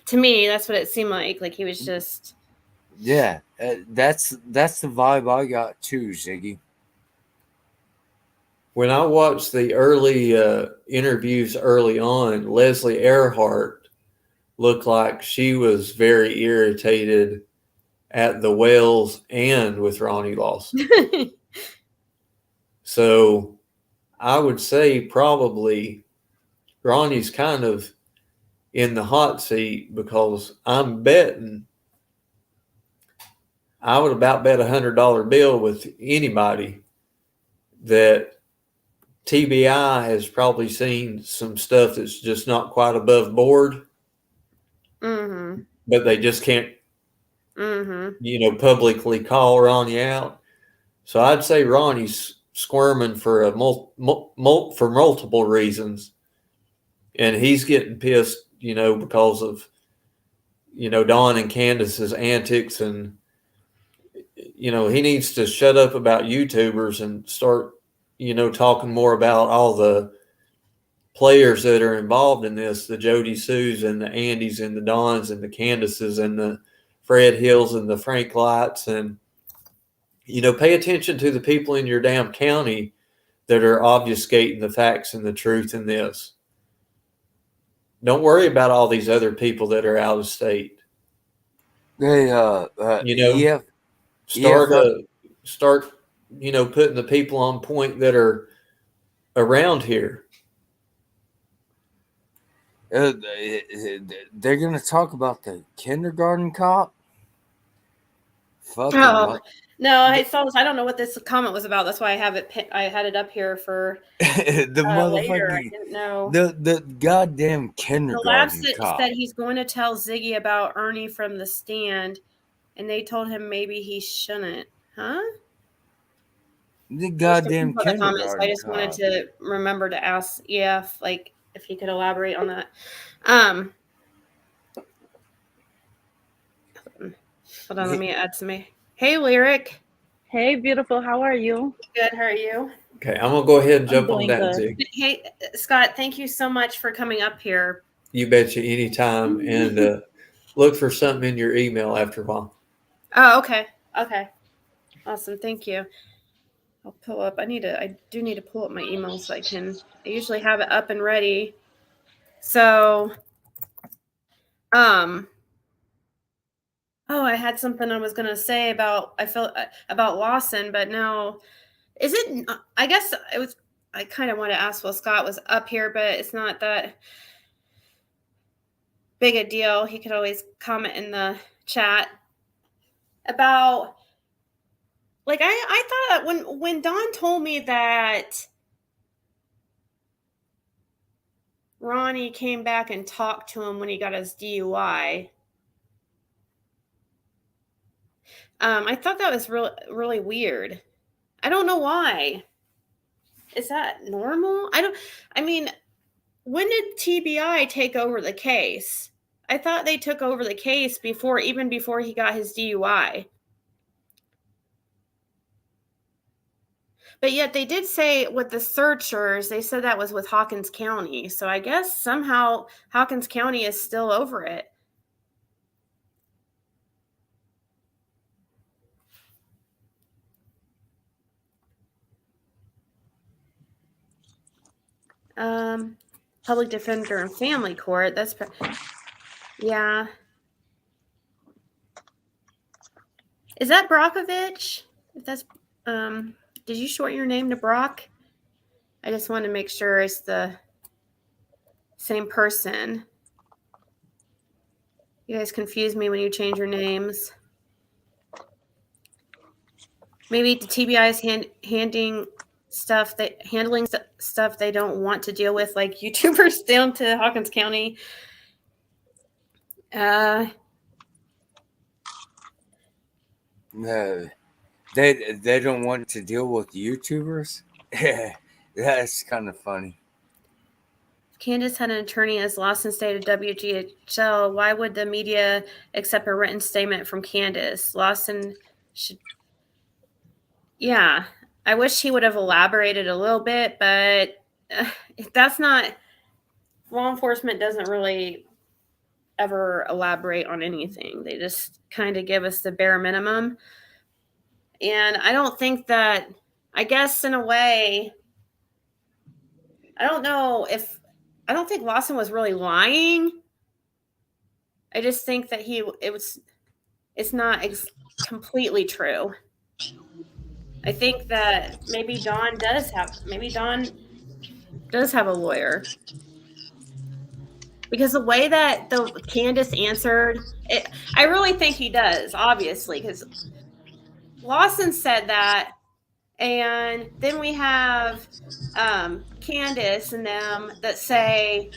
To me, that's what it seemed like. Like he was just. Yeah, that's the vibe I got too, Ziggy. When I watched the early interviews early on, Leslie Earhart looked like she was very irritated at the Wells and with Ronnie Lawson. So I would say probably Ronnie's kind of in the hot seat, because I'm betting I would about bet $100 bill with anybody that TBI has probably seen some stuff that's just not quite above board, Mm-hmm. but they just can't, Mm-hmm. publicly call Ronnie out. So I'd say Ronnie's squirming for for multiple reasons, and he's getting pissed, because of Dawn and Candace's antics, and he needs to shut up about YouTubers and start talking more about all the players that are involved in this, the Jody Sues and the Andys and the Dons and the Candaces and the Fred Hills and the Frank Lights, and pay attention to the people in your damn county that are obfuscating the facts and the truth in this. Don't worry about all these other people that are out of state. They Start putting the people on point that are around here. They're gonna talk about the kindergarten cop. Fucking no, I saw this. I don't know what this comment was about. That's why I have it. I had it up here for the motherfucking later. I didn't know the goddamn the kindergarten lab cop. said he's going to tell Ziggy about Ernie from the stand, and they told him maybe he shouldn't. Huh? The goddamn The kindergarten comments. I just cop. wanted to remember to ask EF if he could elaborate on that. Hold on, let me add some. Hey, Lyric. Hey, beautiful. How are you? Good. How are you? Okay, I'm gonna go ahead and jump on that, good. Zig. Hey, Scott. Thank you so much for coming up here. You betcha, anytime. And look for something in your email after a while. Oh, okay. Okay. Awesome. Thank you. I'll pull up. I do need to pull up my email so I usually have it up and ready. So, I had something I was going to say about Lawson, but now I guess I kind of want to ask while Scott was up here, but it's not that big a deal. He could always comment in the chat about, I thought when Dawn told me that Ronnie came back and talked to him when he got his DUI, I thought that was really weird. I don't know why. Is that normal? When did TBI take over the case? I thought they took over the case even before he got his DUI. But yet they did say with the searchers, they said that was with Hawkins County. So I guess somehow Hawkins County is still over it. Public defender and family court. Yeah. Is that Brockovich? If that's did you shorten your name to Brock? I just want to make sure it's the same person. You guys confuse me when you change your names. Maybe the TBI is handling stuff they don't want to deal with, like YouTubers down to Hawkins County. No, they don't want to deal with YouTubers. That's kind of funny. Candace had an attorney as Lawson stated WGHL. Why would the media accept a written statement from Candace? Lawson should. Yeah, I wish he would have elaborated a little bit, but that's not. Law enforcement doesn't really ever elaborate on anything. They just kind of give us the bare minimum. And I don't think that, I guess in a way, I don't think Lawson was really lying. I just think that it's not completely true. I think that maybe Dawn does have a lawyer. Because the way that Candace answered, I really think he does, obviously, because Lawson said that, and then we have Candace and them that say,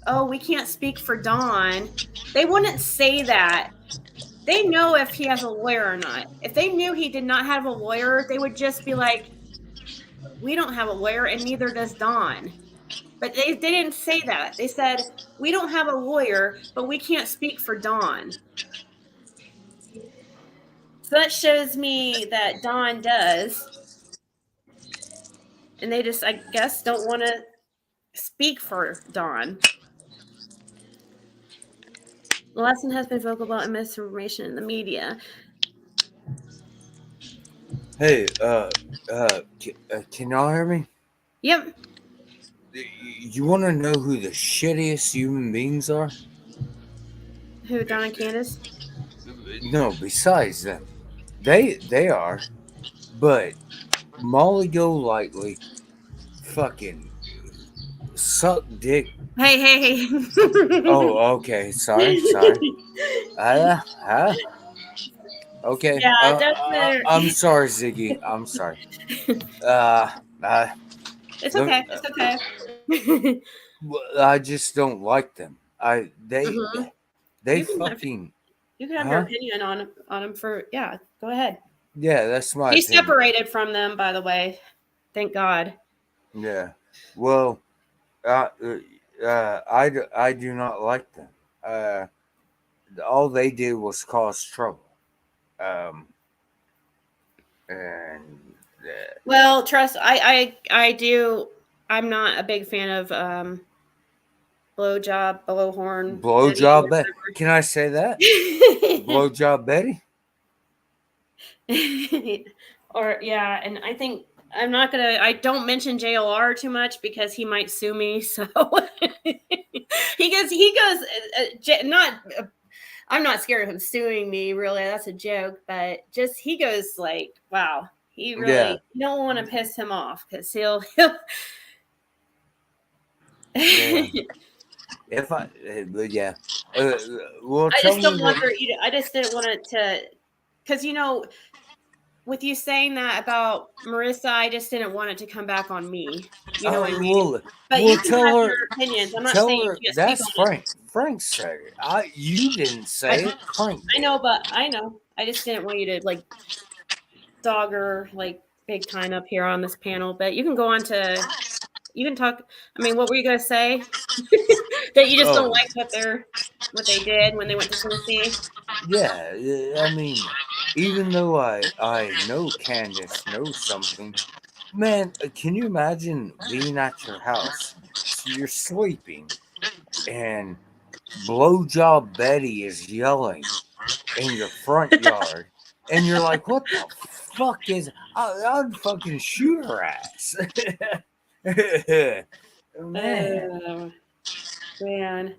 "Oh, we can't speak for Dawn." They wouldn't say that. They know if he has a lawyer or not. If they knew he did not have a lawyer, they would just be like, "We don't have a lawyer, and neither does Dawn." But they didn't say that. They said, "We don't have a lawyer, but we can't speak for Dawn." So that shows me that Dawn does. And they just, I guess, don't want to speak for Dawn. Lawson has been vocal about misinformation in the media. Hey, can y'all hear me? Yep. You want to know who the shittiest human beings are? Who, Dawn and Candace? No, besides them. They are. But Molly Golightly fucking suck dick. Hey. Oh, okay. Sorry. Okay. Yeah, that's I'm sorry, Ziggy. I'm sorry. It's okay. It's okay. I just don't like them. They You can have your huh? opinion on them for, yeah, go ahead. Yeah, that's my He's opinion. separated from them, by the way. Thank God. Yeah. Well, I do not like them. All they did was cause trouble. And Well, trust I do. I'm not a big fan of blowhorn. blowjob Betty. Can I say that? Blowjob Betty. Or yeah, and I think I don't mention JLR too much because he might sue me. So he goes not. I'm not scared of him suing me. Really, that's a joke. But just he goes like, wow. He really, Yeah. you don't want to piss him off because he'll Yeah. If I, yeah. Well, I tell just me don't want what. her. I just didn't want it to, because with you saying that about Marissa, I just didn't want it to come back on me. You know what I mean? But you can Tell have her. your opinions. I'm not Tell saying you her can't speak that's on Frank. Frank said it. You didn't say it. Frank it. I did. know, but I know. I just didn't want you to like dog her like big time up here on this panel. But you can go on to. You can talk. I mean, what were you gonna say? That you just don't like what they did when they went to Tennessee? Yeah, I mean, even though I know Candace knows something, man, can you imagine being at your house, you're sleeping, and blowjob Betty is yelling in your front yard, and you're like, what the fuck is? I'd fucking shoot her ass. Man. Man.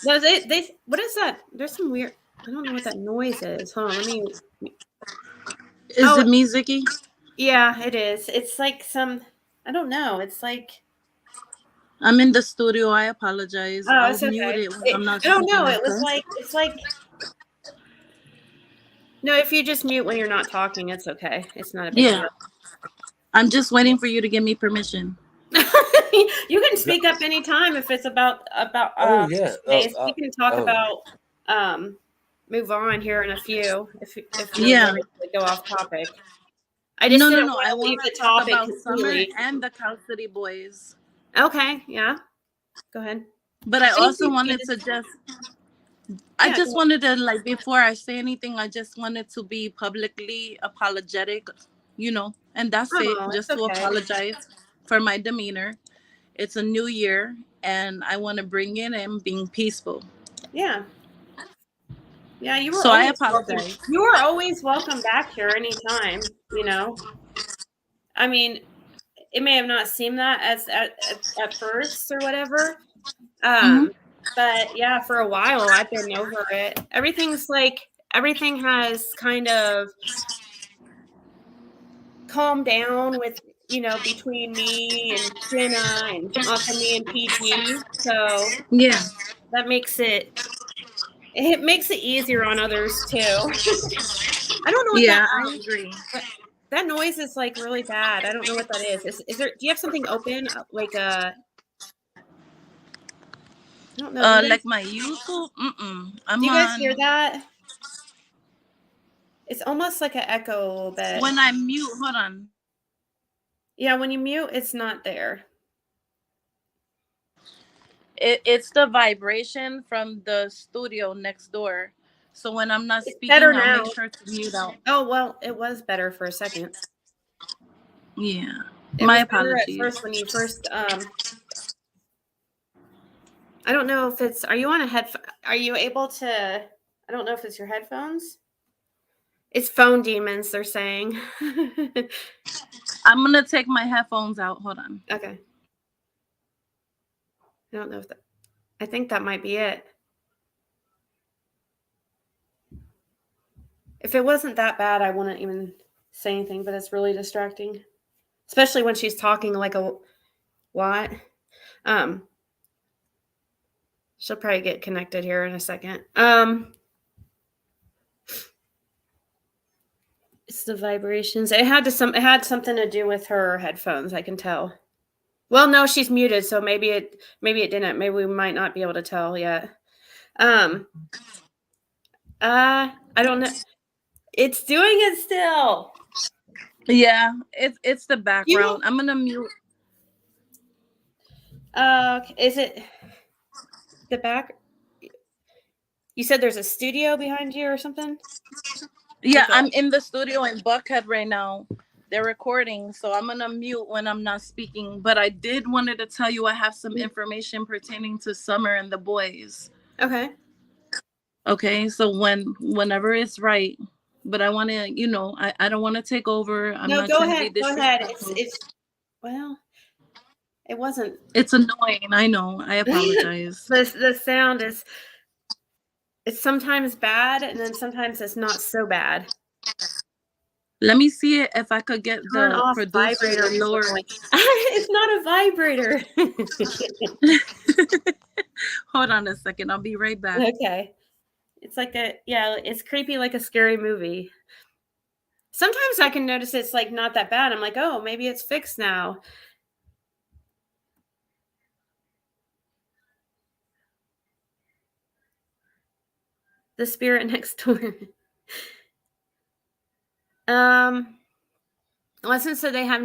No, they what is that? There's some weird, I don't know what that noise is. Hold on, let me. Is it me, Ziggy? Yeah, it is. It's like I don't know. It's like, I'm in the studio. I apologize. oh, I'll it's mute okay. it when I'm not I don't speaking. know. It was Okay? no, if you just mute when you're not talking, it's okay. It's not a big Yeah. deal. I'm just waiting for you to give me permission. You can speak up anytime if it's about Oh yeah. space. We can talk about move on here in a few if you're Yeah. ready to go off topic. I just No. didn't I want to leave want the to talk topic about Summer completely. and the Cow City Boys. Okay, yeah. Go ahead. But I also Anything wanted to I just wanted to, like, before I say anything, I just wanted to be publicly apologetic, and that's it. Oh, Just it's to okay. apologize for my demeanor. It's a new year, and I want to bring it in being peaceful. Yeah. Yeah, you were So I always welcome. apologize. You were always welcome back here anytime, I mean, it may have not seemed that as at first or whatever. But yeah, for a while I've been over it. Everything has kind of calmed down with, between me and Jenna and also me and PG. So Yeah. that makes it easier on others too. I don't know what Yeah, I agree. that noise is like really bad. I don't know what that is. Is there? Do you have something open? I don't know. Do you guys Like my YouTube. do I'm you guys hear on. that? It's almost like an echo a little bit. When I mute, hold on. Yeah, when you mute, it's not there. It's the vibration from the studio next door. So when I'm not It's speaking, better I'll now. make sure to mute out. Oh well, it was better for a second. Yeah. It My was better at apologies. first when you first. I don't know if it's. Are you on a headphone? Are you able to? I don't know if it's your headphones. It's phone demons. They're saying. I'm gonna take my headphones out. Hold on. Okay. I don't know if that. I think that might be it. If it wasn't that bad, I wouldn't even say anything, but it's really distracting. Especially when she's talking like a lot. She'll probably get connected here in a second. It's the vibrations. It had something to do with her headphones, I can tell. Well, no, she's muted, so maybe it didn't. Maybe we might not be able to tell yet. I don't know. It's doing it still. Yeah, it's the background. I'm gonna mute. Is it the back? You said there's a studio behind you or something? Yeah, I'm in the studio in Buckhead right now. They're recording, so I'm gonna mute when I'm not speaking. But I did wanted to tell you I have some information pertaining to Summer and the boys. Okay. Okay, so whenever it's right. But I want to, I don't want to take over. I'm No, not go trying ahead. to be Go ahead. disrespectful. Well, it wasn't. It's annoying. I know. I apologize. The sound is. It's sometimes bad, and then sometimes it's not so bad. Let me see if I could get Turn the off producer vibrator. to lower. It's not a vibrator. Hold on a second. I'll be right back. Okay. It's like it's creepy like a scary movie. Sometimes I can notice it's like not that bad. I'm like, oh, maybe it's fixed now. The spirit next door. Lesson said they have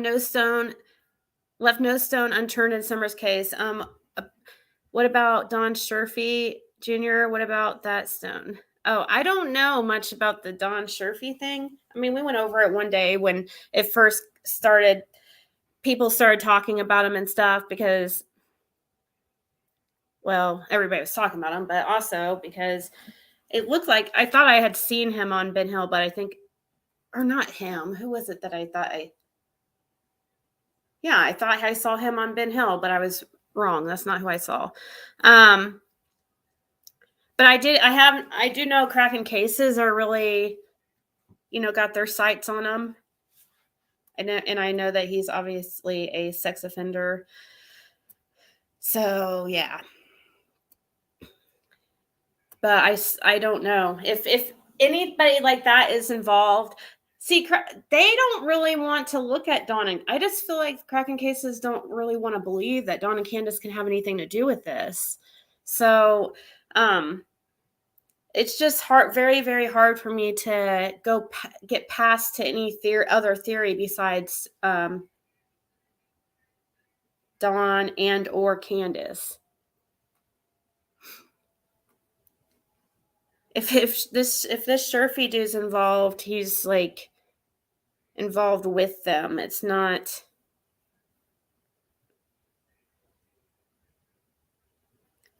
left no stone unturned in Summer's case. What about Don Sherfy Jr.? What about that stone? Oh, I don't know much about the Don Sherfy thing. I mean, we went over it one day when it first started. People started talking about him and stuff because, well, everybody was talking about him, but also because it looked like I thought I had seen him on Ben Hill, but I think, or not him. Who was it that I thought Yeah, I thought I saw him on Ben Hill, but I was wrong. That's not who I saw. But I do know cracking cases are really, got their sights on him. And I know that he's obviously a sex offender. So, yeah. But I don't know if anybody like that is involved. See, they don't really want to look at Dawn, and I just feel like cracking cases don't really want to believe that Dawn and Candace can have anything to do with this. So, it's just very, very hard for me to get past to any other theory besides Dawn and or Candace. If this Sherfy dude's involved, he's like involved with them. It's not.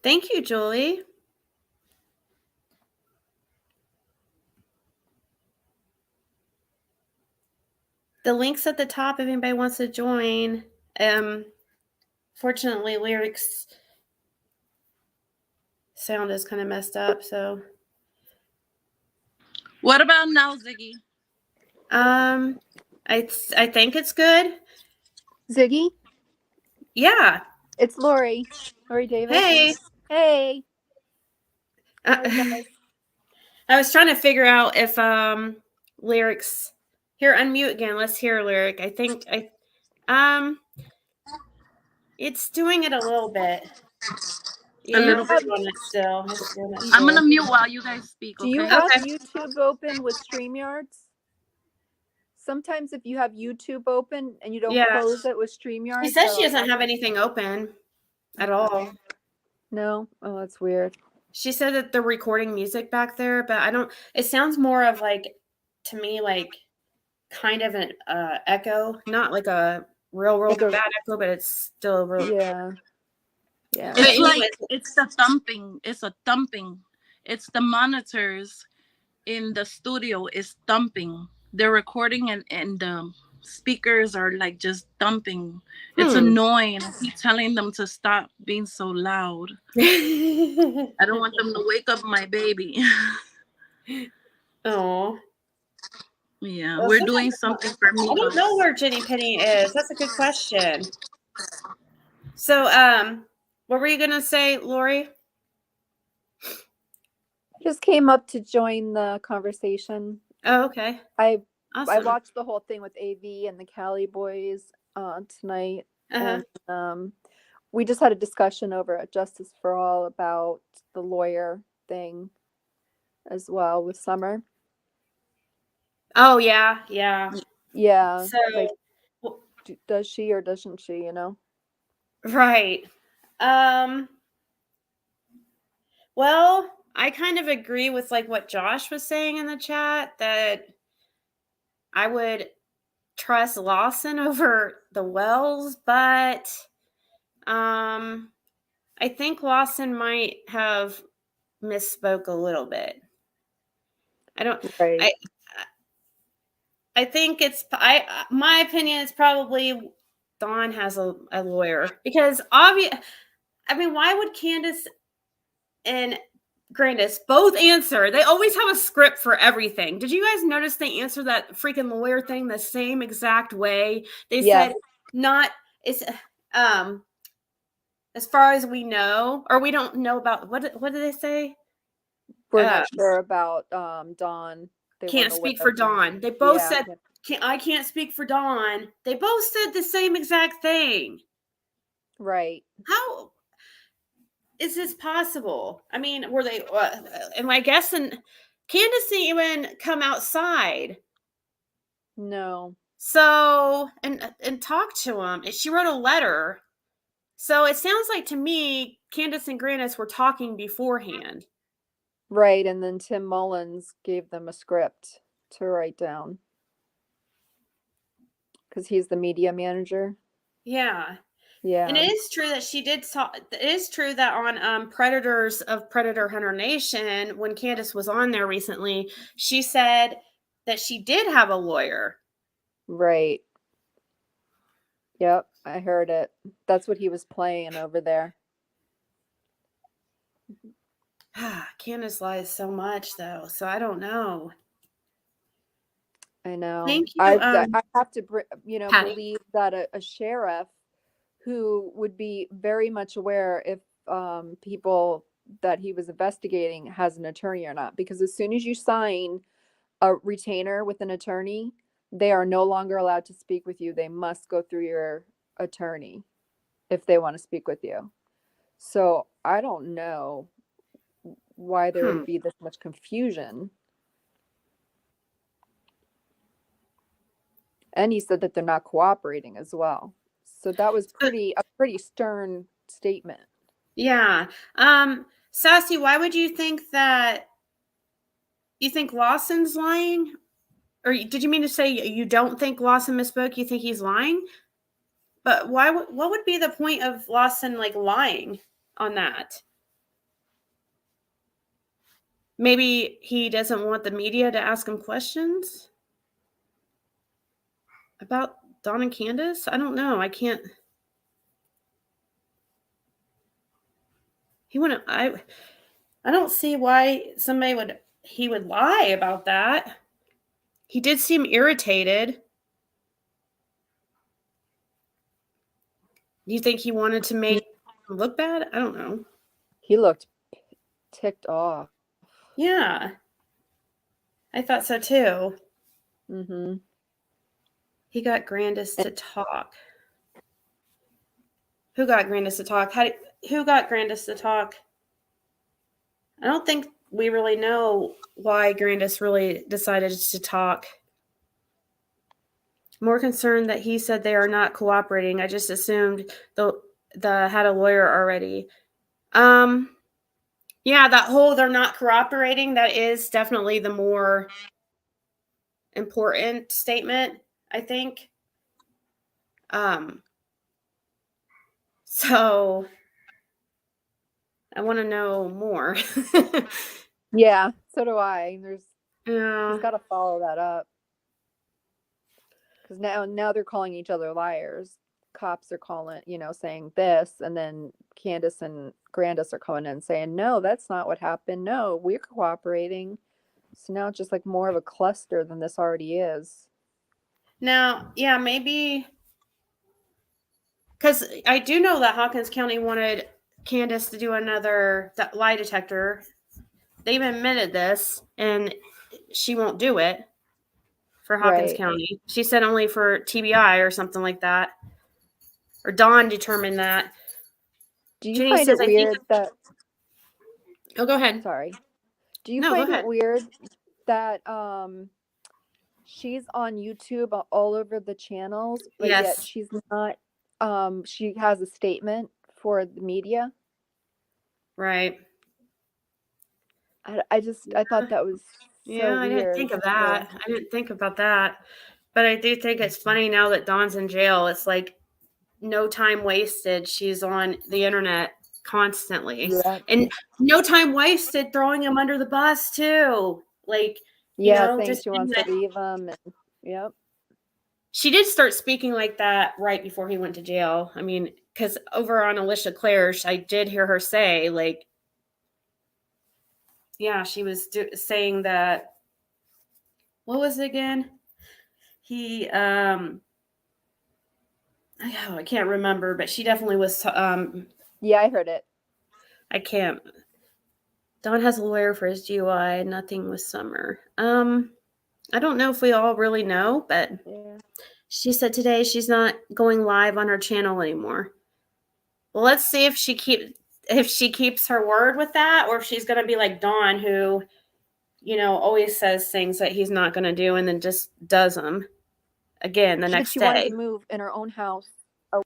Thank you, Julie. The link's at the top if anybody wants to join. Fortunately, Lyrics sound is kind of messed up. So, What about now, Ziggy? I think it's good. Ziggy? Yeah. It's Lori. Lori Davis. Hey. Hey. Uh, Sorry, guys. I was trying to figure out if lyrics. Here, unmute again. Let's hear lyric. I think it's doing it a little bit. Yeah, A you're little bit. on it still. It's doing it I'm gonna still. mute while you guys speak. Do you Okay. have Okay. YouTube open with StreamYards? Sometimes if you have YouTube open and you don't Yeah. close it with StreamYards. She says she doesn't have anything open at all. No? Oh, that's weird. She said that they're recording music back there, but I don't. It sounds more of like, to me, like kind of an echo, not like a real Like a- bad echo, but it's still real. Yeah. Yeah. It's Anyways, like it's the thumping. It's a thumping. It's the monitors in the studio is thumping. They're recording and the speakers are like just thumping. It's annoying. I keep telling them to stop being so loud. I don't want them to wake up my baby. Oh. Yeah, Well, we're doing something for me. I don't know where Jenny Penny is. That's a good question. So, what were you gonna say, Lori? Just came up to join the conversation. Oh, okay. I Awesome. watched the whole thing with AV and the Cali boys tonight. And we just had a discussion over at Justice for All about the lawyer thing as well with Summer. Oh yeah, yeah. Yeah. So, like, does she or doesn't she, you know? right. Well, I kind of agree with like what Josh was saying in the chat, that I would trust Lawson over the Wells, but I think Lawson might have misspoke a little bit. Right. I think my opinion is probably Dawn has a lawyer, because I mean, why would Candace and Grandus both answer? They always have a script for everything. Did you guys notice they answered that freaking lawyer thing the same exact way? They said it's as far as we know, or we don't know about, what did they say? We're not sure about Dawn. They Can't weren't speak aware for of Dawn. They both said, I can't speak for Dawn. They both said the same exact thing. Right. How is this possible? I mean, were they, and I guess, and Candace didn't even come outside. No. So, and talk to him. And she wrote a letter. So it sounds like to me, Candace and Grandus were talking beforehand. Right. And then Tim Mullins gave them a script to write down, because he's the media manager. Yeah. Yeah. And it is true that she did talk. It is true that on Predators of Predator Hunter Nation, when Candace was on there recently, she said that she did have a lawyer. Right. Yep, I heard it. That's what he was playing over there. Candace lies so much, though, so I don't know. I know. Thank you. I have to, Patty. believe that a sheriff who would be very much aware if people that he was investigating has an attorney or not, because as soon as you sign a retainer with an attorney, they are no longer allowed to speak with you. They must go through your attorney if they want to speak with you. So I don't know why there would be this much confusion. And he said that they're not cooperating as well. So that was a pretty stern statement. Yeah. Sassy, why would you think that? You think Lawson's lying? Or did you mean to say you don't think Lawson misspoke? You think he's lying? But why? What would be the point of Lawson like lying on that? Maybe he doesn't want the media to ask him questions about Dawn and Candace. I don't know. I can't. He wouldn't. I don't see why he would lie about that. He did seem irritated. You think he wanted to make him look bad? I don't know. He looked ticked off. Yeah. I thought so too. Mm-hmm. He got Grandus to talk. Who got Grandus to talk? Who got Grandus to talk? I don't think we really know why Grandus really decided to talk. More concerned that he said they are not cooperating. I just assumed the had a lawyer already. Yeah, that whole they're not cooperating, that is definitely the more important statement, I think. So I want to know more. Yeah, so do I. Yeah. He's got to follow that up. Because now they're calling each other liars. Cops are calling, saying this, and then Candace and Grandus are coming in saying, no, that's not what happened. No, we're cooperating. So now it's just like more of a cluster than this already is. Now, yeah, maybe because I do know that Hawkins County wanted Candace to do another lie detector. They've admitted this, and she won't do it for Hawkins County. She said only for TBI or something like that. Or Dawn determined that. Do you Jenny find says, it weird that... Oh, go ahead. Sorry. Do you No, find go it ahead. weird that she's on YouTube all over the channels, but yet Yes. she's not, she has a statement for the media? Right. I thought that was so I didn't weird. think of that. I didn't think about that. But I do think it's funny now that Dawn's in jail. It's like no time wasted. She's on the internet constantly. Yeah. And no time wasted throwing him under the bus too. Like, Saying just she wants to leave him. And, yep. She did start speaking like that right before he went to jail. I mean, because over on Alicia Claire's, I did hear her say, like, yeah, she was saying that, what was it again? He, I can't remember, but she definitely was, yeah, I heard it. I can't. Don has a lawyer for his DUI, nothing with Summer. I don't know if we all really know, but yeah. She said today she's not going live on her channel anymore. Well, let's see if she keeps her word with that, or if she's going to be like Dawn, who, always says things that he's not going to do and then just does them again the next She day. wanted to move in her own house. Oh.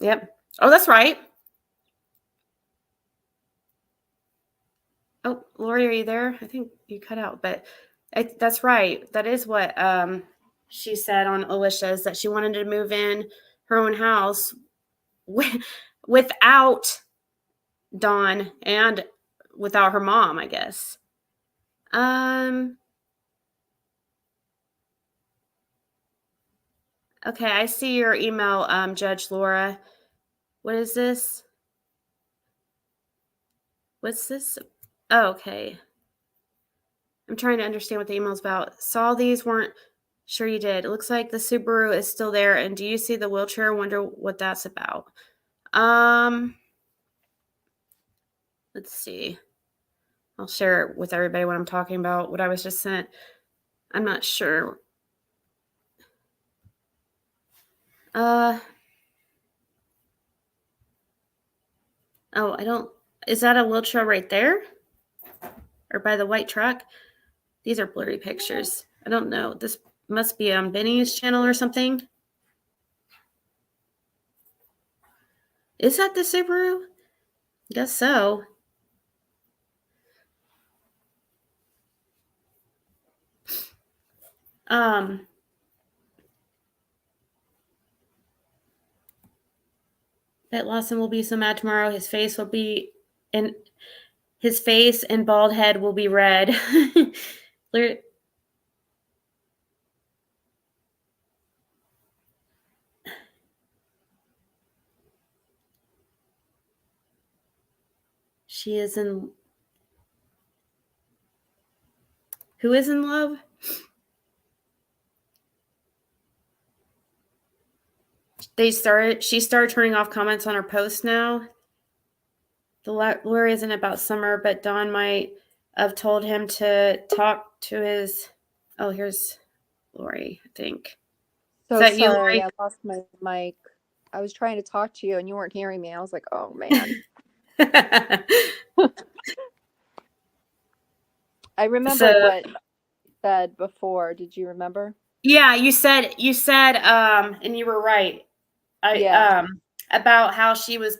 Yep. Oh, that's right. Oh, Lori, are you there? I think you cut out, but that's right. That is what she said on Alicia's, that she wanted to move in her own house without Dawn and without her mom, I guess. Okay, I see your email, Judge Laura. What is this? What's this? Oh, okay. I'm trying to understand what the email's about. Saw these, weren't sure you did. It looks like the Subaru is still there. And do you see the wheelchair? Wonder what that's about. Let's see. I'll share it with everybody what I'm talking about, what I was just sent. I'm not sure. Oh, is that a wheelchair right there? Or by the white truck? These are blurry pictures. I don't know. This must be on Benny's channel or something. Is that the Subaru? I guess so. Bet Lawson will be so mad tomorrow. His face and bald head will be red. She is in Who is in love? She started turning off comments on her post now. The Lori isn't about Summer, but Don might have told him to talk to his. Oh, here's Lori, I think. So Is that you, sorry, Lori? I lost my mic. I was trying to talk to you and you weren't hearing me. I was like, oh man. I remembered what you said before. Did you remember? Yeah, you said, and you were right. About how she was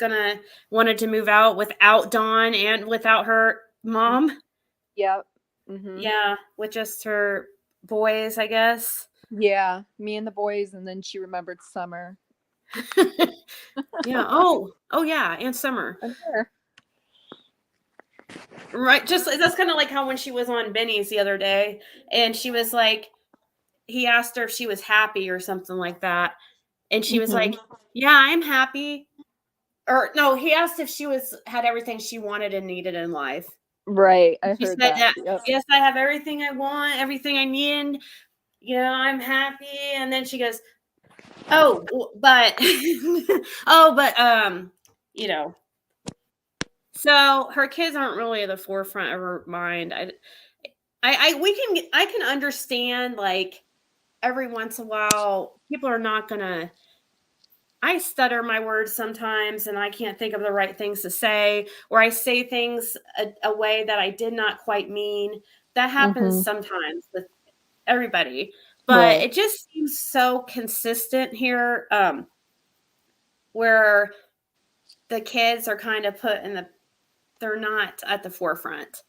wanted to move out without Dawn and without her mom. Yep. Mm-hmm. Yeah, with just her boys, I guess. Yeah, me and the boys, and then she remembered Summer. Yeah. Oh yeah, and Summer. And her. Right. Just that's kind of like how when she was on Benny's the other day, and she was like, he asked her if she was happy or something like that, and she was like, "Yeah, I'm happy." Or no, he asked if she had everything she wanted and needed in life. Right. I She heard said that. that. Yes, I have everything I want, everything I need. You know, I'm happy. And then she goes, "Oh, but you know." So her kids aren't really at the forefront of her mind. I can understand, like, every once in a while people are not gonna. I stutter my words sometimes and I can't think of the right things to say, or I say things a way that I did not quite mean. That happens sometimes with everybody, but it just seems so consistent here, where the kids are kind of they're not at the forefront.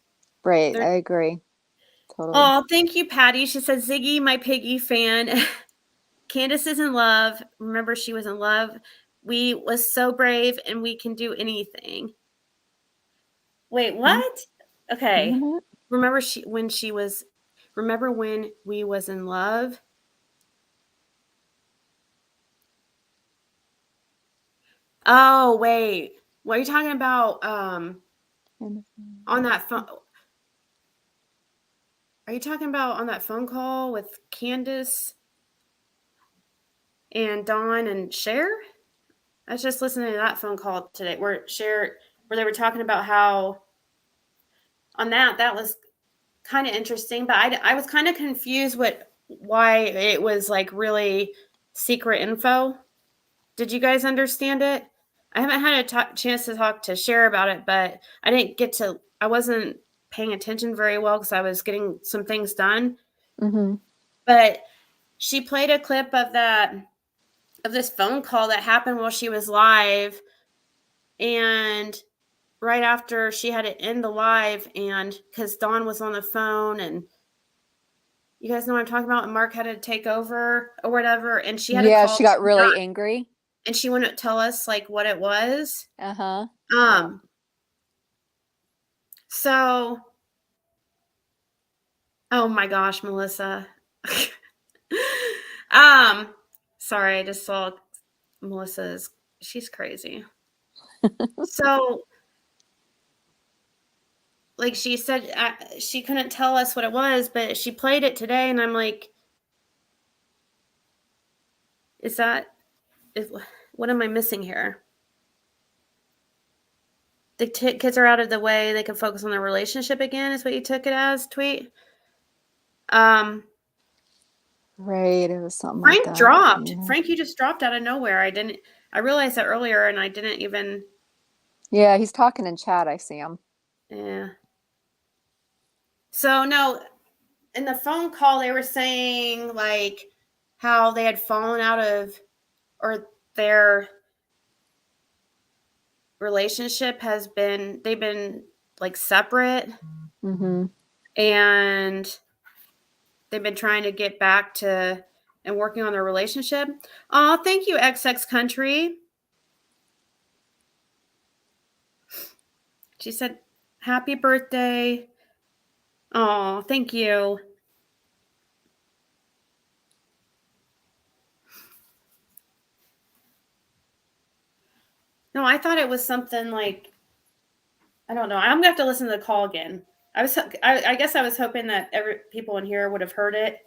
Right. I agree. Totally. Oh, thank you, Patty. She said, Ziggy, my piggy fan. Candace is in love. Remember, she was in love. We was so brave and we can do anything. Wait, what? Okay. Remember when we was in love? Oh, wait. What are you talking about? On that phone? Are you talking about on that phone call with Candace and Dawn and Cher? I was just listening to that phone call today where they were talking about how on that was kind of interesting, but I was kind of confused why it was like really secret info. Did you guys understand it? I haven't had a chance to talk to Cher about it, but I wasn't paying attention very well because I was getting some things done. But she played a clip of this phone call that happened while she was live, and right after she had to end the live, and because Dawn was on the phone, and you guys know what I'm talking about, and Mark had to take over or whatever, and she had to call. She got really angry. And she wouldn't tell us like what it was. So, oh my gosh, Melissa. Sorry, I just saw she's crazy. So, like she said, she couldn't tell us what it was, but she played it today, and I'm like, what am I missing here? The kids are out of the way. They can focus on their relationship again, is what you took it as, tweet. Right. It was something Frank like that. dropped. Frank, you just dropped out of nowhere. I realized that earlier and I didn't even. Yeah, he's talking in chat. I see him. Yeah. So no, in the phone call, they were saying like how they had fallen out of, or their relationship they've been like separate. And they've been trying to get back to and working on their relationship. Oh, thank you, XX Country. She said, happy birthday. Oh, thank you. No, I thought it was something like, I don't know. I'm going to have to listen to the call again. I guess I was hoping that people in here would have heard it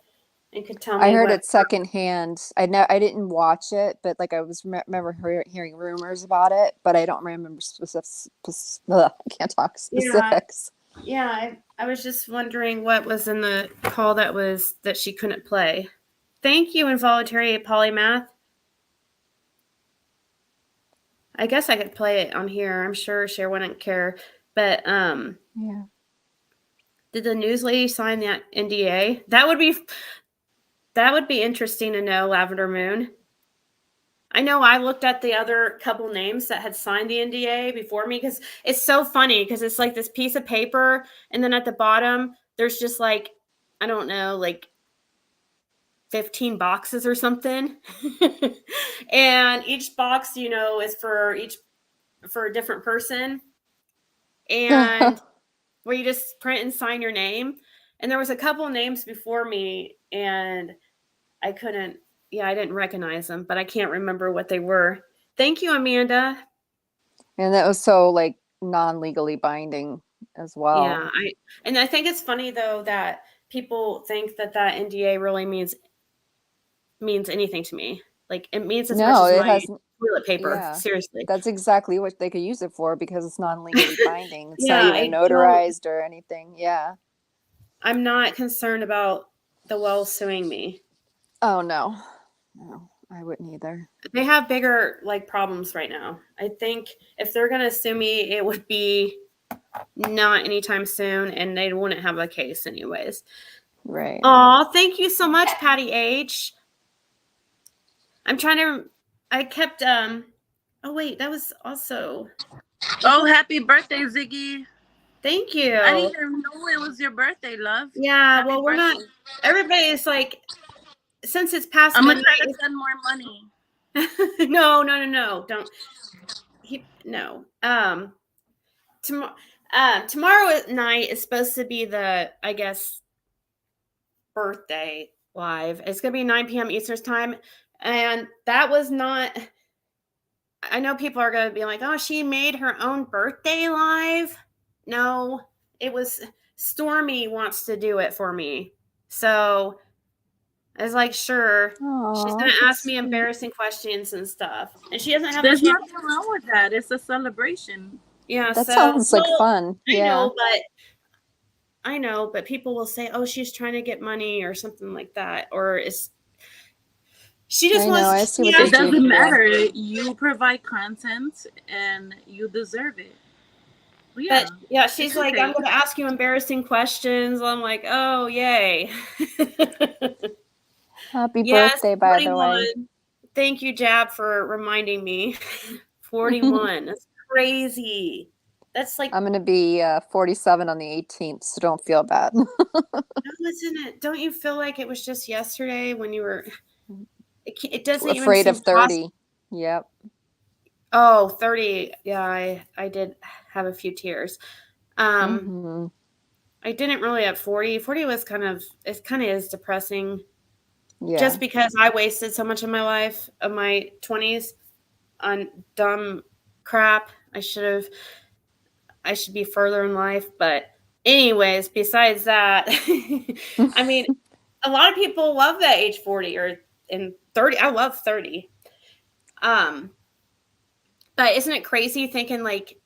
and could tell I me heard what. it secondhand. I didn't watch it, but like I was remember hearing rumors about it, but I don't remember specifics. I can't talk specifics. Yeah, I was just wondering what was in the call that she couldn't play. Thank you, involuntary polymath. I guess I could play it on here. I'm sure Cher wouldn't care. But Yeah. did the news lady sign that NDA? That would be interesting to know, Lavender Moon. I know I looked at the other couple names that had signed the NDA before me because it's so funny because it's like this piece of paper and then at the bottom there's just like, I don't know, like 15 boxes or something. And each box, is for a different person. And where you just print and sign your name. And there was a couple names before me and I didn't recognize them, but I can't remember what they were. Thank you, Amanda. And that was so like non-legally binding as well. Yeah, I think it's funny though that people think that NDA really means anything to me. Like it means as much as my toilet paper. Yeah, seriously. That's exactly what they could use it for because it's non-legally binding. It's Yeah, not even notarized or anything. Yeah. I'm not concerned about the Wells suing me. Oh no, I wouldn't either. They have bigger problems right now. I think if they're gonna sue me, it would be not anytime soon, and they wouldn't have a case anyways. Right. Aw, thank you so much, Patty H. I kept oh wait, that was also. Oh, happy birthday, Ziggy. Thank you. I didn't even know it was your birthday, love. Yeah, Happy well, we're birthday. not. Everybody's like, since it's past I'm gonna midnight. try to send more money. No, don't. No. Tomorrow at night is supposed to be the, I guess, birthday live. It's gonna be 9 p.m. Eastern time, and that was not. I know people are gonna be like, "Oh, she made her own birthday live." No, it was Stormy wants to do it for me, so I was like, "Sure." She's gonna ask me embarrassing questions and stuff, and she doesn't have. There's nothing wrong with that. It's a celebration. Yeah, that sounds like fun. Yeah. I know, but people will say, "Oh, she's trying to get money" or something like that, or she just wants. I see what it doesn't matter. You provide content, and you deserve it. Yeah. But yeah, she's like, "I'm going to ask you embarrassing questions." I'm like, "Oh, yay!" Happy birthday, by 41. the way. Thank you, Jab, for reminding me. 41. That's crazy. That's like. I'm going to be 47 on the 18th, so don't feel bad. No, isn't it? Don't you feel like it was just yesterday when you were? It doesn't even afraid seem of 30. possible. Yep. Oh, 30. Yeah, I did have a few tears. I didn't really at 40. 40 was kind of is depressing. Yeah. Just because I wasted so much of my life, of my 20s, on dumb crap. I should be further in life. But anyways, besides that, I mean, a lot of people love that age 40 or in 30. I love 30. But isn't it crazy thinking like,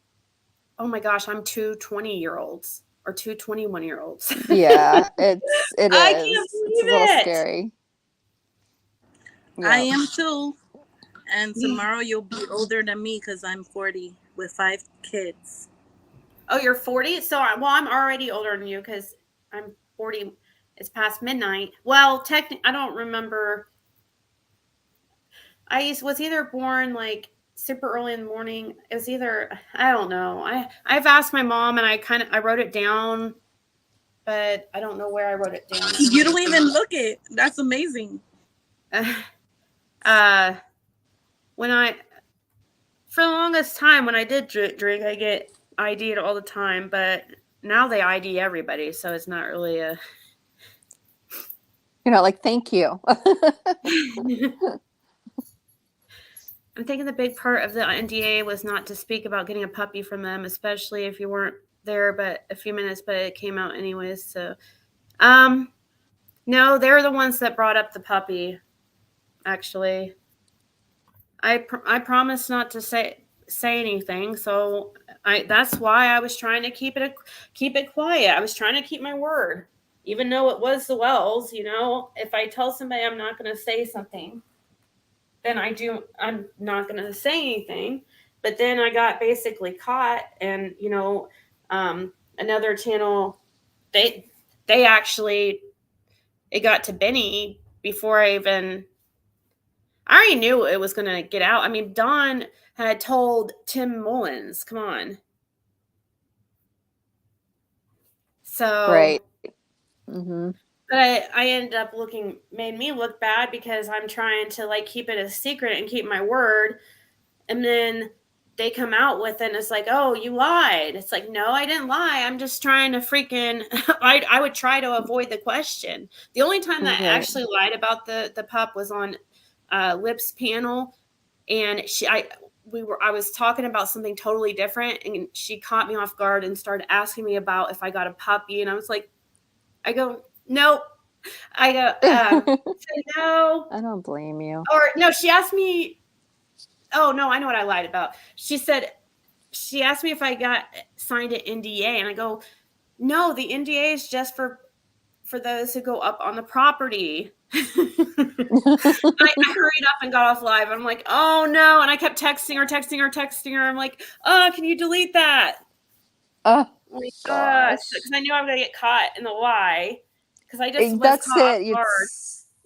oh my gosh, I'm two 20-year-olds or two 21-year-olds. Yeah, it is. I can't It's a believe little it. Scary. I am too. And tomorrow you'll be older than me because I'm 40 with 5 kids. Oh, you're 40? So, I'm already older than you because I'm 40. It's past midnight. Well, technically, I don't remember. I was either born like super early in the morning. It was either, I don't know. I've asked my mom and I wrote it down, but I don't know where I wrote it down. You don't even look it. That's amazing. For the longest time when I did drink, I get ID'd all the time, but now they ID everybody, so it's not really a. You're not like, thank you. I'm thinking the big part of the NDA was not to speak about getting a puppy from them, especially if you weren't there, but a few minutes, but it came out anyways. So, no, they're the ones that brought up the puppy. Actually, I promised not to say anything, so that's why I was trying to keep it quiet. I was trying to keep my word, even though it was the Wells. You know, if I tell somebody I'm not going to say something, then I'm not going to say anything. But then I got basically caught, and another channel, they actually, it got to Benny before I already knew it was going to get out. I mean, Dawn had told Tim Mullins, come on. So, Right. Mm-hmm. but I ended up made me look bad because I'm trying to like keep it a secret and keep my word. And then they come out with it and it's like, oh, you lied. It's like, no, I didn't lie. I'm just trying to freaking, I would try to avoid the question. The only time that I Right. actually lied about the pup was on Lip's panel. And I was talking about something totally different, and she caught me off guard and started asking me about if I got a puppy. And I was like, nope. I go, no. I don't blame you. Or no, she asked me, oh no, I know what I lied about. She asked me if I got signed an NDA, and I go, no, the NDA is just for those who go up on the property. I hurried up and got off live. I'm like, oh no. And I kept texting her. I'm like, oh, can you delete that? Oh my gosh. Because I knew I was going to get caught in the lie. Because I just was That's caught it. off guard.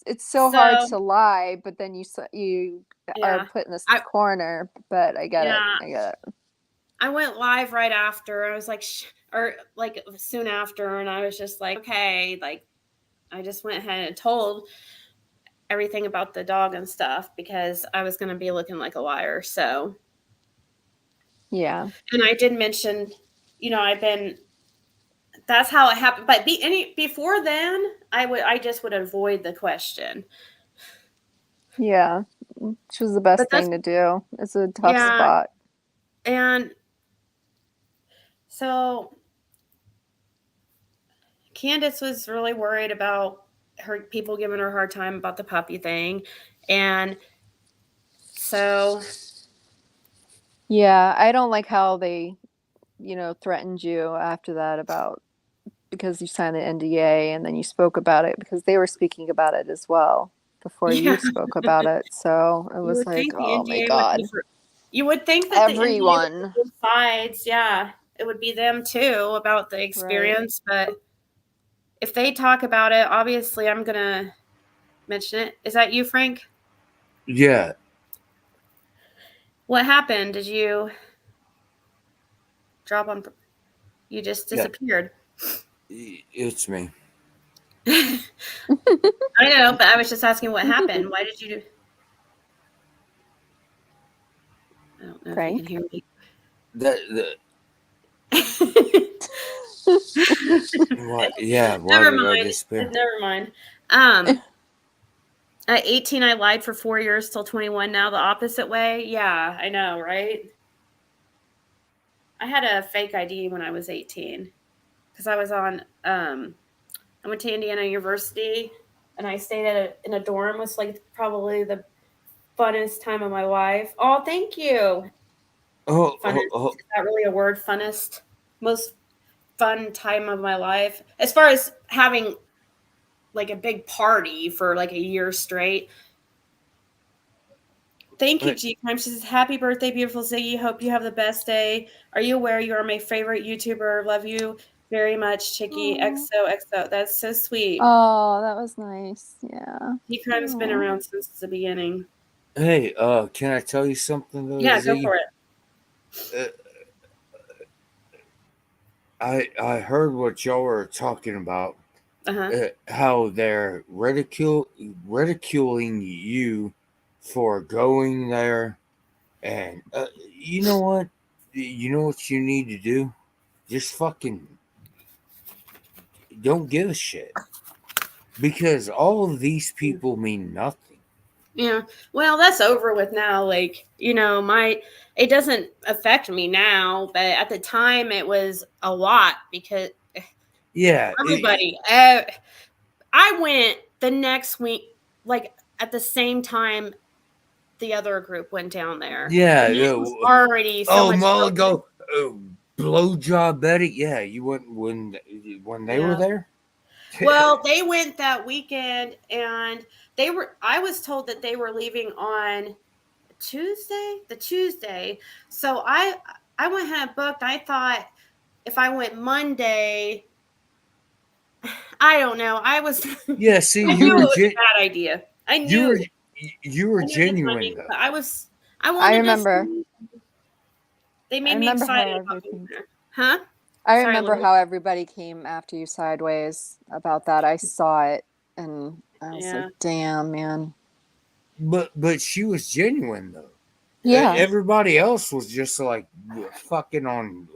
It's so hard to lie, but then you are Yeah. put in this corner. But I get it. I get it. I went live right after. I was like, or like soon after, and I was just like, okay, like I just went ahead and told everything about the dog and stuff because I was going to be looking like a liar. So, yeah. And I did mention, that's how it happened. But before then, I just would avoid the question. Yeah. Which was the best thing to do. It's a tough spot. And so Candace was really worried about people giving her a hard time about the puppy thing. And so. Yeah, I don't like how they, threatened you after that because you signed the NDA and then you spoke about it because they were speaking about it as well before you spoke about it. So it was like, oh my God. You would think that everyone. The NDA would be sides, yeah, it would be them too about the experience. Right. But if they talk about it, obviously I'm going to mention it. Is that you, Frank? Yeah. What happened? Did you drop on? You just disappeared. Yeah. It's me. I know, but I was just asking what happened. Why did you do? I don't know Frank? if you can hear me. What? Yeah. Why Never did mind. I disappear? Never mind. At 18, I lied for 4 years till 21. Now the opposite way. Yeah, I know, right? I had a fake ID when I was 18 because I was on. I went to Indiana University and I stayed in a dorm. It was like probably the funnest time of my life. Oh, thank you. Funnest. Is that really a word? Funnest, most fun time of my life. As far as having like a big party for like a year straight. Thank you, G Crime. She says, happy birthday, beautiful Ziggy. Hope you have the best day. Are you aware you are my favorite YouTuber? Love you very much, Chicky. XOXO. That's so sweet. Oh, that was nice. Yeah. G Crime's been around since the beginning. Hey, can I tell you something though? Yeah, Ziggy? go for it. I heard what y'all were talking about. How they're ridiculing you for going there, and you know what? You know what you need to do? Just fucking don't give a shit, because all of these people mean nothing. Yeah. Well, that's over with now. Like, it doesn't affect me now, but at the time it was a lot because Yeah. everybody, I went the next week, like at the same time the other group went down there. Yeah. And it was already so much. Mulligo, blowjob Betty. Yeah, you went when they were Yeah. there. Well, they went that weekend, and I was told that they were leaving on the Tuesday. So I went ahead and booked. I thought if I went Monday, I don't know. I was Yeah, see, I knew it was a bad idea. I knew you were I knew the genuine timing, though. but I I wanted remember. to. They I made me remember how excited about being everything. there. Huh? I Sorry, remember Lily. how everybody came after you sideways about that. I saw it, and I was Yeah. like, "Damn, man." But she was genuine though. Yeah. Everybody else was just like fucking on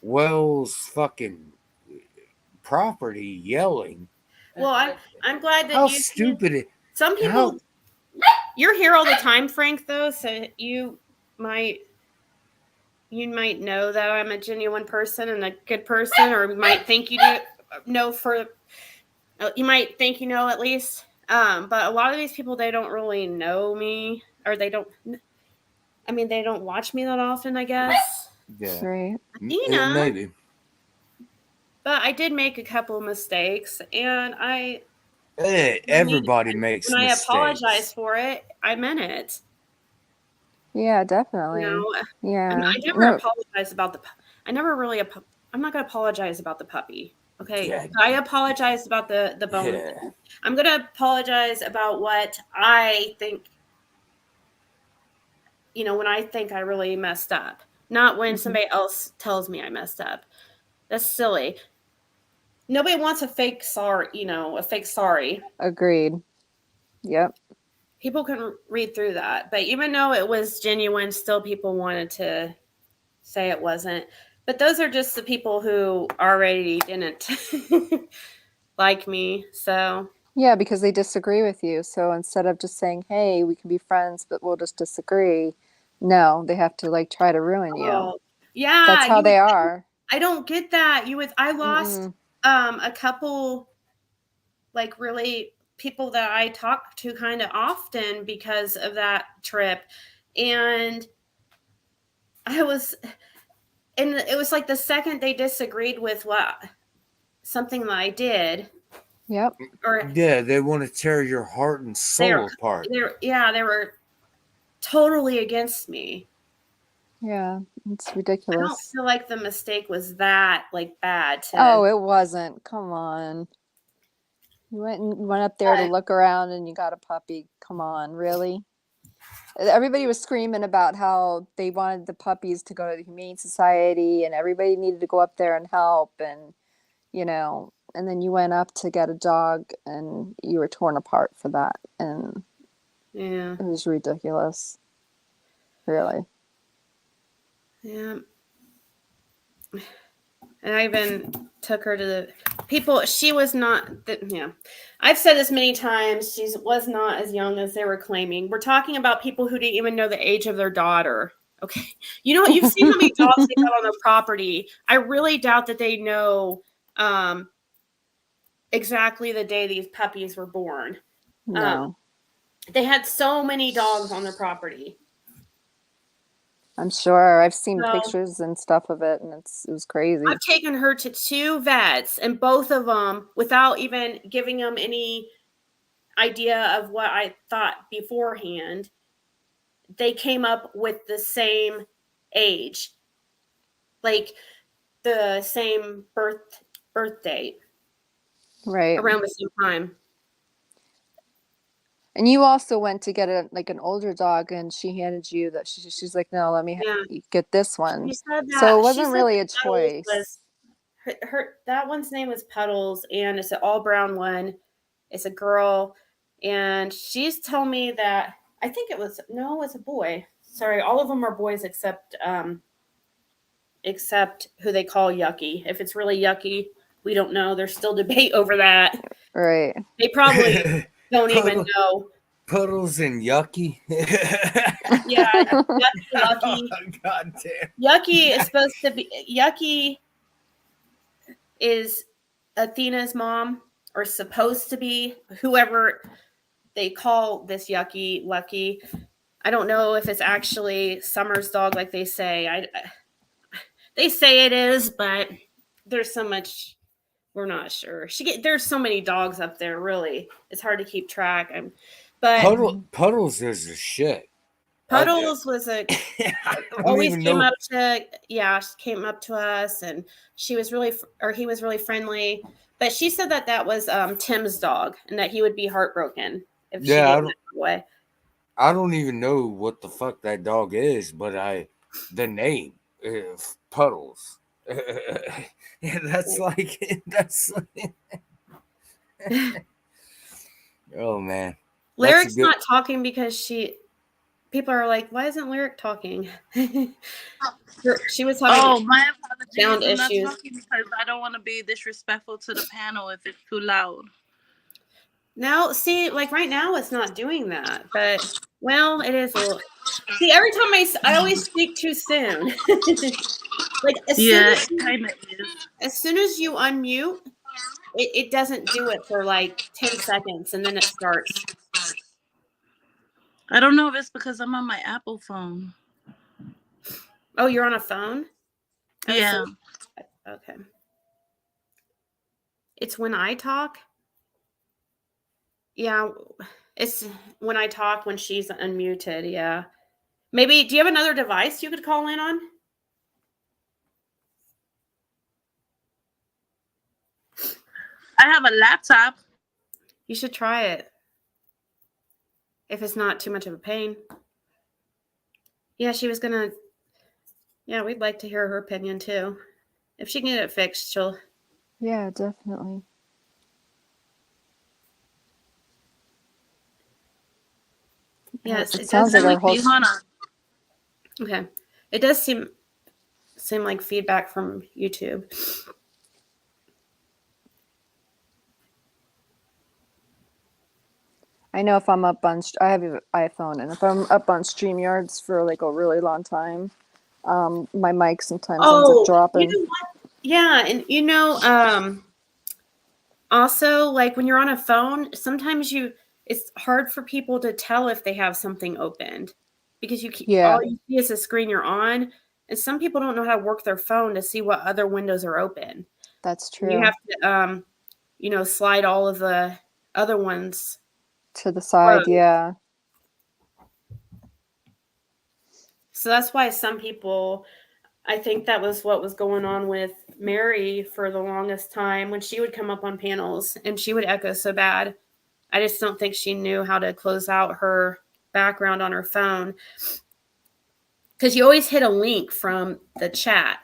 Wells' fucking property yelling. Well, I'm glad that How you. stupid it! Some people. You're here all the time, Frank. Though, so you might know that I'm a genuine person and a good person, or you might think you do know for. You might think you know at least. But a lot of these people, they don't really know me, or they don't. I mean, they don't watch me that often, I guess. Yeah. Right. Maybe. But I did make a couple of mistakes, and Everybody makes when I mistakes. apologized for it, I meant it. Yeah, definitely. Yeah. I never apologized about I never really. I'm not going to apologize about the puppy. Okay. Yeah. I apologized about the bone. Yeah. I'm going to apologize about what I think. When I think I really messed up, not when somebody else tells me I messed up. That's silly. Nobody wants a fake sorry. A fake sorry. Agreed. Yep. People can read through that, but even though it was genuine, still people wanted to say it wasn't. But those are just the people who already didn't like me. So Yeah, because they disagree with you. So instead of just saying, "Hey, we can be friends, but we'll just disagree," no, they have to like try to ruin you. Yeah, That's how they are. I don't get that. I lost a couple, like, really people that I talk to kind of often because of that trip, and it was like the second they disagreed with something that I did. Yep. Yeah, they want to tear your heart and soul apart. They were totally against me. Yeah, it's I don't ridiculous. feel like the mistake was that bad. Oh, it wasn't. Come on. You went up there to look around and you got a puppy. Come on, really? Everybody was screaming about how they wanted the puppies to go to the Humane Society and everybody needed to go up there and help, and and then you went up to get a dog and you were torn apart for that, and yeah, it was ridiculous. Really. Yeah. And I even took her to the people. She was not. I've said this many times. She was not as young as they were claiming. We're talking about people who didn't even know the age of their daughter. Okay, you've seen how many dogs they got on their property. I really doubt that they know exactly the day these puppies were born. No. They had so many dogs on their property. I'm sure. I've seen pictures and stuff of it, and it was crazy. I've taken her to 2 vets, and both of them, without even giving them any idea of what I thought beforehand, they came up with the same age, like the same birth date, right around the same time. And you also went to get an older dog, and she handed you that. She's like, "No, let me get this one." She said that, so it wasn't really a Puddles choice. that one's name was Puddles, and it's an all brown one. It's a girl, and she's telling me that it's a boy. Sorry, all of them are boys except who they call Yucky. If it's really Yucky, we don't know. There's still debate over that. Right. They probably don't even know. Puddles and Yucky. Yeah, Yucky. God damn. Yucky is supposed to be Yucky is Athena's mom, or supposed to be, whoever they call this Yucky Lucky. I don't know if it's actually Summer's dog like they say. They say it is, but there's so much we're not sure. There's so many dogs up there, really. It's hard to keep track. But Puddles is a shit. Puddles was always even came know. up to came up to us, and he was really friendly. But she said that was Tim's dog, and that he would be heartbroken if she gave it away. I don't even know what the fuck that dog is, but the name is Puddles. That's like oh man. Lyric's not talking because people are like, why isn't Lyric talking? She was having my apologies. sound I'm not issues. talking because I don't want to be disrespectful to the panel if it's too loud. No, see, like right now it's not doing that, but well, it is a little. See, every time I always speak too soon. Like as soon as you unmute, it doesn't do it for like 10 seconds, and then it starts. I don't know if it's because I'm on my Apple phone. Oh, you're on a phone? Oh, yeah. Okay. It's when I talk. Yeah, it's when I talk when she's unmuted. Yeah. Maybe, do you have another device you could call in on? I have a laptop. You should try it. If it's not too much of a pain. Yeah, she was gonna. Yeah, we'd like to hear her opinion too. If she can get it fixed, she'll. Yeah, definitely. Yes, it sounds like our host. Okay, it does seem like feedback from YouTube. I know if I'm up on, I have an iPhone, and if I'm up on StreamYards for like a really long time, my mic sometimes ends up dropping. You know what? Yeah, and also like when you're on a phone, sometimes it's hard for people to tell if they have something opened because all you see is a screen you're on, and some people don't know how to work their phone to see what other windows are open. That's true. You have to slide all of the other ones to the side. Yeah. So that's why some people, I think that was what was going on with Mary for the longest time when she would come up on panels and she would echo so bad. I just don't think she knew how to close out her background on her phone, because you always hit a link from the chat,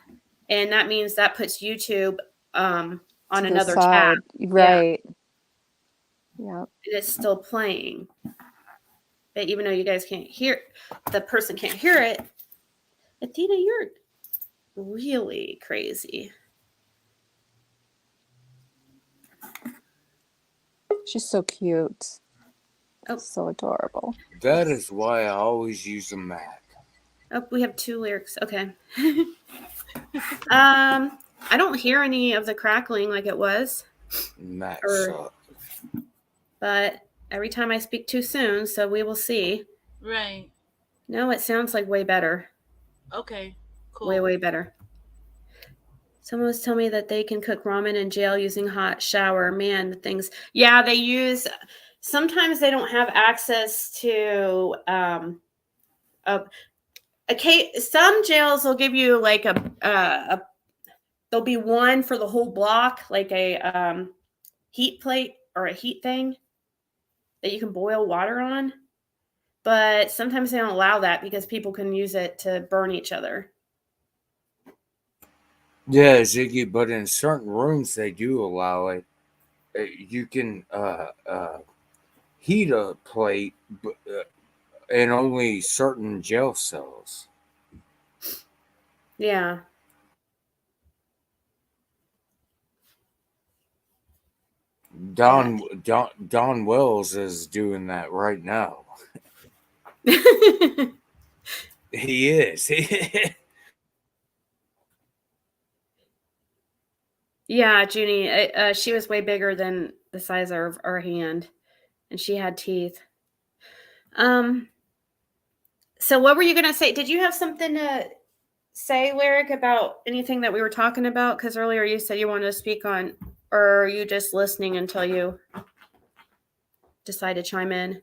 and that means that puts YouTube on another tab. Right. Yeah. And it's still playing. But even though you guys can't hear, the person can't hear it, Athena, you're really crazy. She's so cute. Oh, so adorable. That is why I always use a Mac. Oh, we have two lyrics. Okay. I don't hear any of the crackling like it was. Mac but every time I speak too soon, so we will see. Right. No, it sounds like way better. Okay, cool. Way, way better. Someone was telling me that they can cook ramen in jail using hot shower. Man, the things. Yeah, they use. Sometimes they don't have access to. Some jails will give you like there'll be one for the whole block, like a heat plate or a heat thing that you can boil water on. But sometimes they don't allow that because people can use it to burn each other. Yeah, Ziggy, but in certain rooms they do allow it. You can heat a plate in only certain jail cells. Don Wells is doing that right now. He is. Yeah, Junie, she was way bigger than the size of her hand, and she had teeth. So what were you gonna say? Did you have something to say, Lyric, about anything that we were talking about? Because earlier you said you wanted to speak on, or are you just listening until you decide to chime in?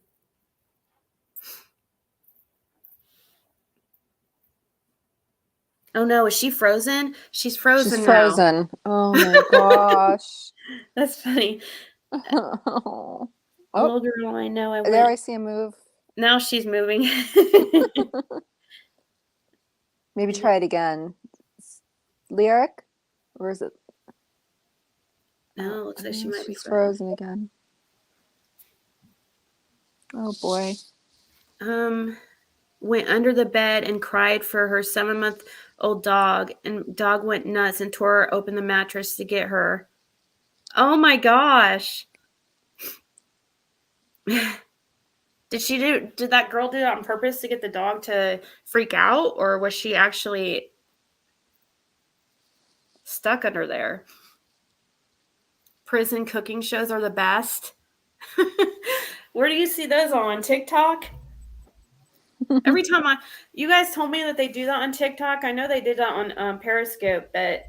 Oh no, is she frozen? She's frozen She's now. frozen. Oh my gosh. That's funny. Oh, Little girl, I know I went. there I see a move. Now she's moving. Maybe try it again. Lyric? Or is it? No, looks like she might be She's frozen again. Oh boy. Went under the bed and cried for her 7-month-old dog, and dog went nuts and tore open the mattress to get her. Oh my gosh. Did that girl do it on purpose to get the dog to freak out, or was she actually stuck under there? Prison cooking shows are the best. Where do you see those on TikTok? Every time you guys told me that they do that on TikTok. I know they did that on Periscope, but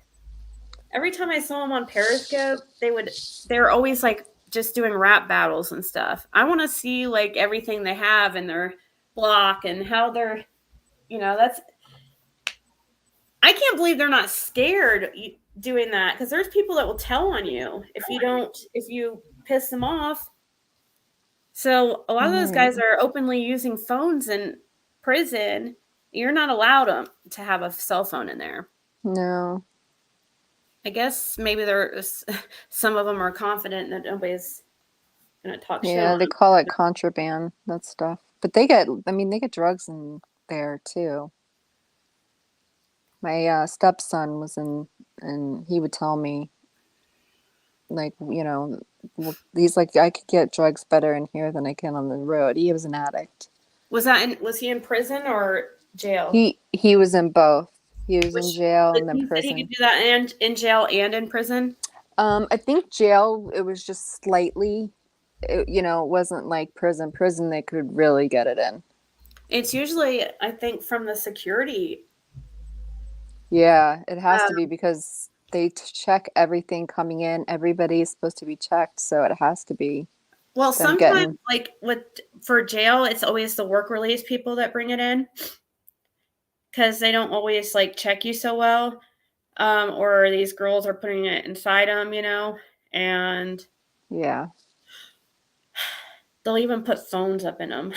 every time I saw them on Periscope, they're always like just doing rap battles and stuff. I want to see like everything they have in their block and how they're, I can't believe they're not scared doing that, because there's people that will tell on you if you piss them off. So a lot of those guys are openly using phones in prison. You're not allowed to have a cell phone in there. No. I guess maybe some of them are confident that nobody's going to talk shit. Yeah, they call it contraband, that stuff. But they get drugs in there too. My stepson was in, and he would tell me, like, he's like, I could get drugs better in here than I can on the road. He was an addict. Was he in prison or jail? He was in both. He was in jail and then prison. He could do that and in jail and in prison? I think jail, it was just slightly, it wasn't like prison. Prison, they could really get it in. It's usually, I think, from the security. Yeah, it has to be, because they check everything coming in. Everybody is supposed to be checked, so it has to be. Well, sometimes, like for jail, it's always the work release people that bring it in, because they don't always like check you so well, or these girls are putting it inside them, and yeah, they'll even put phones up in them.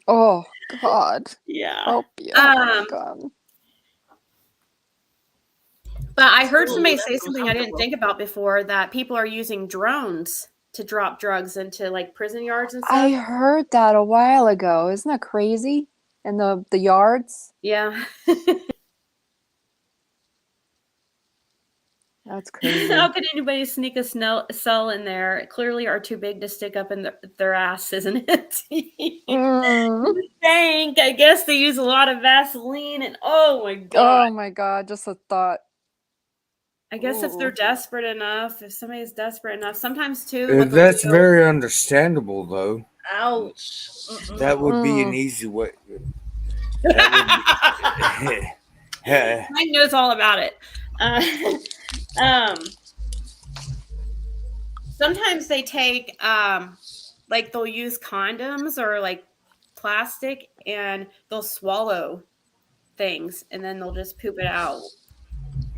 Oh God! Yeah. Oh my God. But I heard somebody say something I didn't think about before, that people are using drones to drop drugs into like prison yards and stuff. I heard that a while ago. Isn't that crazy? In the yards? Yeah. That's crazy. How could anybody sneak a cell in there? Clearly are too big to stick up in their ass, isn't it? Thank. I guess they use a lot of Vaseline, and oh my God. Oh my God, just a thought. I guess if they're desperate enough, if somebody's desperate enough, sometimes too. That's very understandable, though. Ouch. That would be an easy way. Mike knows all about it. Sometimes they take, like they'll use condoms or like plastic, and they'll swallow things, and then they'll just poop it out.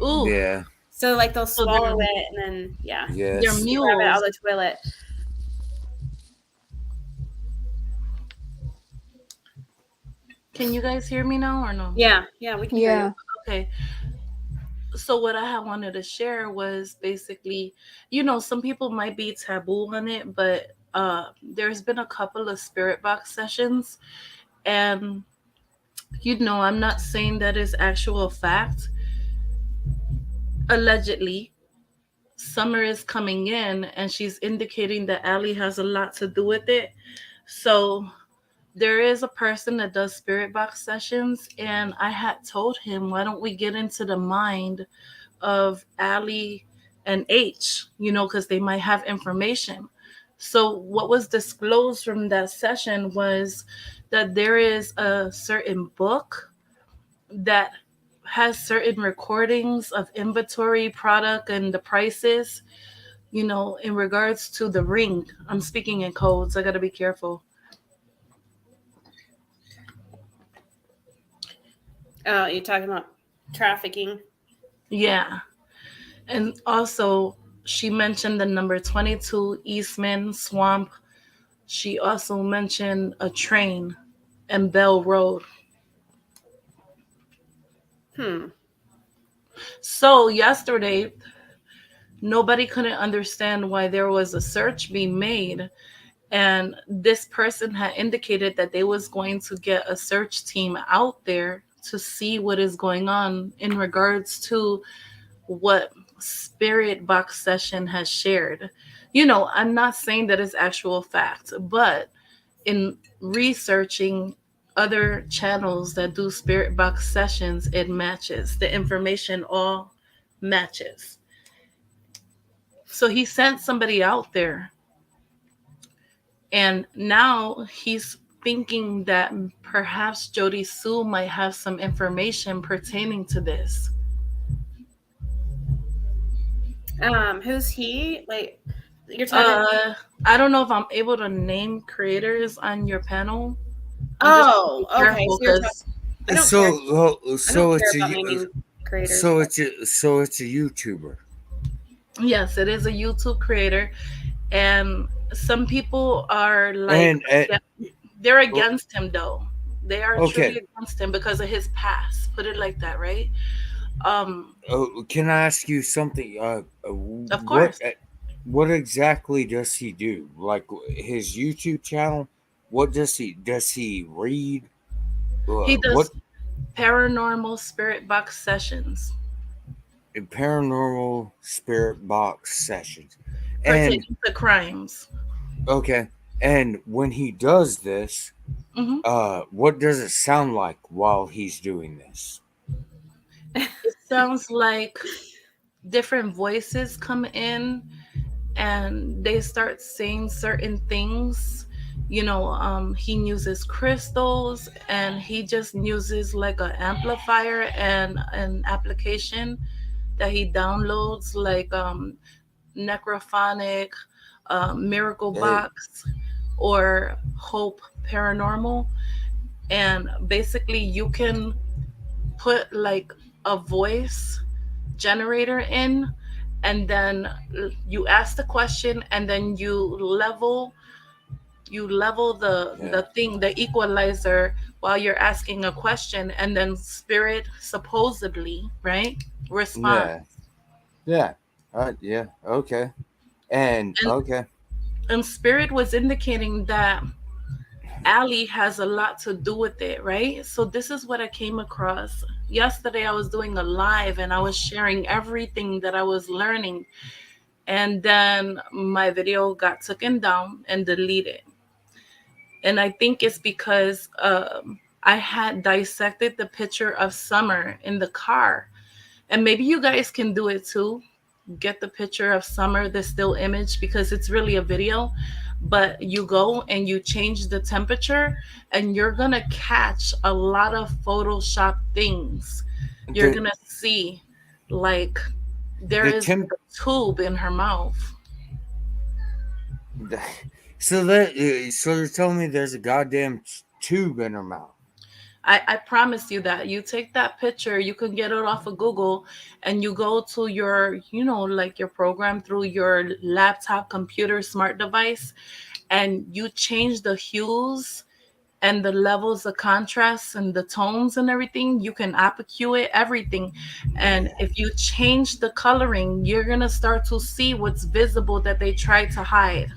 Ooh. Yeah. So like they'll swallow it, and then Yes. They're mules. grab it out of the toilet. Can you guys hear me now or no? Yeah, we can hear you. Okay. So what I wanted to share was basically, some people might be taboo on it, but there's been a couple of spirit box sessions, and I'm not saying that is actual fact. Allegedly, Summer is coming in, and she's indicating that Allie has a lot to do with it. So there is a person that does spirit box sessions, and I had told him, why don't we get into the mind of Allie and H, because they might have information. So what was disclosed from that session was that there is a certain book that has certain recordings of inventory, product, and the prices, in regards to the ring. I'm speaking in codes. I got to be careful. Oh, you're talking about trafficking? Yeah. And also, she mentioned the number 22 Eastman Swamp. She also mentioned a train and Bell Road. So yesterday, nobody couldn't understand why there was a search being made. And this person had indicated that they was going to get a search team out there to see what is going on in regards to what Spirit Box Session has shared. I'm not saying that it's actual fact, but in researching other channels that do Spirit Box Sessions, it matches. The information all matches. So he sent somebody out there, and now he's thinking that perhaps Jody Sue might have some information pertaining to this. Who's he? Like, you're talking? I don't know if I'm able to name creators on your panel. Oh, okay. So you're talking. I don't care. I don't care about naming creators. So it's a YouTuber. Yes, it is a YouTube creator, and some people are like, they're against him though. They are truly against him because of his past. Put it like that, right? Can I ask you something? Of course. What exactly does he do? Like his YouTube channel? What does he? Does he read? He does paranormal spirit box sessions. Paranormal spirit box sessions. Pertaining to crimes. Okay. And when he does this, what does it sound like while he's doing this? It sounds like different voices come in and they start saying certain things. He uses crystals, and he just uses like an amplifier and an application that he downloads, like Necrophonic, Miracle Box, or Hope Paranormal. And basically you can put like a voice generator in, and then you ask the question, and then you level the thing, the equalizer, while you're asking a question, and then spirit supposedly, right, responds. Yeah. Okay. And okay. And spirit was indicating that Allie has a lot to do with it, right? So this is what I came across. Yesterday I was doing a live and I was sharing everything that I was learning. And then my video got taken down and deleted. And I think it's because I had dissected the picture of Summer in the car. And maybe you guys can do it too. Get the picture of Summer, the still image, because it's really a video. But you go and you change the temperature, and you're going to catch a lot of Photoshop things. You're going to see like there is a tube in her mouth. So you're telling me there's a goddamn tube in her mouth? I promise you that. You take that picture, you can get it off of Google, and you go to your, like your program through your laptop, computer, smart device, and you change the hues and the levels of contrast and the tones and everything. You can apicue everything. And if you change the coloring, you're going to start to see what's visible that they try to hide.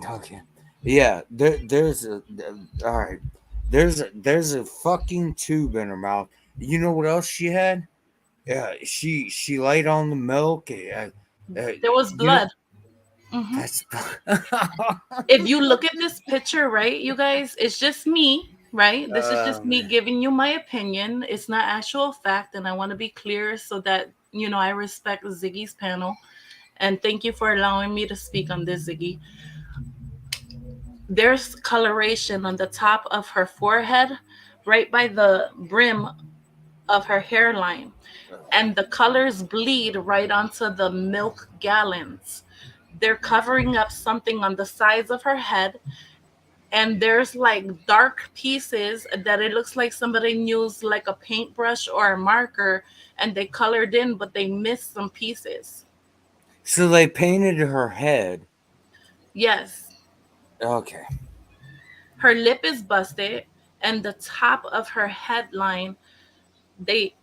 Okay. Yeah, there's a all right. There's a fucking tube in her mouth. You know what else she had? She laid on the milk, There was You- blood. Mhm. That's If you look at this picture, right, you guys, it's just me, right? This is just me man. giving you my opinion. It's not actual fact, and I want to be clear so that I respect Ziggy's panel. And thank you for allowing me to speak on this, Ziggy. There's coloration on the top of her forehead, right by the brim of her hairline, and the colors bleed right onto the milk gallons. They're covering up something on the sides of her head, and there's like dark pieces that it looks like somebody used like a paintbrush or a marker and they colored in, but they missed some pieces. So they painted her head. Yes. Okay. Her lip is busted, and the top of her headline, they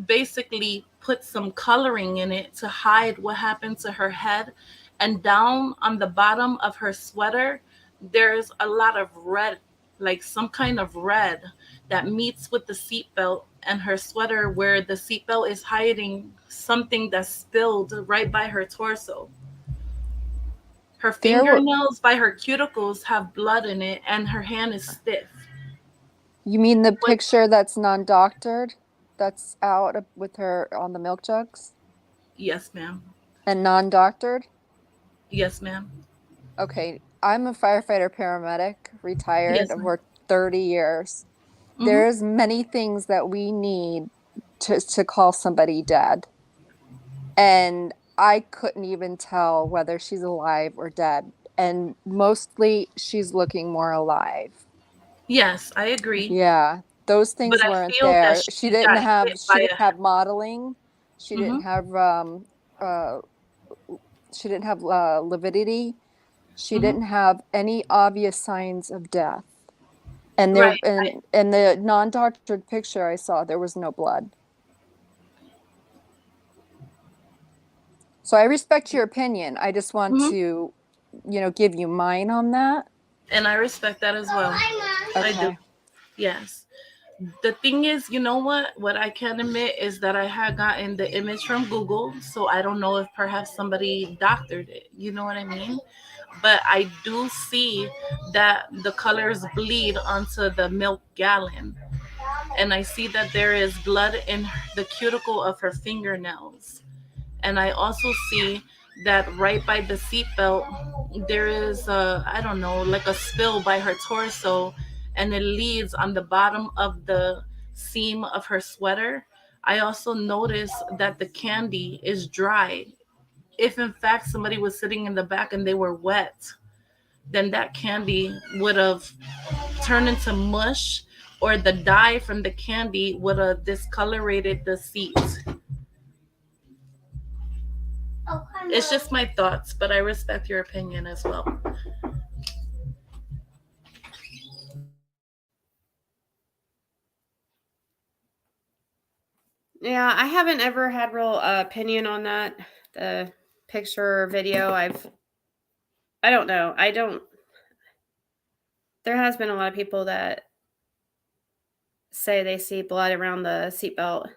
basically put some coloring in it to hide what happened to her head. And down on the bottom of her sweater, there's a lot of red, like some kind of red that meets with the seatbelt and her sweater, where the seatbelt is hiding something that's spilled right by her torso. Her There were, fingernails by her cuticles have blood in it, and her hand is stiff. you mean the picture that's non-doctored, that's out with her on the milk jugs Yes, ma'am. and non-doctored? Yes, ma'am. Okay, I'm a firefighter paramedic, retired. Yes, I've ma'am. worked 30 years. There's many things that we need to call somebody dead. And I couldn't even tell whether she's alive or dead. And mostly she's looking more alive. Yes, I agree. Yeah, those But things I weren't feel that there. she got hit She by didn't have modeling. She didn't Mhm. have uh she didn't have lividity. She Mhm. didn't have any obvious signs of death. And there Right. in the non-doctored picture I saw, there was no blood. So I respect your opinion. I just want Mhm. to, give you mine on that. And I respect that as well. I do. Okay. Yes. The thing is, you know what I can admit is that I had gotten the image from Google, so I don't know if perhaps somebody doctored it. You know what I mean? But I do see that the colors bleed onto the milk gallon. And I see that there is blood in the cuticle of her fingernails. And I also see that right by the seatbelt, there is I don't know, like a spill by her torso, and it leads on the bottom of the seam of her sweater. I also notice that the candy is dry. If in fact somebody was sitting in the back and they were wet, then that candy would have turned into mush, or the dye from the candy would have discolorated the seats. It's just my thoughts, but I respect your opinion as well. Yeah, I haven't ever had real opinion on that. The picture or video. I don't know. There has been a lot of people that say they see blood around the seatbelt.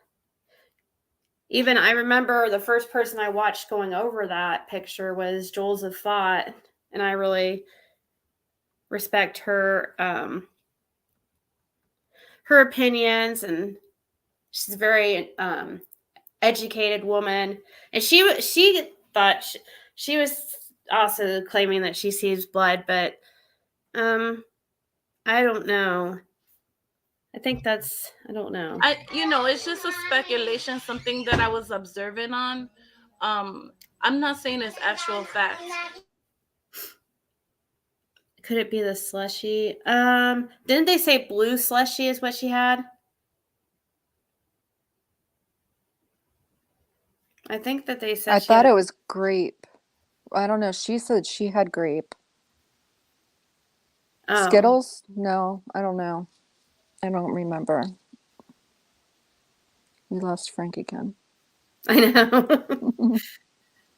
Even I remember the first person I watched going over that picture was Jules of Thought, and I really respect her her opinions, and she's a very educated woman, and she thought she was also claiming that she sees blood, but I don't know. I think that's I don't know. It's just a speculation, something that I was observing on. I'm not saying it's actual fact. Could it be the slushy? Didn't they say blue slushy is what she had? I think that they said I she thought had it was grape. I don't know. She said she had grape. Oh. Skittles? No, I don't know. I don't remember. We lost Frank again. I know.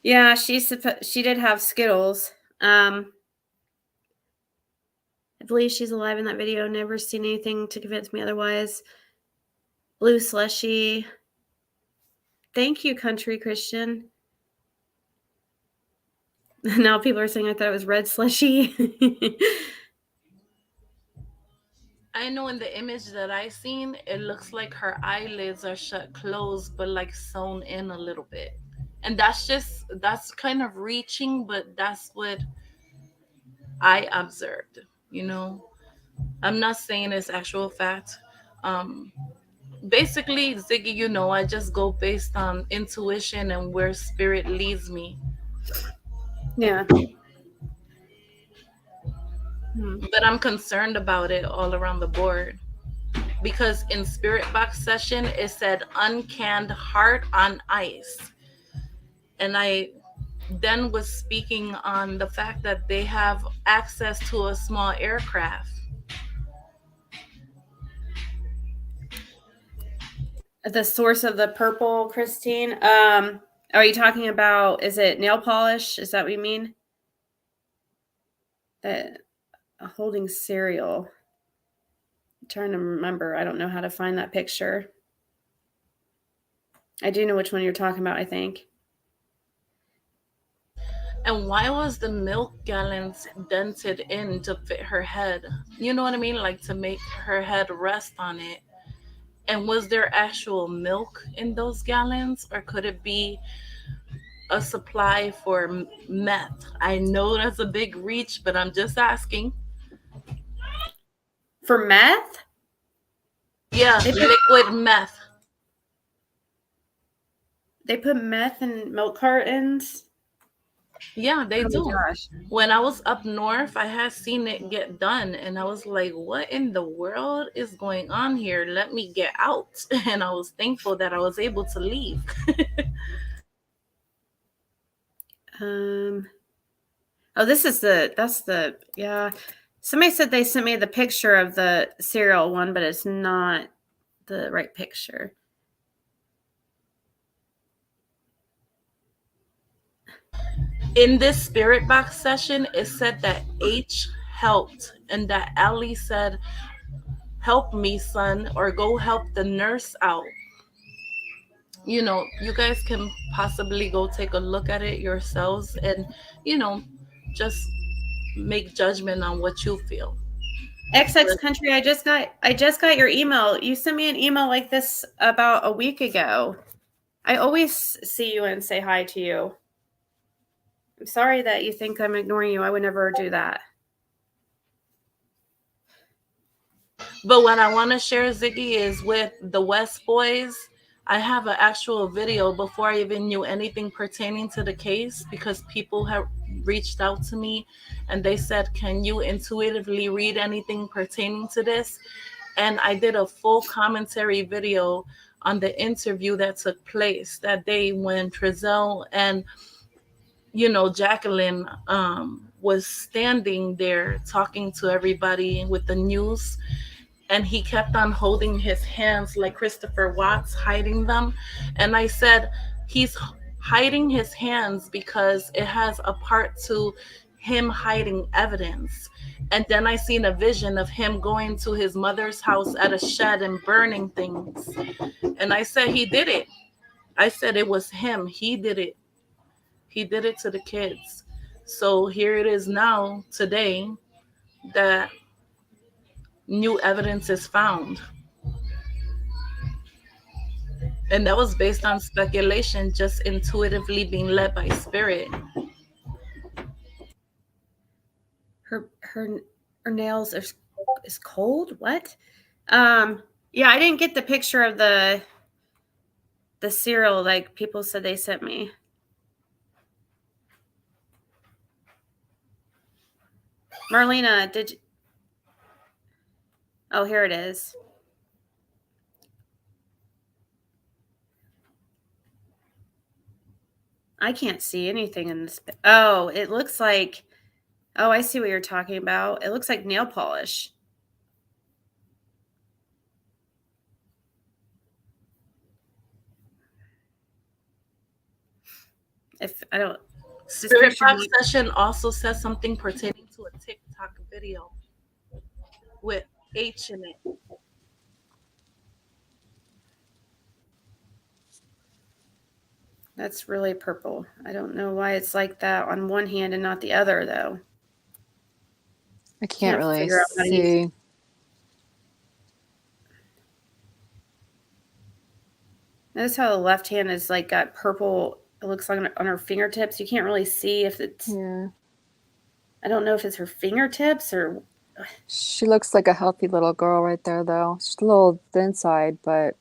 Yeah, she did have Skittles. I believe she's alive in that video. Never seen anything to convince me otherwise. Blue slushy. Thank you, Country Christian. Now people are saying I thought it was red slushy. I know in the image that I seen, it looks like her eyelids are shut closed, but like sewn in a little bit. And that's kind of reaching, but that's what I observed, you know. I'm not saying it's actual fact. Um, Basically, Ziggy, you know, I just go based on intuition and where spirit leads me. Yeah. But I'm concerned about it all around the board. Because in Spirit Box session, it said uncanned heart on ice. And I then was speaking on the fact that they have access to a small aircraft. The source of the purple, Christine. Are you talking about, is it nail polish? Is that what you mean? That holding cereal. I'm trying to remember. I don't know how to find that picture. I do know which one you're talking about, I think. And why was the milk gallons dented in to fit her head? You know what I mean? Like to make her head rest on it. And was there actual milk in those gallons, or could it be a supply for meth? I know that's a big reach, but I'm just asking. For meth? Yeah, liquid meth. They put meth in milk cartons? Yeah, they Oh do. my gosh. When I was up north, I had seen it get done, and I was like, what in the world is going on here? Let me get out. And I was thankful that I was able to leave. Oh, yeah. Somebody said they sent me the picture of the cereal one, but it's not the right picture. In this spirit box session, it said that H helped, and that Ellie said, help me, son, or go help the nurse out. You know, you guys can possibly go take a look at it yourselves and, you know, just make judgment on what you feel. XX Country, I just got your email. You sent me an email like this about a week ago. I always see you and say hi to you. I'm sorry that you think I'm ignoring you. I would never do that. But what I want to share, Ziggy, is with the West Boys. I have an actual video before I even knew anything pertaining to the case, because people have reached out to me and they said, can you intuitively read anything pertaining to this? And I did a full commentary video on the interview that took place that day when Trezell and, you know, Jacqueline was standing there talking to everybody with the news. And he kept on holding his hands like Christopher Watts, hiding them. And I said, he's hiding his hands because it has a part to him hiding evidence. And then I seen a vision of him going to his mother's house at a shed and burning things. And I said, he did it. I said it was him. He did it. He did it to the kids. So here it is now, today, that new evidence is found. And that was based on speculation, just intuitively being led by spirit. Her nails is cold? What? Yeah, I didn't get the picture of the cereal like people said they sent me. Marlena, did you? Oh, here it is. I can't see anything in this. Oh, it looks like, oh, I see what you're talking about. It looks like nail polish. If I don't. Spirit Box session also says something pertaining to a TikTok video with H in it. That's really purple. I don't know why it's like that on one hand and not the other, though. I can't really figure out how to use see. Notice how the left hand is like got purple. It looks like on her fingertips. You can't really see if it's. Yeah. I don't know if it's her fingertips or. She looks like a healthy little girl right there, though. She's a little thin side, but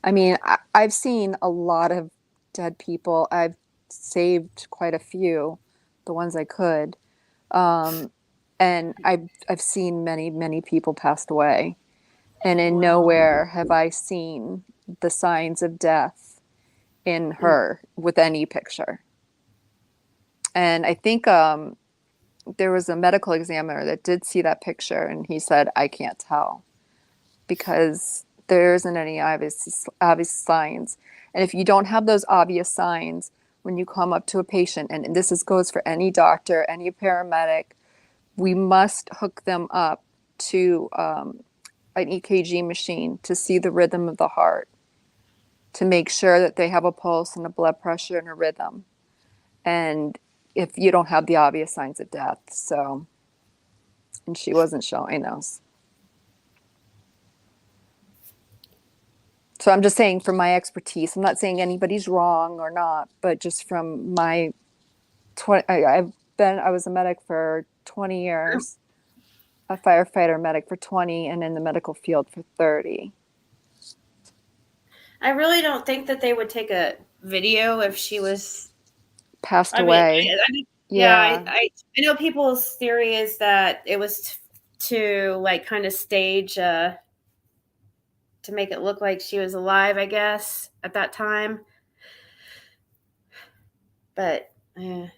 I mean, I've seen a lot of dead people. I've saved quite a few, the ones I could. And I've seen many people passed away. And in nowhere have I seen the signs of death in her with any picture. And I think there was a medical examiner that did see that picture, and he said, I can't tell because there isn't any obvious signs. And if you don't have those obvious signs when you come up to a patient, and this goes for any doctor, any paramedic, we must hook them up to an EKG machine to see the rhythm of the heart, to make sure that they have a pulse and a blood pressure and a rhythm. And if you don't have the obvious signs of death, so, and she wasn't showing those. So I'm just saying from my expertise, I'm not saying anybody's wrong or not, but just from my, I was a medic for 20 years, a firefighter medic for 20, and in the medical field for 30. I really don't think that they would take a video if she was passed away. I know people's theory is that it was to like kind of stage to make it look like she was alive, I guess, at that time. But I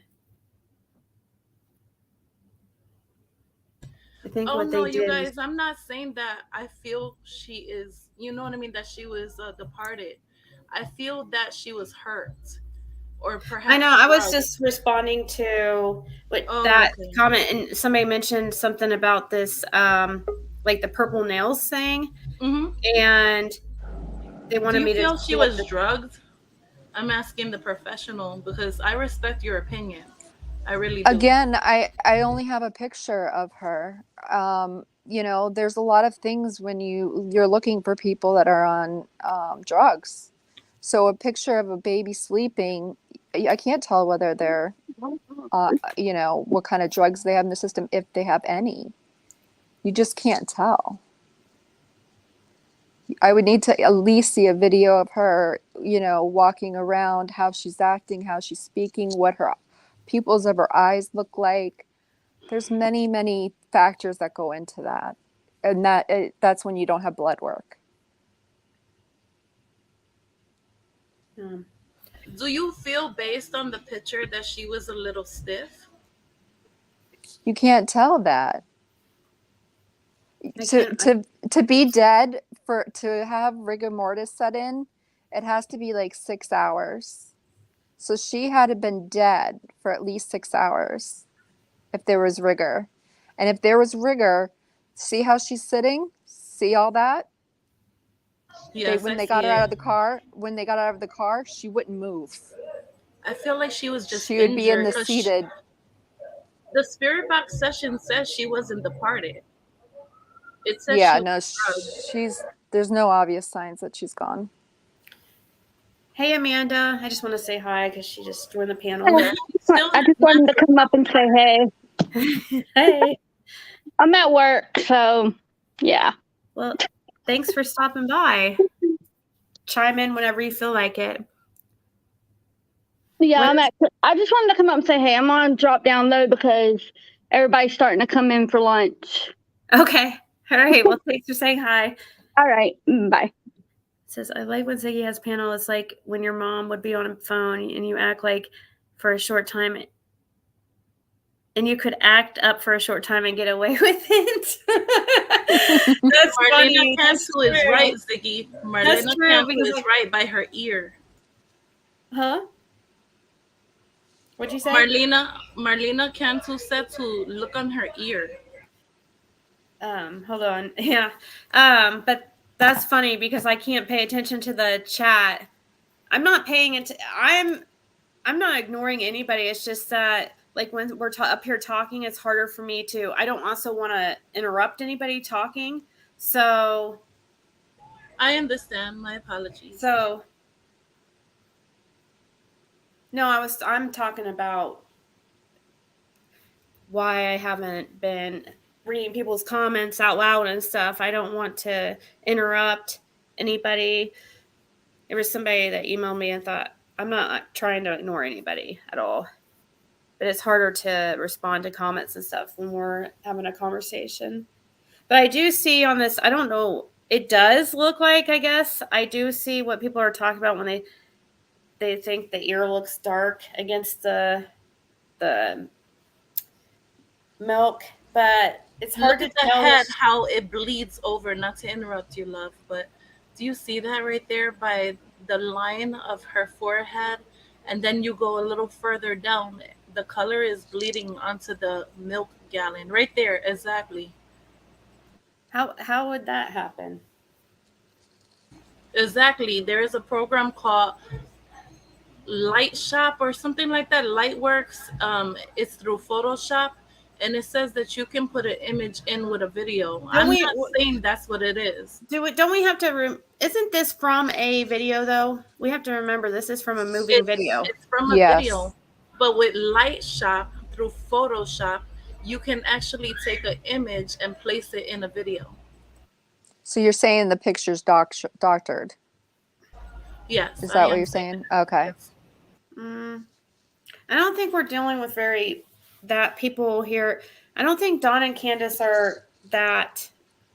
think Oh what no, they you did guys, I'm not saying that I feel she is, you know what I mean, that she was departed. I feel that she was hurt, or perhaps I know. I was drugged. just responding to Oh, that okay. comment, and somebody mentioned something about this, like the purple nails thing, and they Do wanted you me to. feel she was drugged? I'm asking the professional because I respect your opinion. I really do. Again, I only have a picture of her. You know, there's a lot of things when you're looking for people that are on drugs. So a picture of a baby sleeping, I can't tell whether they're, you know, what kind of drugs they have in the system, if they have any. You just can't tell. I would need to at least see a video of her, you know, walking around, how she's acting, how she's speaking, what her pupils of her eyes look like. There's many factors that go into that, and that's when you don't have blood work. Do you feel based on the picture that she was a little stiff? You can't tell that. To be dead, to have rigor mortis set in, it has to be like 6 hours. So she had to been dead for at least 6 hours if there was rigor. And if there was rigor, see how she's sitting? See all that? Yes, when I they see got her it. out of the car, she wouldn't move. I feel like she was just She would be in injured the 'cause seated. the spirit box session says she wasn't departed. It says Yeah, she no, was there's no obvious signs that she's gone. Hey, Amanda. I just want to say hi because she just joined the panel. I just wanted to come up and say hey. Hey. I'm at work, so yeah. Well, thanks for stopping by. Chime in whenever you feel like it. Yeah, I just wanted to come up and say hey. I'm on drop down low because everybody's starting to come in for lunch. Okay. All right. Well, thanks for saying hi. All right. Bye. Says, I like when Ziggy has panel. It's like when your mom would be on a phone and you act like for a short time, and you could act up for a short time and get away with it. That's funny. Marlena Cantu is right, Ziggy. Marlena Cantu is right by her ear. Huh? What'd you say? Marlena Cantu said to look on her ear. Hold on. Yeah. But that's funny because I can't pay attention to the chat. I'm not paying it. I'm not ignoring anybody. It's just that like when we're up here talking, it's harder for me to. I don't also want to interrupt anybody talking. So I understand. My apologies. So no, I'm talking about why I haven't been reading people's comments out loud and stuff. I don't want to interrupt anybody. There was somebody that emailed me and thought I'm not trying to ignore anybody at all. But it's harder to respond to comments and stuff when we're having a conversation. But I do see on this, I don't know, it does look like, I guess, I do see what people are talking about when they think the ear looks dark against the milk, but it's hard Look to at the tell. head, how it bleeds over. Not to interrupt you, love, but do you see that right there by the line of her forehead? And then you go a little further down. The color is bleeding onto the milk gallon. Right there, exactly. How would that happen? Exactly. There is a program called Light Shop or something like that. Lightworks. It's through Photoshop, and it says that you can put an image in with a video. I'm not saying that's what it is. Don't we have to? Isn't this from a video though? We have to remember this is from a moving video. It's from a video, but with Light Shop through Photoshop, you can actually take an image and place it in a video. So you're saying the picture's doctored? Yes. Is that what you're saying? Okay. I don't think we're dealing with people here. I don't think Dawn and Candace are that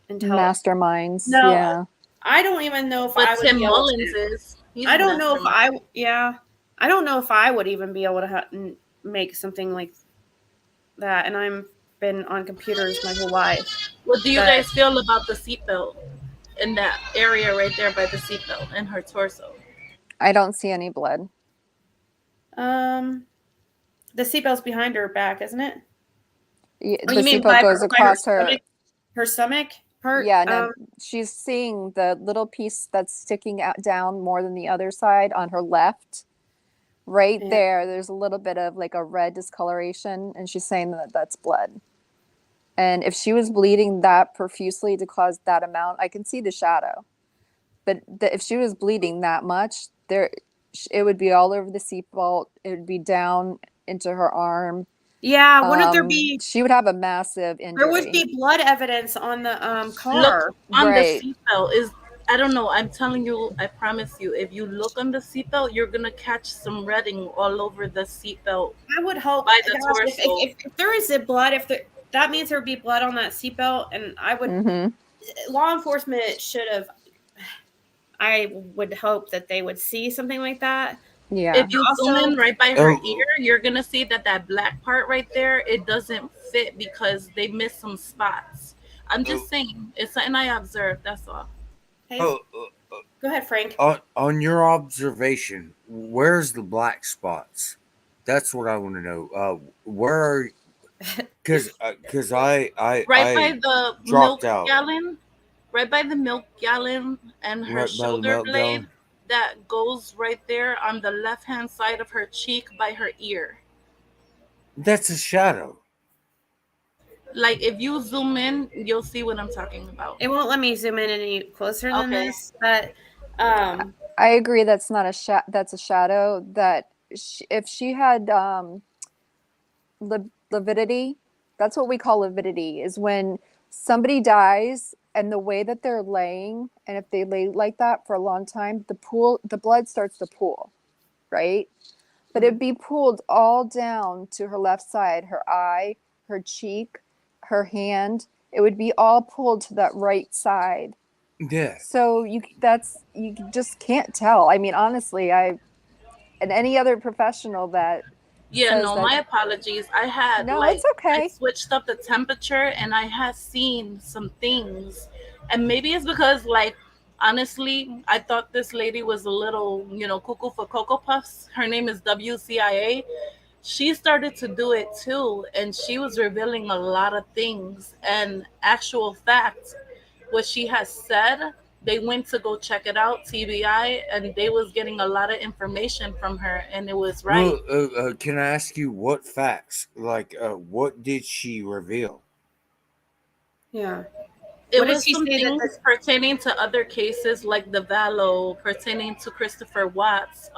intelligent. Masterminds. No, yeah. I don't even know if But I would Tim be able Mullins to. is. He's I a don't know if mastermind. I don't know if I would even be able to make something like that. And I've been on computers my whole life. What do you guys feel about the seatbelt in that area right there by the seatbelt and her torso? I don't see any blood. The seatbelt's behind her back, isn't it? Yeah, the seatbelt goes across her stomach part. Yeah, no, she's seeing the little piece that's sticking out down more than the other side on her left. Right there, there's a little bit of like a red discoloration, and she's saying that that's blood. And if she was bleeding that profusely to cause that amount, I can see the shadow. But if she was bleeding that much, it would be all over the seatbelt. It would be down into her arm. Yeah, wouldn't there be? She would have a massive injury. There would be blood evidence on the car. Look on the seatbelt. I don't know. I'm telling you, I promise you, if you look on the seatbelt, you're gonna catch some redding all over the seatbelt. I would hope by the torso. If there is a blood, that means there would be blood on that seatbelt, and I would. Law enforcement should have. I would hope that they would see something like that. Yeah. If you zoom in right by her ear, you're gonna see that black part right there, it doesn't fit because they missed some spots. I'm just saying, it's something I observed. That's all. Hey, go ahead, Frank. On your observation, where's the black spots? That's what I want to know. Where are? Because I by the dropped milk out. gallon, right by the milk gallon and her shoulder blade. That goes right there on the left-hand side of her cheek by her ear. That's a shadow. Like if you zoom in, you'll see what I'm talking about. It won't let me zoom in any closer than this, but I agree. That's not a that's a shadow. That if she had lividity, that's what we call lividity. Is when somebody dies and the way that they're laying, and if they lay like that for a long time, the blood starts to pool, right? But it'd be pooled all down to her left side, her eye, her cheek, her hand. It would be all pulled to that right side. Yeah. So you just can't tell. I mean, honestly, and any other professional that. Yeah, no, my apologies. I had it's okay. I switched up the temperature and I had seen some things. And maybe it's because honestly, I thought this lady was a little, cuckoo for Cocoa Puffs. Her name is WCIA. She started to do it too, and she was revealing a lot of things and actual facts. What she has said they went to go check it out, TBI, and they was getting a lot of information from her, and it was right. Well, can I ask you what facts? Like, what did she reveal? Yeah. It What did was she some say that things pertaining to other cases like the Valo, pertaining to Christopher Watts.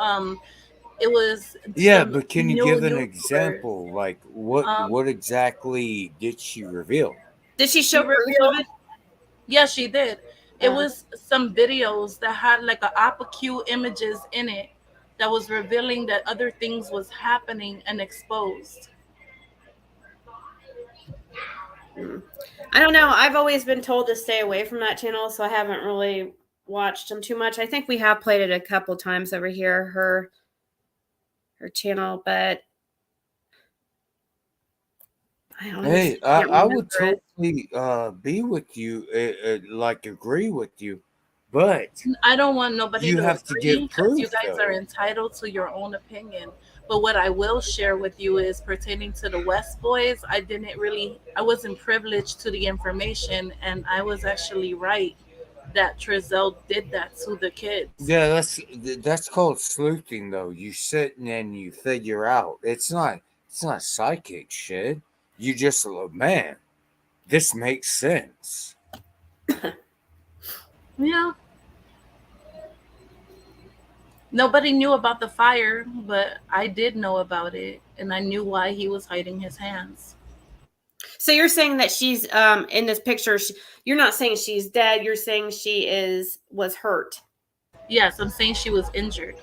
It was Yeah, some but can you new give an YouTubers. example? Like, what exactly did she reveal? Did she She show proof of revealed, it? yeah, she did. It was some videos that had like a APA-Q images in it that was revealing that other things was happening and exposed. I don't know. I've always been told to stay away from that channel, so I haven't really watched them too much. I think we have played it a couple times over here, her channel, but I honestly Hey, can't I remember would it. totally be with you, like agree with you, but I don't want nobody you to have to agree give because you proof guys are though. entitled to your own opinion. But what I will share with you is pertaining to the West Boys. I wasn't privileged to the information, and I was actually right that Trezell did that to the kids. Yeah, that's called sleuthing though. You sit and you figure out. It's not psychic shit. You just man, this makes sense. Yeah. Nobody knew about the fire, but I did know about it, and I knew why he was hiding his hands. So you're saying that she's in this picture, you're not saying she's dead, you're saying she was hurt. Yes, I'm saying she was injured.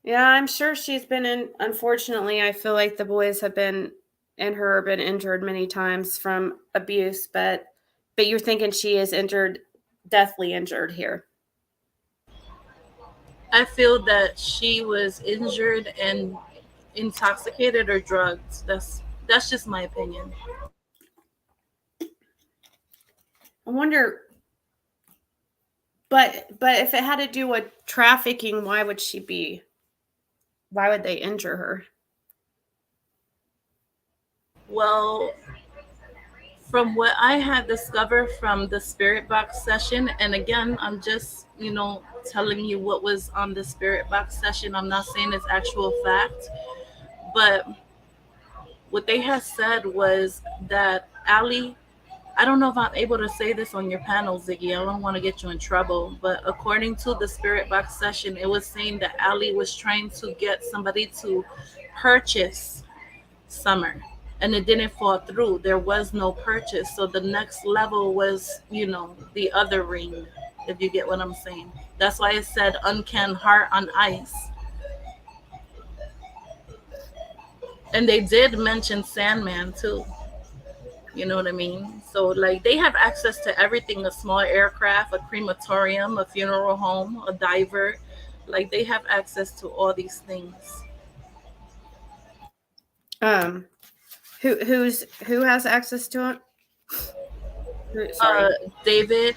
Yeah, I'm sure she's been in. Unfortunately, I feel like the boys have been and her been injured many times from abuse, but you're thinking she is injured, deathly injured here. I feel that she was injured and intoxicated or drugged. That's just my opinion. I wonder, but if it had to do with trafficking, why would she be? Why would they injure her? Well, from what I had discovered from the spirit box session, and again, I'm just, telling you what was on the spirit box session. I'm not saying it's actual fact, but what they had said was that Allie, I don't know if I'm able to say this on your panel, Ziggy. I don't want to get you in trouble, but according to the spirit box session, it was saying that Allie was trying to get somebody to purchase Summer, and it didn't fall through. There was no purchase. So the next level was, the other ring, if you get what I'm saying. That's why it said uncan heart on ice. And they did mention Sandman too. You know what I mean? So like they have access to everything: a small aircraft, a crematorium, a funeral home, a diver. Like they have access to all these things. Who has access to it? David,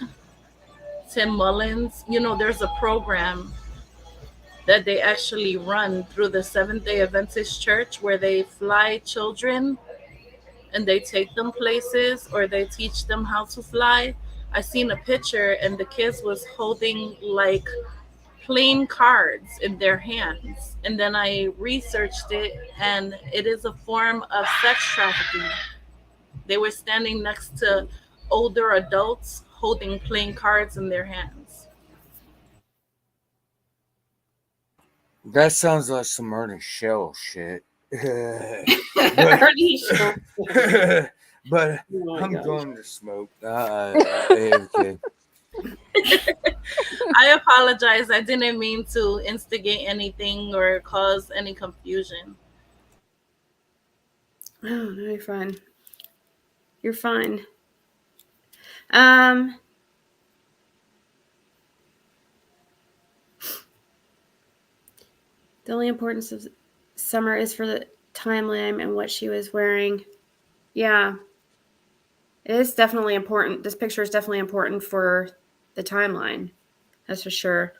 Tim Mullins. There's a program that they actually run through the Seventh-day Adventist Church where they fly children and they take them places or they teach them how to fly. I seen a picture and the kids was holding like playing cards in their hands. And then I researched it, and it is a form of sex trafficking. They were standing next to older adults holding playing cards in their hands. That sounds like some Ernest Shell shit. Ernie Shell. But Oh I'm gosh. going to smoke. Okay. I apologize. I didn't mean to instigate anything or cause any confusion. Oh, no, you're fine. You're fine. The only importance of Summer is for the timeline and what she was wearing. Yeah, it is definitely important. This picture is definitely important for the timeline. That's for sure.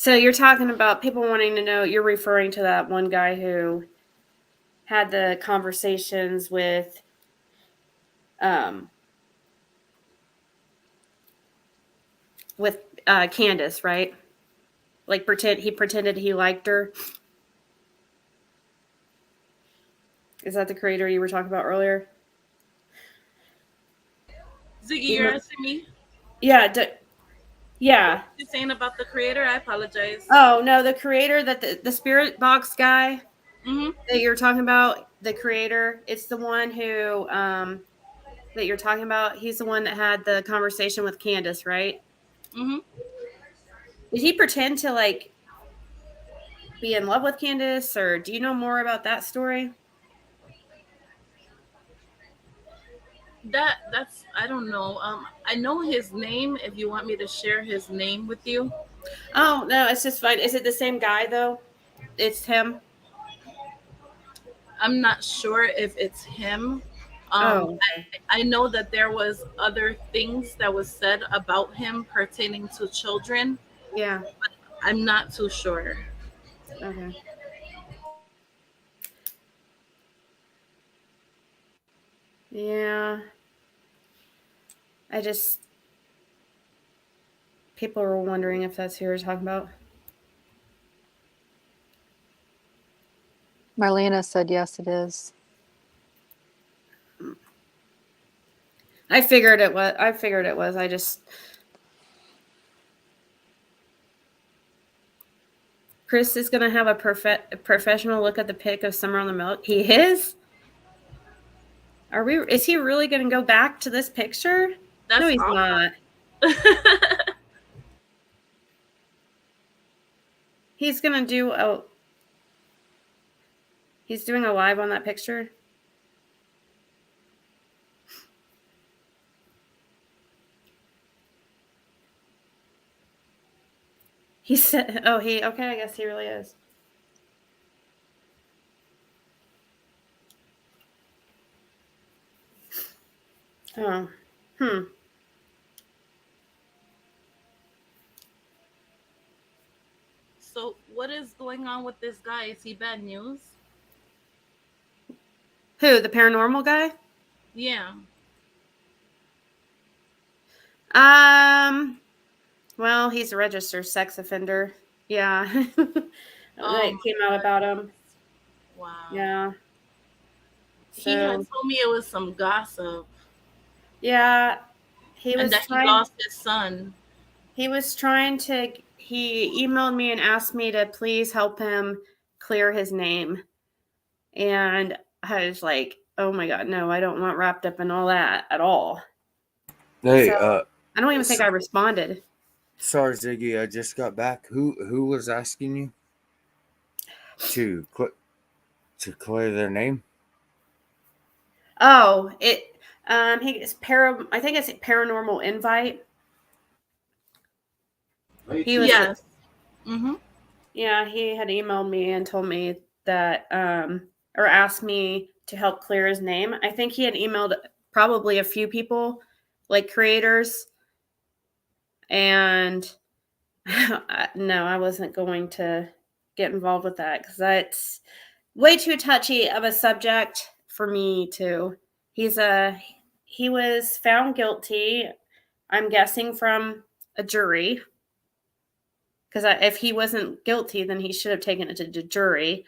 So you're talking about people wanting to know, you're referring to that one guy who had the conversations with Candace, right? Like he pretended he liked her. Is that the creator you were talking about earlier? Ziggy, you're asking me? Yeah. Yeah. You're saying about the creator? I apologize. Oh no, the creator, that the spirit box guy Mm-hmm. that you're talking about, the creator, it's the one who that you're talking about. He's the one that had the conversation with Candace, right? Mm-hmm. Did he pretend to like be in love with Candace, or do you know more about that story? That's I don't know. I know his name. If you want me to share his name with you. Oh no, it's just fine. Is it the same guy though? It's him. I'm not sure if it's him. Oh, I know that there was other things that was said about him pertaining to children. Yeah. But I'm not too sure. Okay. Yeah. People were wondering if that's who you're talking about. Marlena said yes, it is. I figured it was. I just. Chris is gonna have a professional look at the pic of Summer on the Milk. He is. Is he really gonna go back to this picture? No, he's not. He's gonna do a. He's doing a live on that picture. He said, "Oh, okay. I guess he really is." Oh, So what is going on with this guy? Is he bad news? Who, the paranormal guy? Yeah. Well, he's a registered sex offender. Yeah. That came out about him. Wow. Yeah. He had told me it was some gossip. Yeah. He lost his son. He emailed me and asked me to please help him clear his name. And I was like, oh my God, no, I don't want wrapped up in all that at all. Hey, I don't even think I responded. Sorry, Ziggy, I just got back. Who was asking you to clear their name? Oh, I think it's Paranormal Invite. He was. Yes. Mm-hmm. Yeah, he had emailed me and told me that, or asked me to help clear his name. I think he had emailed probably a few people, like creators, and no, I wasn't going to get involved with that because that's way too touchy of a subject for me to. He was found guilty, I'm guessing, from a jury. Because if he wasn't guilty, then he should have taken it to the jury.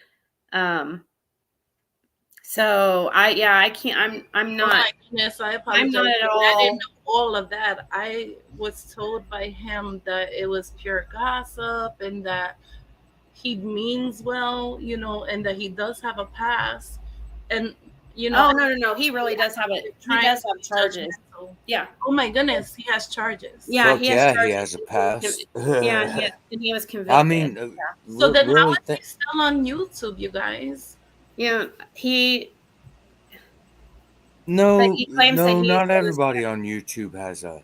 So I can't. I'm not. Oh my goodness, I apologize. I'm not at all. I didn't know all of that. I was told by him that it was pure gossip and that he means well, and that he does have a past. And Oh no! He really does have it. He does have charges. Yeah. Oh my goodness, he has charges. Yeah, he has charges. He has a past. Yeah, and he was convicted. I mean, So then, how is he still on YouTube, you guys? Yeah, No, he claims that not everybody on YouTube has a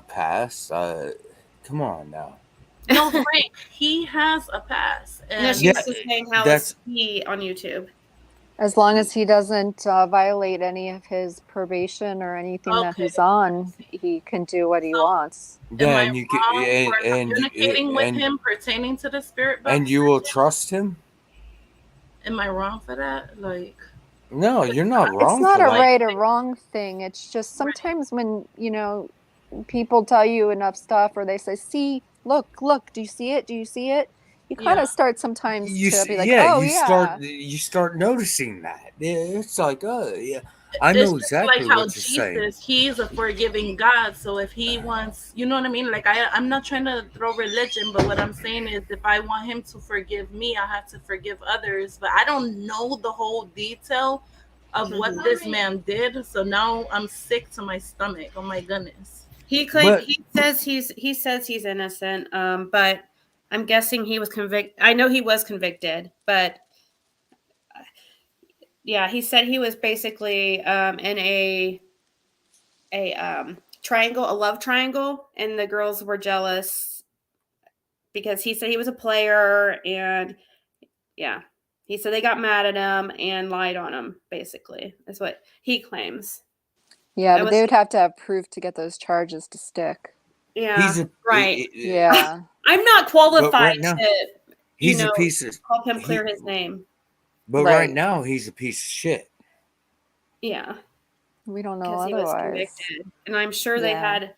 past. Come on now. No, Frank, he has a pass. And she's just saying, how is he on YouTube? As long as he doesn't violate any of his probation or anything that he's on, he can do what he wants. Am I Then you wrong can, for communicating with him pertaining to the spirit box? and you will trust him. Am I wrong for that? Like, No, you're not It's wrong not for a that. right or wrong thing. It's just sometimes when, you know, people tell you enough stuff or they say, see, look, do you see it? Do you see it? You kind of start sometimes to be like, oh, yeah. You start noticing that. It's like, oh, yeah, I it's know just like exactly how what you're saying. Jesus, he's a forgiving God. So if he wants, you know what I mean? Like, I'm not trying to throw religion, but what I'm saying is if I want him to forgive me, I have to forgive others. But I don't know the whole detail of what this man did. So now I'm sick to my stomach. Oh my goodness. He says he's innocent. But I'm guessing he was convicted. I know he was convicted, but yeah, he said he was basically in a triangle, a love triangle, and the girls were jealous because he said he was a player, and yeah, he said they got mad at him and lied on him. Basically, is what he claims. Yeah, but they would have to have proof to get those charges to stick. Yeah, right. Yeah. I'm not qualified right now, to, he's a piece of help him clear his name. But right now, he's a piece of shit. Yeah. We don't know Because he was convicted. And I'm sure they had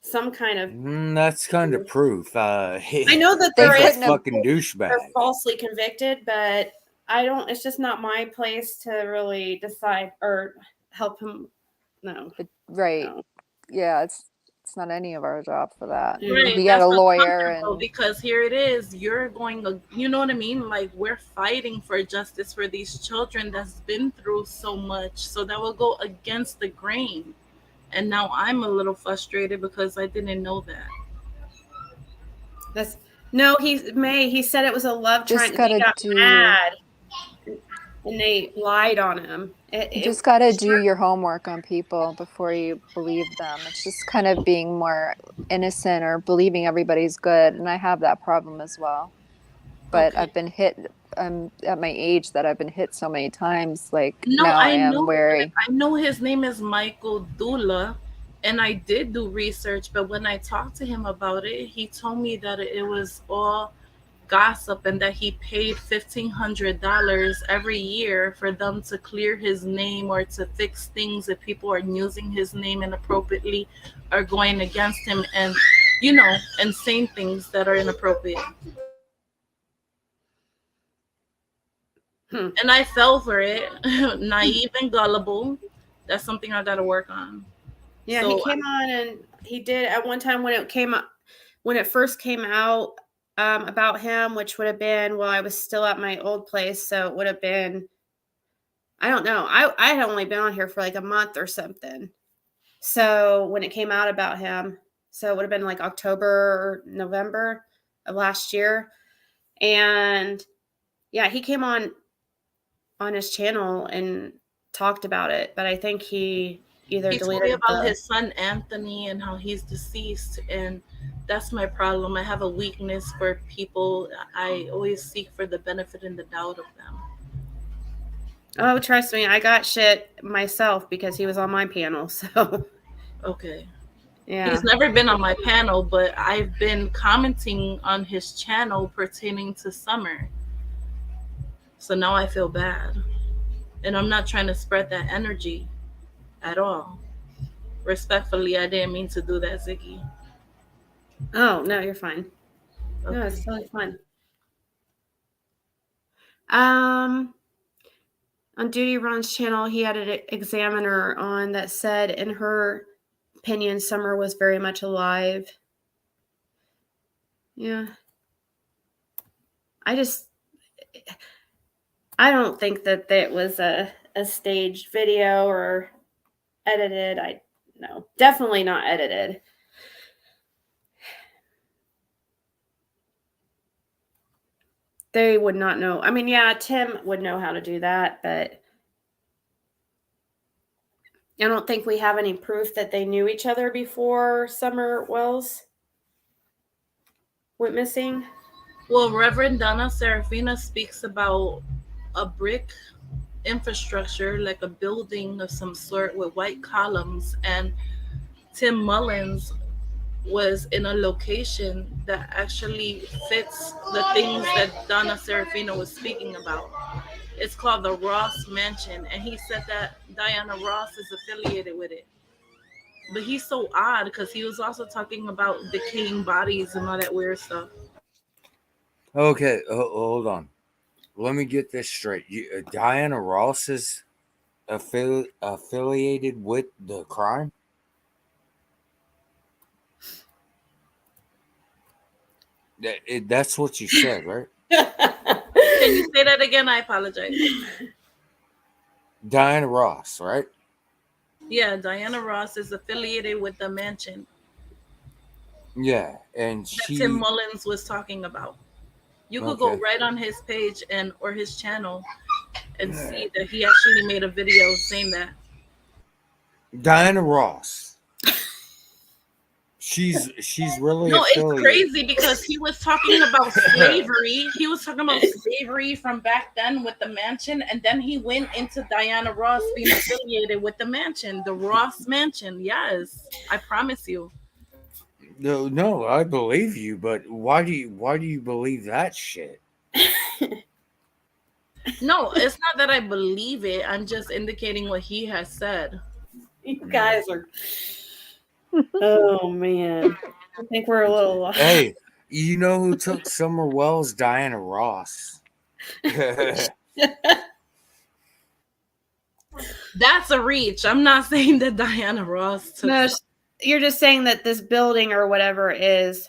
some kind of... That's kind of proof. I know that there is fucking they're douchebag. falsely convicted, but I don't... It's just not my place to really decide or help him. No. Right. No. Yeah, it's not any of our job for that. Right, We got that's a lawyer and because here it is, you're going, you know what I mean? Like, we're fighting for justice for these children that's been through so much, so that will go against the grain. And now I'm a little frustrated because I didn't know that. He said it was a love triangle. They got mad and they lied on him. You just got to do your homework on people before you believe them. It's just kind of being more innocent or believing everybody's good. And I have that problem as well. But I've been hit at my age that I've been hit so many times. Like now I am wary. I know his name is Michael Dula, and I did do research. But when I talked to him about it, he told me that it was all gossip and that he paid $1,500 every year for them to clear his name or to fix things if people are using his name inappropriately or going against him and, you know, and saying things that are inappropriate. And I fell for it. Naive and gullible. That's something I got to work on. Yeah, So, he came on and he did at one time when it first came out about him, which would have been while I was still at my old place. So it would have been, I don't know. I had only been on here for like a month or something. So when it came out about him, so it would have been like October or November of last year. And yeah, he came on his channel and talked about it, but I think he either he told deleted me about his son Anthony and how he's deceased, and that's my problem. I have a weakness for people. I always seek for the benefit and the doubt of them. Oh, trust me, I got shit myself because he was on my panel. So okay. Yeah. He's never been on my panel, but I've been commenting on his channel pertaining to Summer. So now I feel bad. And I'm not trying to spread that energy at all. Respectfully, I didn't mean to do that, Ziggy. Oh, no, you're fine. Okay. No, it's totally fine. On Duty Ron's channel, he had an examiner on that said, in her opinion, Summer was very much alive. Yeah. I don't think that was a staged video or edited. No, definitely not edited. They would not know. I mean, yeah, Tim would know how to do that, but I don't think we have any proof that they knew each other before Summer Wells went missing. Well, Reverend Donna Serafina speaks about a brick infrastructure, like a building of some sort with white columns, and Tim Mullins was in a location that actually fits the things that Donna Serafina was speaking about. It's called the Ross Mansion, and he said that Diana Ross is affiliated with it. But he's so odd because he was also talking about decaying bodies and all that weird stuff. Okay, hold on. Let me get this straight. Diana Ross is affiliated with the crime? That's what you said, right? Can you say that again? I apologize. Diana Ross, right? Yeah, Diana Ross is affiliated with the mansion Yeah, and that Tim Mullins was talking about. You could go right on his page or his channel and see that he actually made a video saying that. Diana Ross. She's really No, it's affiliated. crazy because he was talking about slavery. He was talking about slavery from back then with the mansion, and then he went into Diana Ross being affiliated with the mansion, the Ross Mansion. Yes, I promise you. No, I believe you, but why do you believe that shit? No, it's not that I believe it. I'm just indicating what he has said. You guys are. Oh man, I think we're a little. Hey, you know who took Summer Wells? Diana Ross. That's a reach. I'm not saying that Diana Ross took. No, you're just saying that this building or whatever is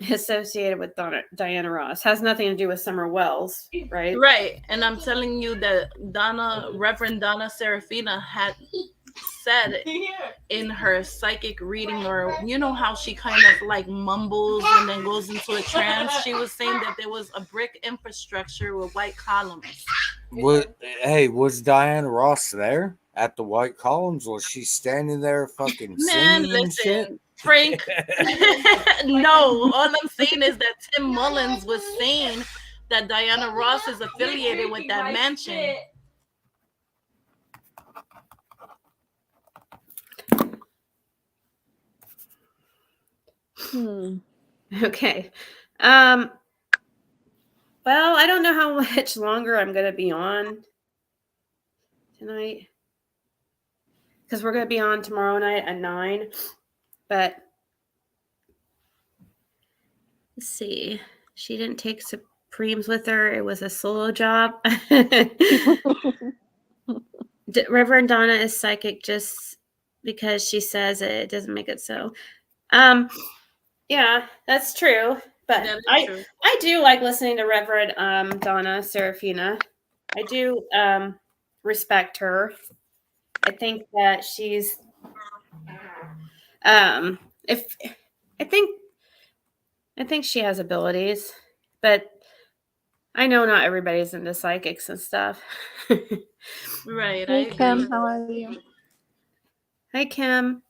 associated with Diana Ross. Has nothing to do with Summer Wells, right? Right. And I'm telling you that Reverend Donna Serafina had said in her psychic reading, or you know how she kind of like mumbles and then goes into a trance. She was saying that there was a brick infrastructure with white columns. Was Diana Ross there at the white columns? Was she standing there fucking singing and shit? Frank, no, all I'm saying is that Tim Mullins was saying that Diana Ross is affiliated with that mansion. Okay. Well, I don't know how much longer I'm going to be on tonight, because we're going to be on tomorrow night at 9. But let's see. She didn't take Supremes with her. It was a solo job. Reverend Donna is psychic just because she says it doesn't make it so. Yeah, that's true. But I do like listening to Reverend Donna Serafina. I do respect her. I think that she's I think she has abilities, but I know not everybody's into psychics and stuff. Right. Hey Kim, how are you? Hi Kim.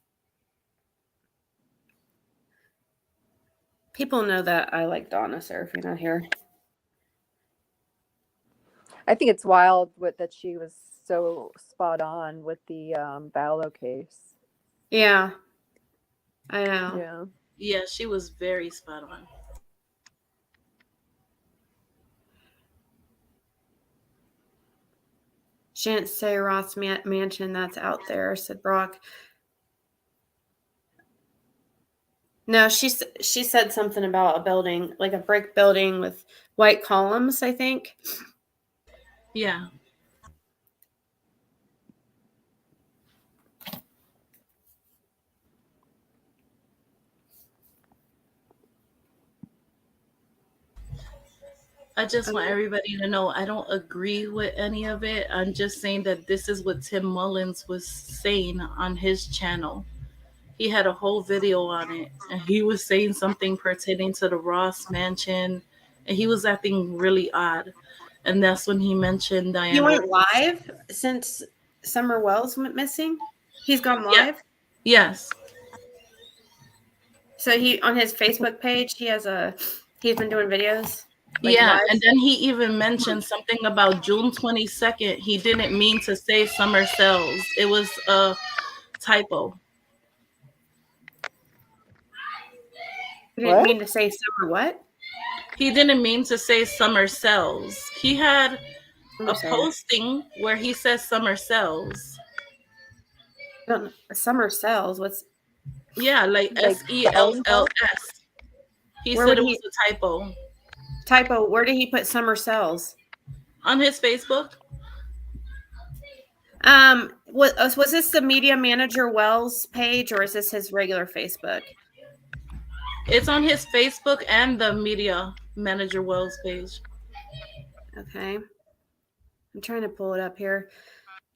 People know that I like Donna Serafina here. I think it's wild that she was so spot on with the Vallow case. Yeah, I know. Yeah. Yeah, she was very spot on. She didn't say Ross Mansion, that's out there, said Brock. No, she said something about a building, like a brick building with white columns, I think. Yeah. I just want everybody to know I don't agree with any of it. I'm just saying that this is what Tim Mullins was saying on his channel. He had a whole video on it, and he was saying something pertaining to the Ross Mansion, and he was acting really odd. And that's when he mentioned Diana. He went live since Summer Wells went missing? He's gone live? Yeah. Yes. So he on his Facebook page, he's been doing videos. Yeah, live and then he even mentioned something about June 22nd. He didn't mean to say summer cells. It was a typo. You didn't mean to say summer what? He didn't mean to say summer cells. He had Summer a cells. posting where he says summer cells. Summer cells. What's? Yeah, like SELLS. He Where said would it he was a typo. Typo? Where did he put summer cells? On his Facebook. Was this the Media Manager Wells page, or is this his regular Facebook? It's on his Facebook and the Media Manager Wells page. Okay. I'm trying to pull it up here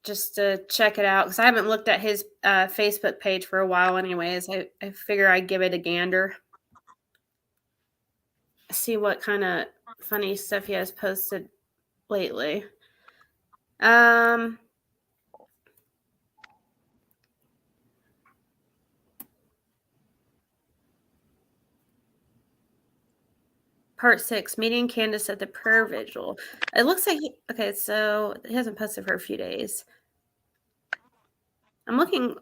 just to check it out because I haven't looked at his Facebook page for a while anyways. I figure I'd give it a gander. See what kind of funny stuff he has posted lately. Part 6, meeting Candace at the prayer vigil. It looks like okay, so he hasn't posted for a few days. I'm looking.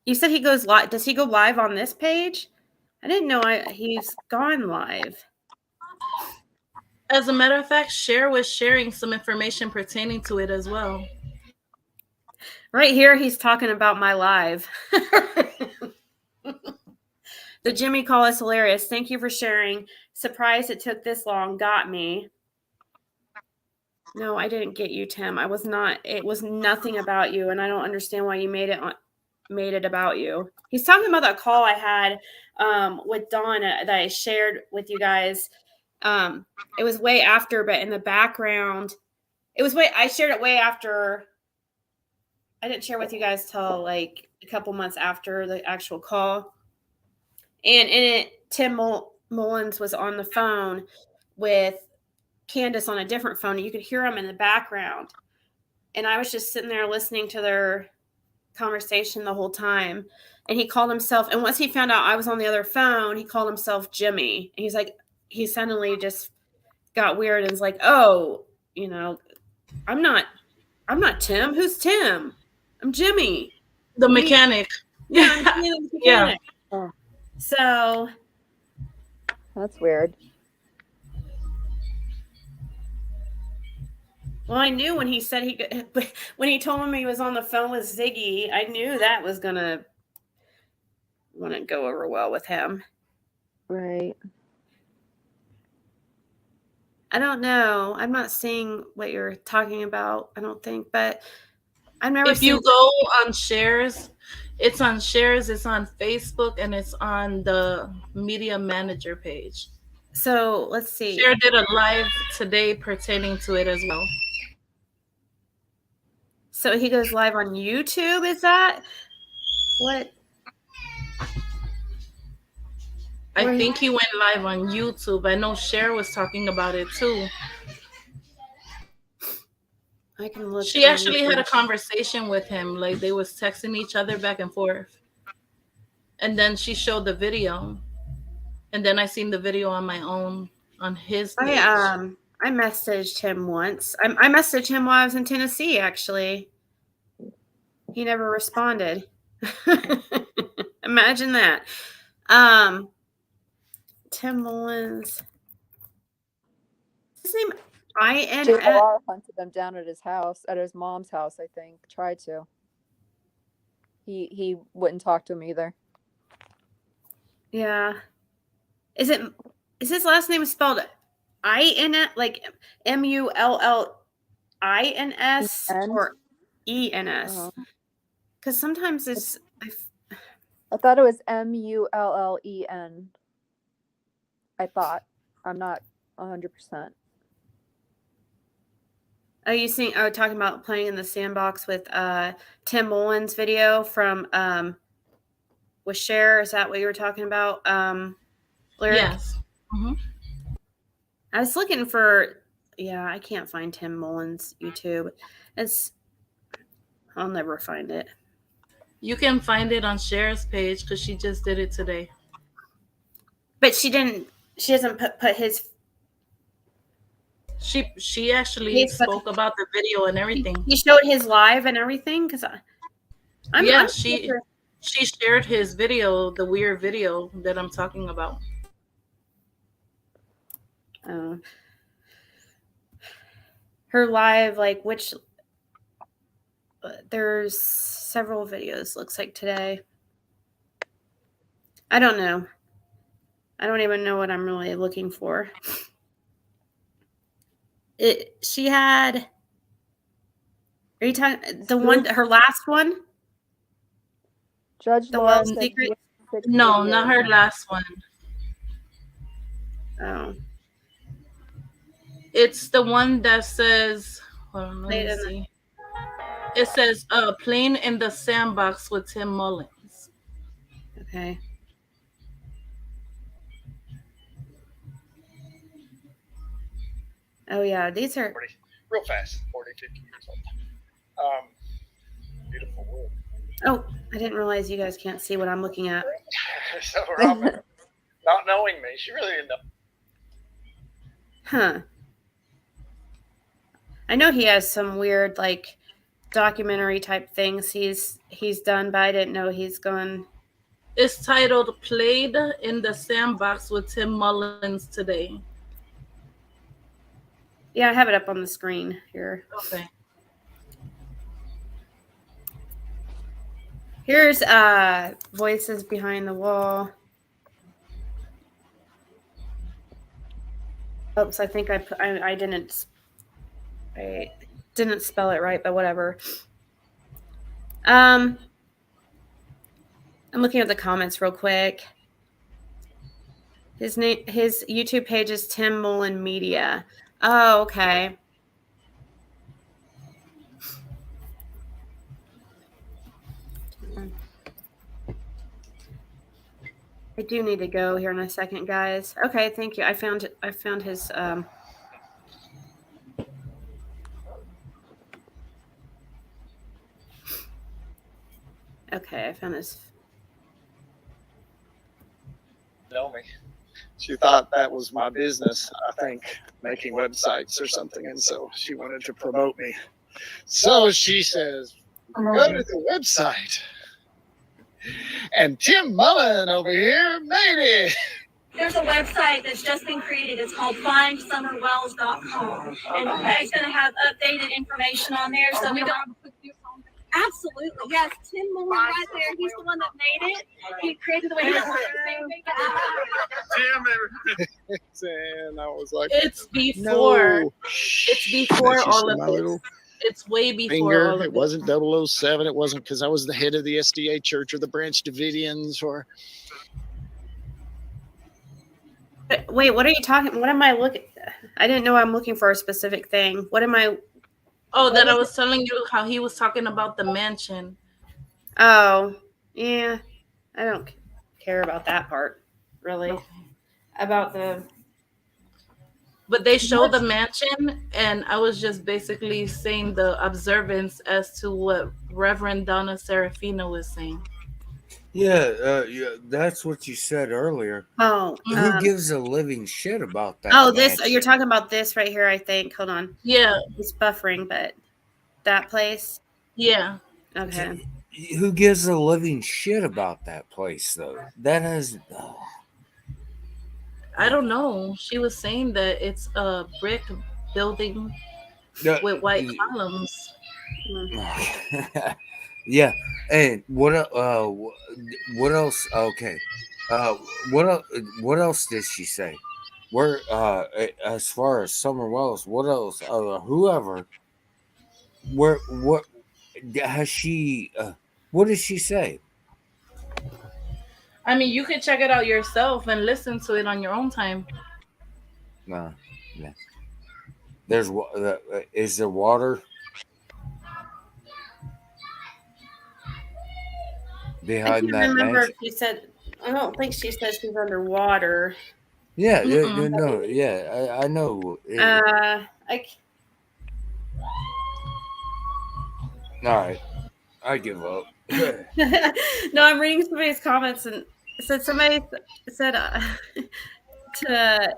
You said he goes live. Does he go live on this page? I didn't know he's gone live. As a matter of fact, Cher was sharing some information pertaining to it as well. Right here, he's talking about my live. The Jimmy call is hilarious. Thank you for sharing. Surprised it took this long. Got me. No, I didn't get you, Tim. I was not. It was nothing about you, and I don't understand why you made it about you. He's talking about that call I had with Dawn that I shared with you guys. It was way after, but in the background, I shared it way after. I didn't share with you guys till like a couple months after the actual call. And in it, Tim Mullins was on the phone with Candace on a different phone. You could hear him in the background. And I was just sitting there listening to their conversation the whole time. And he called himself, and once he found out I was on the other phone, he called himself Jimmy. And he's like, he suddenly just got weird and was like, oh, I'm not Tim. Who's Tim? I'm Jimmy. The mechanic. Yeah, I'm Jimmy the mechanic. Yeah. Oh, so that's weird. Well, I knew when he said when he told him he was on the phone with Ziggy, I knew that was gonna wouldn't go over well with him. Right. I don't know. I'm not seeing what you're talking about. I don't think, but I've never. If you go on shares, it's on shares. It's on Facebook, and it's on the Media Manager page. So let's see. Cher did a live today pertaining to it as well. So he goes live on YouTube, is that what? I think he went live on YouTube. I know Cher was talking about it too. I can look. She actually had a conversation with him. Like they was texting each other back and forth. And then she showed the video. And then I seen the video on my own on his page. I messaged him once. I messaged him while I was in Tennessee, actually. He never responded. Imagine that. Tim Mullins. His name INS. JLR hunted them down at his house, at his mom's house, I think. Tried to. He wouldn't talk to him either. Yeah. Is his last name spelled INS, like MULLINS or ENS? Because sometimes it's. I thought it was MULLEN. I thought. I'm not 100%. Oh, talking about playing in the sandbox with Tim Mullins video from with Cher. Is that what you were talking about? Lyric? Yes. Mm-hmm. I was looking for. Yeah, I can't find Tim Mullins YouTube. I'll never find it. You can find it on Cher's page because she just did it today. But she hasn't put his She actually He's- spoke about the video and everything. He showed his live and everything because I'm she shared his video, the weird video that I'm talking about. Her live, like which there's several videos looks like today. I don't know. I don't even know what I'm really looking for. She had. Are you talking the one? Her last one. Judge The Laura Well said Secret. No, not her last one. Oh. It's the one that says. Hold on, let me see. It says "Playing in the Sandbox" with Tim Mullins. Okay. Oh yeah, these are real fast, 40, 50 years old. Beautiful world. Oh, I didn't realize you guys can't see what I'm looking at. So Robin, not knowing me, she really didn't know. Huh. I know he has some weird like documentary type things he's done, but I didn't know he's gone. It's titled "Played in the Sandbox with Tim Mullins Today." Yeah, I have it up on the screen here. Okay. Here's Voices Behind the Wall. Oops, I think I didn't spell it right, but whatever. I'm looking at the comments real quick. His YouTube page is Tim Mullen Media. Oh, okay. I do need to go here in a second, guys. Okay, thank you. I found his okay, I found his. Know me. She thought that was my business, I think, making websites or something, and so she wanted to promote me. So she says, go to the website. And Tim Mullen over here made it. There's a website that's just been created. It's called findsummerwells.com. And it's going to have updated information on there. So we don't absolutely. Yes, Tim Mullen right there. He's the one that made it. He created the way Tim, and I was like, it's before. No. It's before That's all my of this. little It's way before finger. all of It wasn't 007. It wasn't because I was the head of the SDA Church or the Branch Davidians or. But wait, what are you talking? What am I looking? I didn't know I'm looking for a specific thing. What am I? Oh, that I was telling you how he was talking about the mansion. Oh, yeah. I don't care about that part, really. Okay. About the. But they showed the mansion, and I was just basically saying the observance as to what Reverend Donna Serafina was saying. Yeah, that's what you said earlier. Oh, Who gives a living shit about that? Oh, this mansion? you're talking about this right here. I think. Hold on. Yeah, it's buffering, but that place. Yeah. Okay. Who gives a living shit about that place, though? That has. I don't know. She was saying that it's a brick building with white columns. Yeah, and what else? Okay, what else did she say? Where as far as Summer Wells, what else? Whoever, what has she? What did she say? I mean, you could check it out yourself and listen to it on your own time. No, yeah. There's is there water behind I that remember mansion? if she said. I don't think she said she's underwater. Yeah, no, yeah, I know. All right, I give up. No, I'm reading somebody's comments and it said somebody said to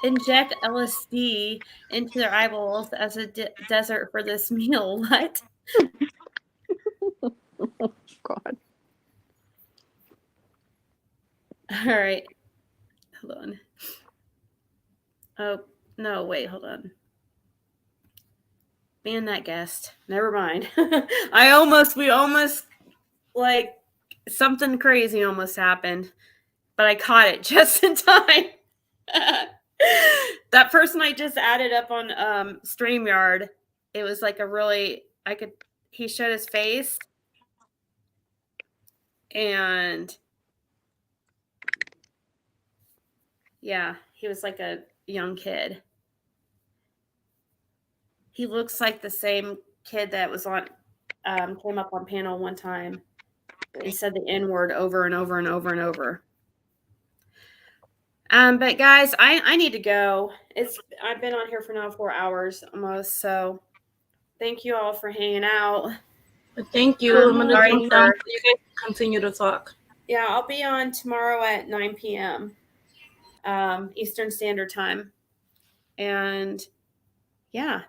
inject LSD into their eyeballs as a dessert for this meal. What? God. All right. Hold on. Oh, no, wait, hold on. Ban that guest. Never mind. we almost, like, something crazy almost happened, but I caught it just in time. That person I just added up on StreamYard, it was like he showed his face, and yeah, he was like a young kid. He looks like the same kid that was on came up on panel one time and said the N word over and over and over and over. But guys, I need to go. I've been on here for now 4 hours almost, so thank you all for hanging out. Thank you. I'm gonna jump down so you guys can continue to talk. Yeah, I'll be on tomorrow at 9 p.m. Eastern Standard Time. And yeah,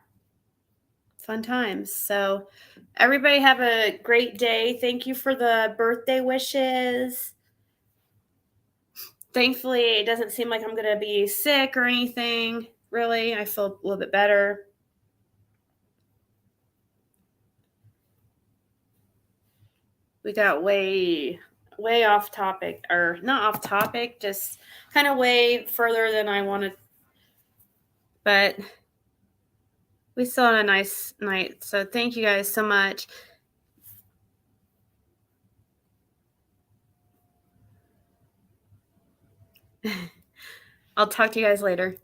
fun times. So everybody have a great day. Thank you for the birthday wishes. Thankfully, it doesn't seem like I'm going to be sick or anything. Really, I feel a little bit better. We got way off topic, or not off topic, just kind of way further than I wanted. But we still had a nice night. So thank you guys so much. I'll talk to you guys later.